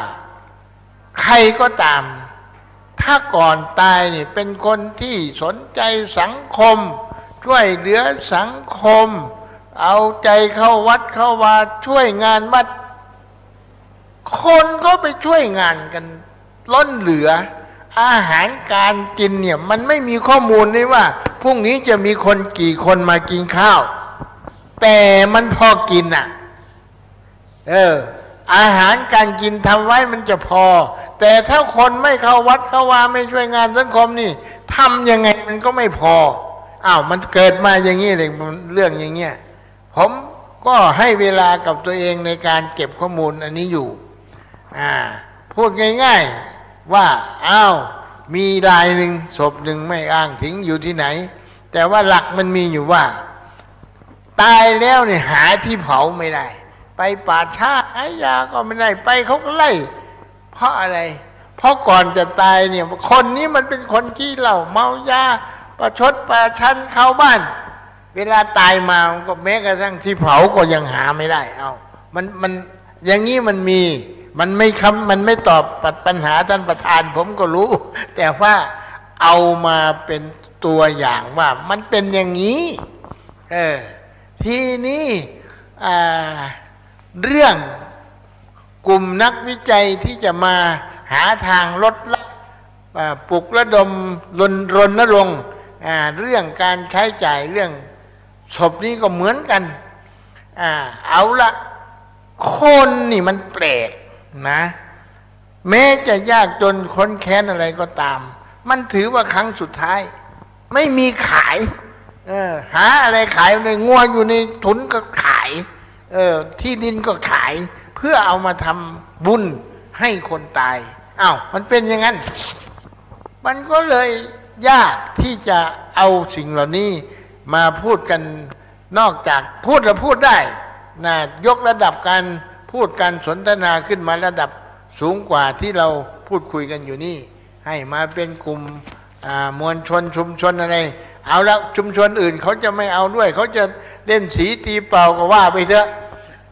F: ใครก็ตามถ้าก่อนตายนี่เป็นคนที่สนใจสังคมช่วยเหลือสังคมเอาใจเข้าวัดเข้าวาช่วยงานวัดคนก็ไปช่วยงานกันล้นเหลืออาหารการกินเนี่ยมันไม่มีข้อมูลเลยว่าพรุ่งนี้จะมีคนกี่คนมากินข้าวแต่มันพอกินอาหารการกินทำไว้มันจะพอแต่ถ้าคนไม่เข้าวัดเข้าวาไม่ช่วยงานสังคมนี่ทำยังไงมันก็ไม่พอมันเกิดมาอย่างนี้เลยเรื่องอย่างเงี้ยผมก็ให้เวลากับตัวเองในการเก็บข้อมูลอันนี้อยู่พูดง่ายๆว่ามีรายหนึ่งศพหนึ่งไม่อ้างถึงอยู่ที่ไหนแต่ว่าหลักมันมีอยู่ว่าตายแล้วเนี่ยหาที่เผาไม่ได้ไปป่าช้าหายาก็ไม่ได้ไปเขาก็ไล่เพราะอะไรเพราะก่อนจะตายเนี่ยคนนี้มันเป็นคนขี้เหล้าเมายาประชดประชันเข้าบ้านเวลาตายมามันก็แม้กระทั่งที่เผาก็ยังหาไม่ได้มันอย่างนี้มันมีมันไม่ตอบปัญหาท่านประธานผมก็รู้แต่ว่าเอามาเป็นตัวอย่างว่ามันเป็นอย่างนี้ทีนี้เรื่องกลุ่มนักวิจัยที่จะมาหาทางลดละปลุกระดมรณรงค์เรื่องการใช้จ่ายเรื่องศพนี้ก็เหมือนกันเอาละคนนี่มันแปลกนะแม้จะยากจนค้นแค้นอะไรก็ตามมันถือว่าครั้งสุดท้ายไม่มีขายหาอะไรขายในงัวอยู่ในถุนก็ขายที่ดินก็ขายเพื่อเอามาทำบุญให้คนตายมันเป็นอย่างนั้นมันก็เลยยากที่จะเอาสิ่งเหล่านี้มาพูดกันนอกจากพูดแล้วพูดได้นะยกระดับการพูดการสนทนาขึ้นมาระดับสูงกว่าที่เราพูดคุยกันอยู่นี่ให้มาเป็นกลุ่มมวลชนชุมชนอะไรเอาละชุมชนอื่นเขาจะไม่เอาด้วยเขาจะเล่นสีตีเป่าก็ว่าไปเถอะ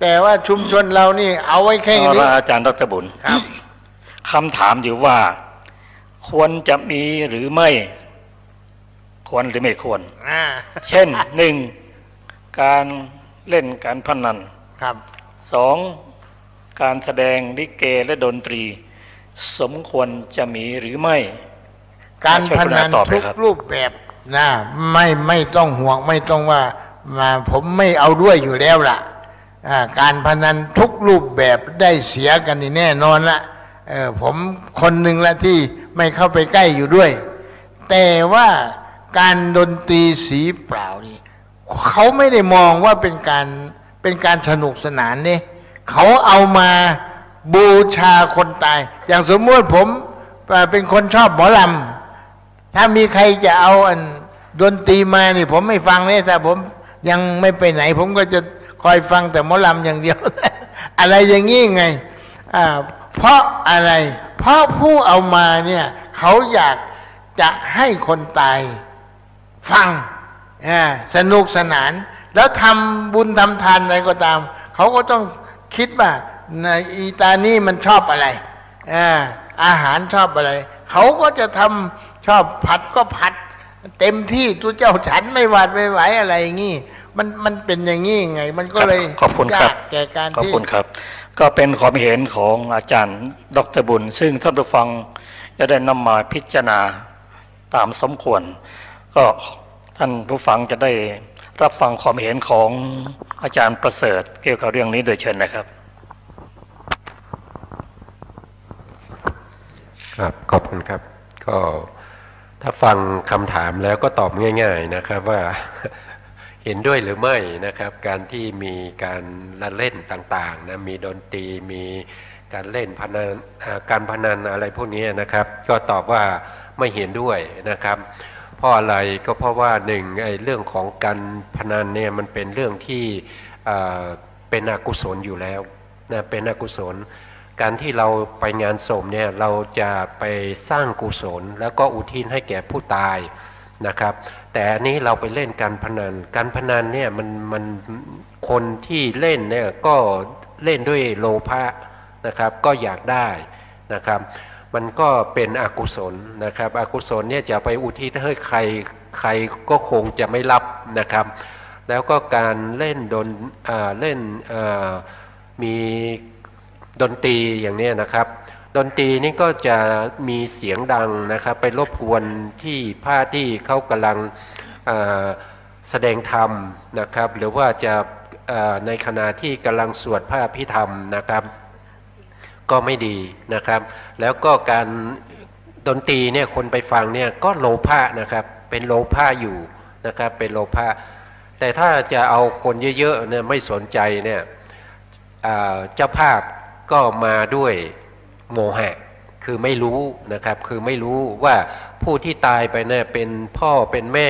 F: แต่ว่าชุมชนเรานี่เอาไว้แค่นี้
B: อาจารย์ดร.บุญครับคำถามอยู่ว่าควรจะมีหรือไม่ควรหรือไม่ควรเช่น1การเล่นการพนัน
F: ครับ
B: 2การแสดงลิเกและดนตรีสมควรจะมีหรือไม่
F: การพนันทุกรูปแบบนะไม่ต้องห่วงไม่ต้องว่าผมไม่เอาด้วยอยู่แล้วล่ะการพนันทุกรูปแบบได้เสียกันนี่แน่นอนละผมคนหนึ่งละที่ไม่เข้าไปใกล้อยู่ด้วยแต่ว่าการดนตรีสีเปล่านี่เขาไม่ได้มองว่าเป็นการสนุกสนานเนี่ยเขาเอามาบูชาคนตายอย่างสมมติผมเป็นคนชอบหมอลำถ้ามีใครจะเอาดนตรีมานี่ผมไม่ฟังเลยถ้าผมยังไม่ไปไหนผมก็จะคอยฟังแต่หมอลำอย่างเดียว อะไรอย่างงี้ไงเพราะอะไรเพราะผู้เอามาเนี่ยเขาอยากจะให้คนตายฟังสนุกสนานแล้วทำบุญทำทานอะไรก็ตามเขาก็ต้องคิดว่าอีตานี่มันชอบอะไรอาหารชอบอะไรเขาก็จะทำชอบผัดก็ผัดเต็มที่ตัวเจ้าฉันไม่หวาดไม่ไหวอะไรอย่างงี้มันเป็นอย่างงี้ไงมันก็เลยยากแก่การที่
B: ขอบคุณครับก็เป็นความเห็นของอาจารย์ดร.บุญซึ่งท่านผู้ฟังจะได้นำมาพิจารณาตามสมควรก็ท่านผู้ฟังจะได้รับฟังความเห็นของอาจารย์ประเสริฐเกี่ยวกับเรื่องนี้โดยเชิญนะครับ
E: ครับขอบคุณครับก็ถ้าฟังคำถามแล้วก็ตอบง่ายๆนะครับว่าเห็นด้วยหรือไม่นะครับการที่มีการละเล่นต่างๆนะมีดนตรีมีการเล่นการพนันอะไรพวกนี้นะครับก็ตอบว่าไม่เห็นด้วยนะครับ เพราะอะไรก็เพราะว่าหนึ่งเรื่องของการพนันเนี่ยมันเป็นเรื่องที่เป็นอกุศลอยู่แล้วนะเป็นอกุศลการที่เราไปงานศพเนี่ยเราจะไปสร้างกุศลแล้วก็อุทิศให้แก่ผู้ตายนะครับแต่อันนี้เราไปเล่นการพนันเนี่ยมันคนที่เล่นเนี่ยก็เล่นด้วยโลภะนะครับก็อยากได้นะครับมันก็เป็นอกุศลนะครับอกุศลเนี่ยจะไปอุทิศให้ใครก็คงจะไม่รับนะครับแล้วก็การเล่นมีดนตรีอย่างนี้นะครับดนตรีนี่ก็จะมีเสียงดังนะครับไปรบกวนที่ผ้าที่เขากำลังแสดงธรรมนะครับหรือว่าจะในขณะที่กำลังสวดพระอภิธรรมนะครับก็ไม่ดีนะครับแล้วก็การดนตรีเนี่ยคนไปฟังเนี่ยก็โลภะนะครับเป็นโลภะอยู่นะครับเป็นโลภะแต่ถ้าจะเอาคนเยอะๆเนี่ยไม่สนใจเนี่ยเจ้าภาพก็มาด้วยโมหะคือไม่รู้นะครับคือไม่รู้ว่าผู้ที่ตายไปเนี่ยเป็นพ่อเป็นแม่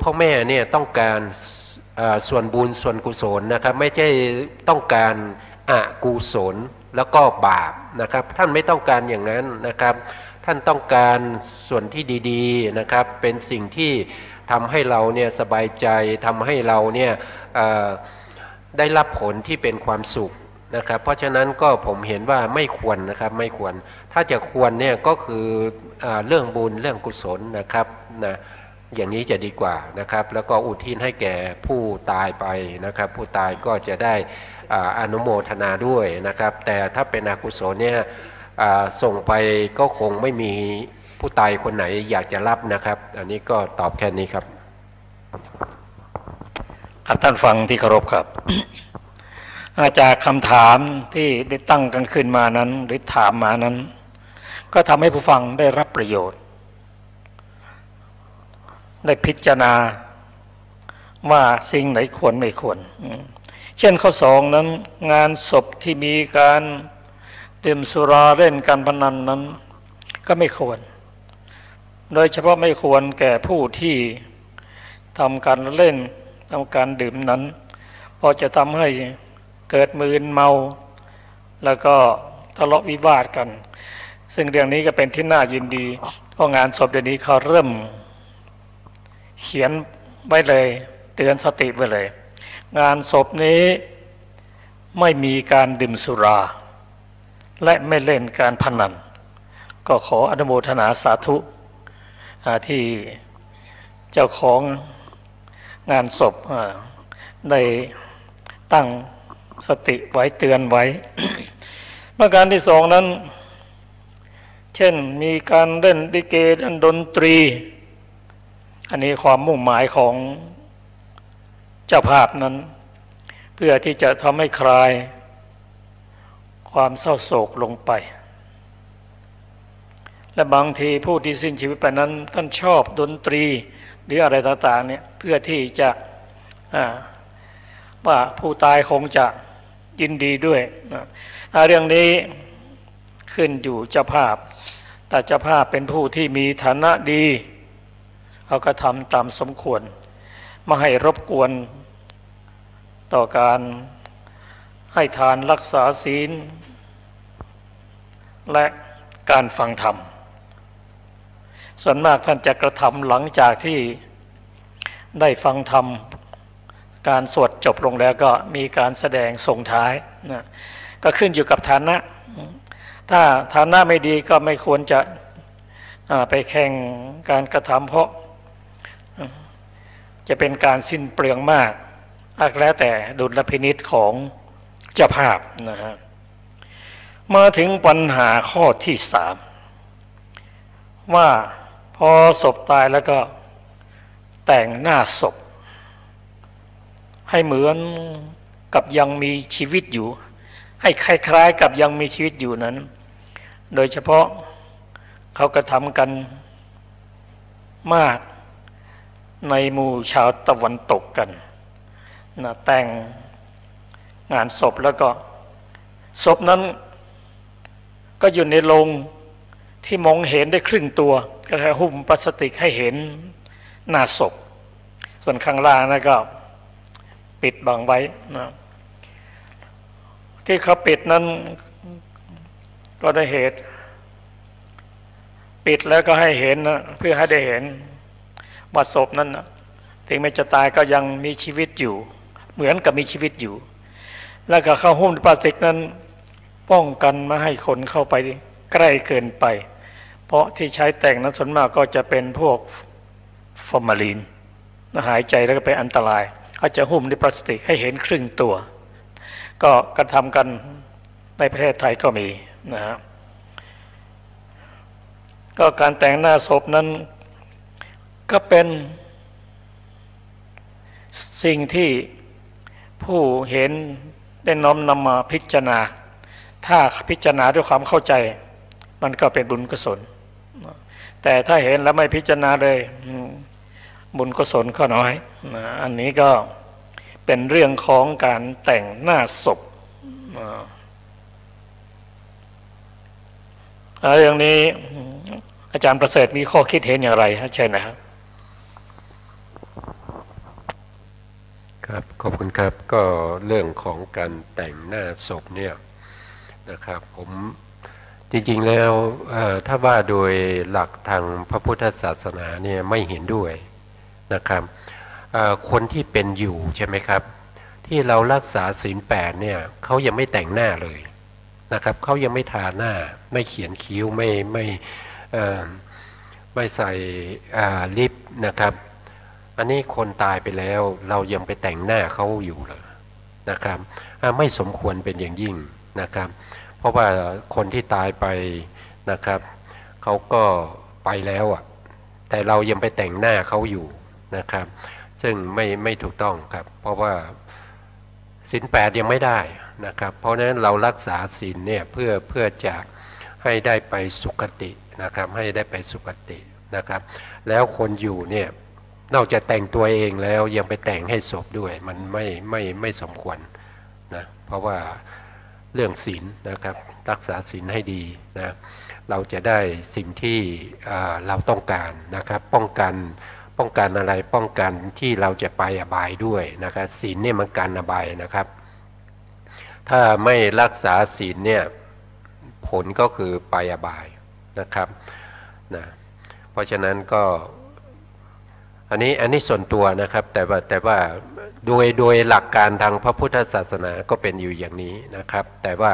E: พ่อแม่เนี่ยต้องการส่วนบุญส่วนกุศลนะครับไม่ใช่ต้องการอกุศลแล้วก็บาปนะครับท่านไม่ต้องการอย่างนั้นนะครับท่านต้องการส่วนที่ดีๆนะครับเป็นสิ่งที่ทำให้เราเนี่ยสบายใจทำให้เราเนี่ยได้รับผลที่เป็นความสุขนะครับเพราะฉะนั้นก็ผมเห็นว่าไม่ควรนะครับไม่ควรถ้าจะควรเนี่ยก็คือเรื่องบุญเรื่องกุศลนะครับนะอย่างนี้จะดีกว่านะครับแล้วก็อุทิศให้แก่ผู้ตายไปนะครับผู้ตายก็จะได้อนุโมทนาด้วยนะครับแต่ถ้าเป็นอกุศลเนี่ยส่งไปก็คงไม่มีผู้ตายคนไหนอยากจะรับนะครับอันนี้ก็ตอบแค่นี้ครับ
B: ครับท่านฟังที่เคารพครับ จากคำถามที่ได้ตั้งกันขึ้นมานั้นหรือถามมานั้นก็ทำให้ผู้ฟังได้รับประโยชน์ได้พิจารณาว่าสิ่งไหนควรไม่ควรเช่นข้อสองนั้นงานศพที่มีการดื่มสุราเล่นการพนันนั้นก็ไม่ควรโดยเฉพาะไม่ควรแก่ผู้ที่ทำการเล่นทำการดื่มนั้นเพราะจะทำให้เกิดมึนเมาแล้วก็ทะเลาะวิวาทกันซึ่งเรื่องนี้ก็เป็นที่น่ายินดีเพราะงานศพเดี๋ยวนี้เขาเริ่มเขียนไว้เลยเตือนสติไว้เลยงานศพนี้ไม่มีการดื่มสุราและไม่เล่นการพนันก็ขออนุโมทนาสาธุที่เจ้าของงานศพได้ตั้งสติไว้เตือนไว้ ประการที่สองนั้นเช่นมีการเล่นลิเกเล่นดนตรีอันนี้ความมุ่งหมายของเจ้าภาพนั้นเพื่อที่จะทำให้คลายความเศร้าโศกลงไปและบางทีผู้ที่สิ้นชีวิตไปนั้นท่านชอบดนตรีหรืออะไรต่างๆเนี่ยเพื่อที่จะว่าผู้ตายคงจะยินดีด้วยเรื่องนี้ขึ้นอยู่เจ้าภาพแต่เจ้าภาพเป็นผู้ที่มีฐานะดีเขาก็ทำตามสมควรไม่ให้รบกวนต่อการให้ทานรักษาศีลและการฟังธรรมส่วนมากท่านจะกระทำหลังจากที่ได้ฟังธรรมการสวดจบลงแล้วก็มีการแสดงส่งท้ายนะก็ขึ้นอยู่กับฐานะถ้าฐานะไม่ดีก็ไม่ควรจะไปแข่งการกระทำเพราะจะเป็นการสิ้นเปลืองมากแล้วแต่ดุลพินิจของเจ้าภาพนะฮะมาถึงปัญหาข้อที่สามว่าพอศพตายแล้วก็แต่งหน้าศพให้เหมือนกับยังมีชีวิตอยู่ให้คล้ายๆกับยังมีชีวิตอยู่นั้นโดยเฉพาะเขากระทำกันมากในหมู่ชาวตะวันตกกันนะแต่งงานศพแล้วก็ศพนั้นก็อยู่ในโลงที่มองเห็นได้ครึ่งตัว ก็แค่หุ้มพลาสติกให้เห็นหน้าศพส่วนข้างล่างนั่นก็ปิดบังไว้นะที่เขาปิดนั้นก็ได้เหตุปิดแล้วก็ให้เห็นนะเพื่อให้ได้เห็นว่าศพนั้นนะถึงแม้จะตายก็ยังมีชีวิตอยู่เหมือนกับมีชีวิตอยู่แล้วก็เข้าหุ้มพลาสติกนั้นป้องกันไม่ให้คนเข้าไปใกล้เกินไปเพราะที่ใช้แต่งนั้นส่วนมากก็จะเป็นพวกฟอร์มาลีนหายใจแล้วก็เป็นอันตรายเขาจะหุ้มด้วยพลาสติกให้เห็นครึ่งตัวก็กระทำกันในประเทศไทยก็มีนะฮะก็การแต่งหน้าศพนั้นก็เป็นสิ่งที่ผู้เห็นได้น้อมนำมาพิจารณาถ้าพิจารณาด้วยความเข้าใจมันก็เป็นบุญกุศลแต่ถ้าเห็นแล้วไม่พิจารณาเลยบุญกุศลก็น้อยอันนี้ก็เป็นเรื่องของการแต่งหน้าศพเรื่องนี้อาจารย์ประเสริฐมีข้อคิดเห็นอย่างไรเชิญนะครับ
E: ครับขอบคุณครับก็เรื่องของการแต่งหน้าศพเนี่ยนะครับผมจริงๆแล้วถ้าว่าโดยหลักทางพระพุทธศาสนาเนี่ยไม่เห็นด้วยนะครับคนที่เป็นอยู่ใช่ไหมครับที่เรารักษาศีล8เนี่ยเขายังไม่แต่งหน้าเลยนะครับเขายังไม่ทาหน้าไม่เขียนคิ้วไม่ใส่ลิปนะครับอันนี้คนตายไปแล้วเรายังไปแต่งหน้าเขาอยู่เลยนะครับไม่สมควรเป็นอย่างยิ่งนะครับเพราะว่าคนที่ตายไปนะครับเขาก็ไปแล้วอ่ะแต่เรายังไปแต่งหน้าเขาอยู่นะครับซึ่งไม่ถูกต้องครับเพราะว่าศีล8ยังไม่ได้นะครับเพราะฉะนั้นเรารักษาศีลเนี่ยเพื่อจะให้ได้ไปสุคตินะครับให้ได้ไปสุคตินะครับแล้วคนอยู่เนี่ยนอกจากแต่งตัวเองแล้วยังไปแต่งให้ศพด้วยมันไม่สมควรนะเพราะว่าเรื่องศีลนะครับรักษาศีลให้ดีนะเราจะได้สิ่งที่เราต้องการนะครับป้องกันอะไรป้องกันที่เราจะไปอบายด้วยนะครับศีลเนี่ยมันกันอบายนะครับถ้าไม่รักษาศีลเนี่ยผลก็คือไปอบายนะครับนะเพราะฉะนั้นก็อันนี้ส่วนตัวนะครับแต่ว่าโดยหลักการทางพระพุทธศาสนาก็เป็นอยู่อย่างนี้นะครับแต่ว่า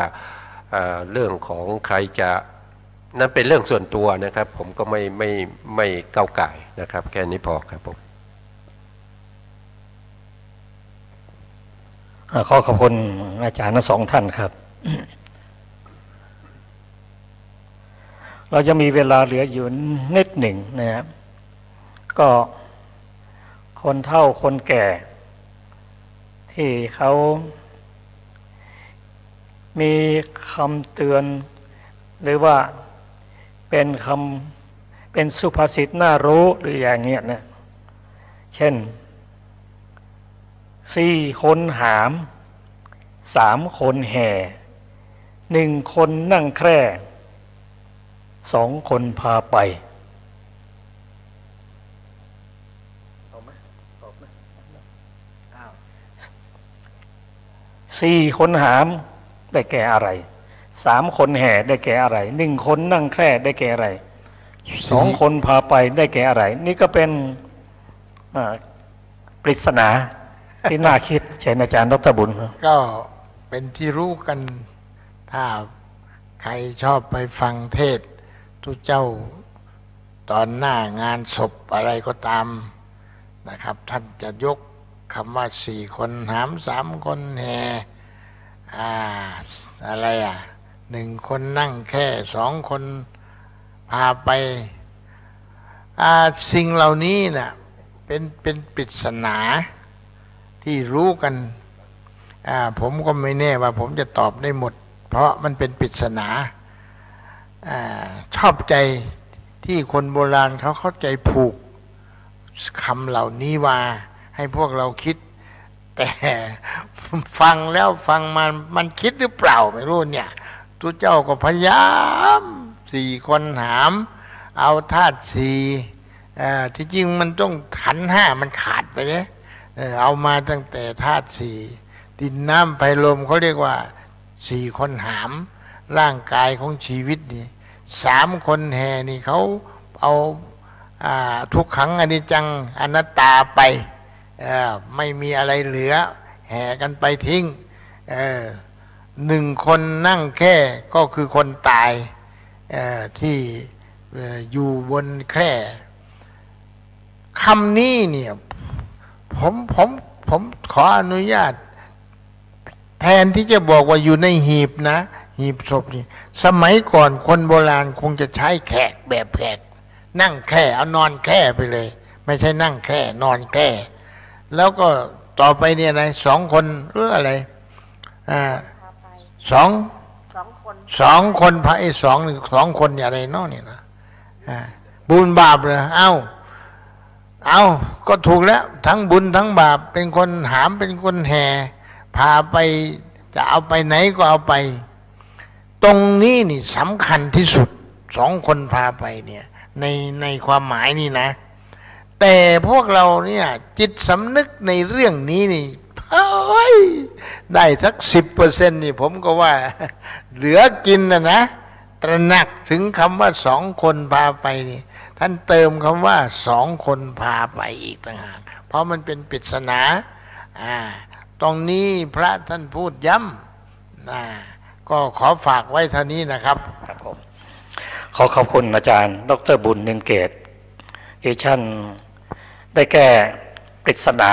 E: เรื่องของใครจะนั้นเป็นเรื่องส่วนตัวนะครับผมก็ไม่ก้าวไก่นะครับแค่นี้พอครับผม
B: ขอขอบคุณอาจารย์ทั้งสองท่านครับ เราจะมีเวลาเหลืออยู่นิดหนึ่งนะครับก็คนเฒ่าคนแก่ที่เขามีคำเตือนหรือว่าเป็นสุภาษิตน่ารู้หรืออย่างเงี้ยนะเช่น4 คนหาม3 คนแห่1 คนนั่งแคร่2 คนพาไป4 คนหามได้แก่อะไร3 คนแห่ได้แก่อะไร1 คนนั่งแคร่ได้แก่อะไร2 คนพาไปได้แก่อะไรนี่ก็เป็นปริศนาที่น่าคิดเชิญอาจารย์ดร.บุญ
F: ก็เป็นที่รู้กันถ้าใครชอบไปฟังเทศน์ทุกเจ้าตอนหน้างานศพอะไรก็ตามนะครับท่านจะยกคำว่า4 คนหาม3 คนแห่อะไร1 คนนั่งแค่2 คนพาไปสิ่งเหล่านี้น่ะเป็นปริศนาที่รู้กันผมก็ไม่แน่ว่าผมจะตอบได้หมดเพราะมันเป็นปริศนาชอบใจที่คนโบราณเขาเข้าใจผูกคำเหล่านี้ว่าให้พวกเราคิดแต่ฟังแล้วฟังมันคิดหรือเปล่าไม่รู้เนี่ยทุกเจ้าก็พยายาม4 คนหาม เอาธาตุสี่ที่จริงมันต้องขันธ์ห้ามันขาดไปเนี่ยเอามาตั้งแต่ธาตุสี่ดินน้ำไฟลมเขาเรียกว่าสี่คนหามร่างกายของชีวิตนี่สามคนแห่นี่เขาเอาทุกขังอนิจจังอนัตตาไปไม่มีอะไรเหลือแห่กันไปทิ้งหนึ่งคนนั่งแค่ก็คือคนตายที่อยู่บนแคร่คำนี้เนี่ยผมขออนุญาตแทนที่จะบอกว่าอยู่ในหีบนะหีบศพนี่สมัยก่อนคนโบราณคงจะใช้แขกแบบแขกนั่งแคร่เอานอนแคร่ไปเลยไม่ใช่นั่งแคร่นอนแคร่แล้วก็ต่อไปเนี่ยอะไรสองคนหรืออะไรสองคนพระไอ้สองคนอะไรเนาะเนี่ยนะบุญบาปเลยเอาก็ถูกแล้วทั้งบุญทั้งบาปเป็นคนหามเป็นคนแห่พาไปจะเอาไปไหนก็เอาไปตรงนี้นี่สำคัญที่สุดสองคนพาไปเนี่ยในความหมายนี่นะแต่พวกเราเนี่ยจิตสำนึกในเรื่องนี้นี่ได้สัก10%นี่ผมก็ว่าเหลือกินนะตระหนักถึงคำว่าสองคนพาไปนี่ท่านเติมคำว่าสองคนพาไปอีกต่างหากเพราะมันเป็นปริศนาตรงนี้พระท่านพูดย้ำก็ขอฝากไว้เท่านี้นะครับ
B: ครับผมขอขอบคุณอาจารย์ดร.บุญเนืองเกตท่านได้แก้ปริศนา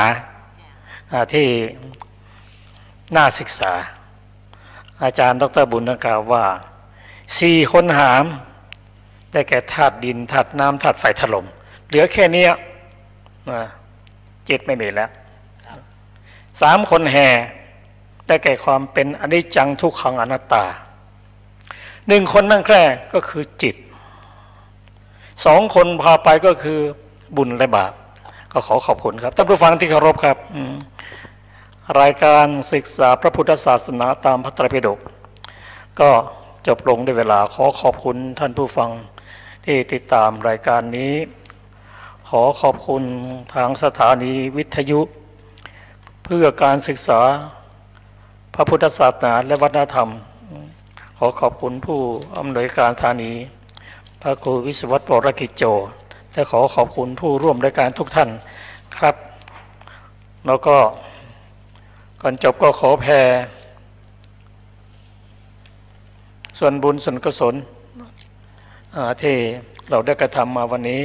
B: ที่น่าศึกษาอาจารย์ดร.บุญกล่าวว่า4คนหามได้แก่ธาตุดินธาตุน้ำธาตุไฟถล่มเหลือแค่นี้จิตไม่มีแล้ว3คนแห่ได้แก่ความเป็นอนิจจังทุกขังอนัตตา1คนนั่งแคร่ก็คือจิต2คนพาไปก็คือบุญและบาปก็ขอขอบคุณครับท่านผู้ฟังที่เคารพครับรายการศึกษาพระพุทธศาสนาตามพระไตรปิฎกก็จบลงด้วยเวลาขอขอบคุณท่านผู้ฟังที่ติดตามรายการนี้ขอขอบคุณทางสถานีวิทยุเพื่อการศึกษาพระพุทธศาสนาและวัฒนธรรมขอขอบคุณผู้อำนวยการสถานีพระครูวิศวัตรวรกิจโจและขอขอบคุณผู้ร่วมรายการทุกท่านครับแล้วก็ก่อนจบก็ขอแผ่ส่วนบุญส่วนกุศลที่เราได้กระทำมาวันนี้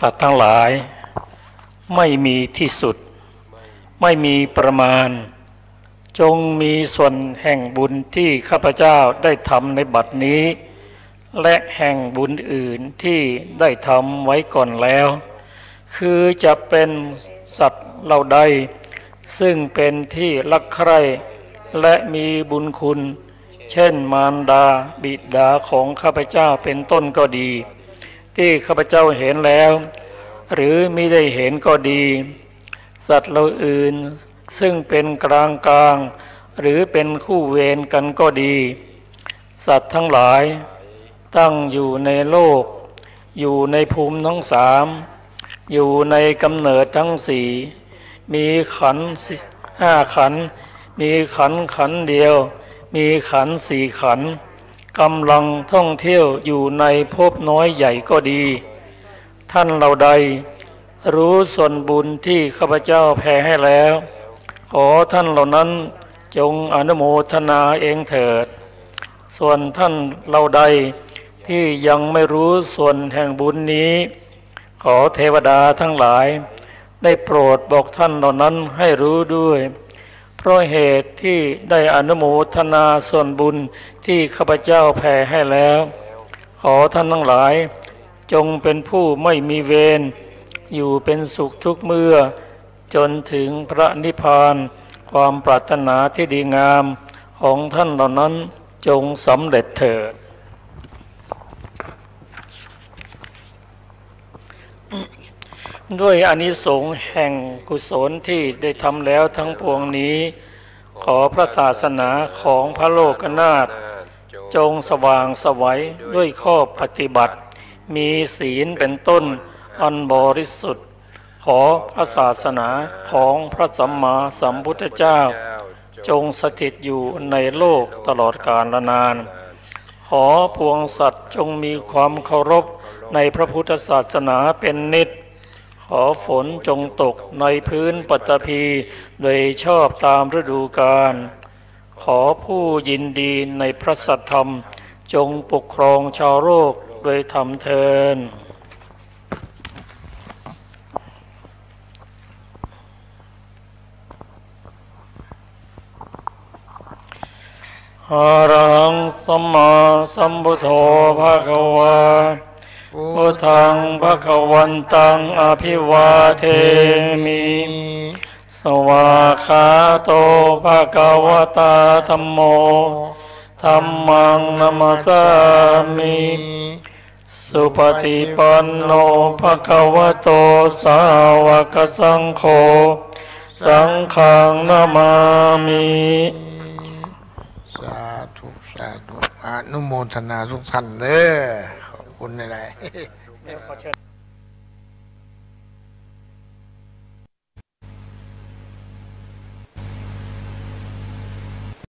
B: สัตว์ทั้งหลายไม่มีที่สุดไม่มีประมาณจงมีส่วนแห่งบุญที่ข้าพเจ้าได้ทำในบัดนี้และแห่งบุญอื่นที่ได้ทำไว้ก่อนแล้วคือจะเป็นสัตว์เหล่าใดซึ่งเป็นที่รักใคร่และมีบุญคุณเช่นมารดาบิดาของข้าพเจ้าเป็นต้นก็ดีที่ข้าพเจ้าเห็นแล้วหรือมิได้เห็นก็ดีสัตว์เหล่าอื่นซึ่งเป็นกลางหรือเป็นคู่เวรกันก็ดีสัตว์ทั้งหลายตั้งอยู่ในโลกอยู่ในภูมิทั้ง3อยู่ในกำเนิดทั้ง4มีขันธ์5ขันธ์มีขันธ์เดียวมีขันธ์4ขันธ์กำลังท่องเที่ยวอยู่ในภพน้อยใหญ่ก็ดีท่านเหล่าใดรู้ส่วนบุญที่ข้าพเจ้าแผ่ให้แล้วขอท่านเหล่านั้นจงอนุโมทนาเองเถิดส่วนท่านเหล่าใดที่ยังไม่รู้ส่วนแห่งบุญนี้ขอเทวดาทั้งหลายได้โปรดบอกท่านเหล่านั้นให้รู้ด้วยเพราะเหตุที่ได้อนุโมทนาส่วนบุญที่ข้าพเจ้าแผ่ให้แล้วขอท่านทั้งหลายจงเป็นผู้ไม่มีเวรอยู่เป็นสุขทุกเมื่อจนถึงพระนิพพานความปรารถนาที่ดีงามของท่านเหล่านั้นจงสำเร็จเถิด ด้วยอานิสงส์แห่งกุศลที่ได้ทำแล้วทั้งปวงนี้ ขอพระศาสนาของพระโลกนาถจงสว่างไสวัยด้วยข้อปฏิบัติมีศีลเป็นต้นอันบริสุทธิ์ขอพระศาสนาของพระสัมมาสัมพุทธเจ้าจงสถิตอยู่ในโลกตลอดกาลนานขอปวงสัตว์จงมีความเคารพในพระพุทธศาสนาเป็นนิจขอฝนจงตกในพื้นปฐพีโดยชอบตามฤดูกาลขอผู้ยินดีในพระสัทธรรมจงปกครองชาวโลกโดยธรรมเทินอะระหังสัมมาสัมพุทโธภะคะวาพุทธังภะคะวันตังอภิวาเทมิสวากขาโตภะคะวะตาธัมโมธัมมังนัมสสามิสุปฏิปันโนภะคะวะโตสาวกสังโฆสังฆังนามามิ
F: สาธุสาธุอนุโมทนาทุกท่านเด้อขอบคุณหลายๆ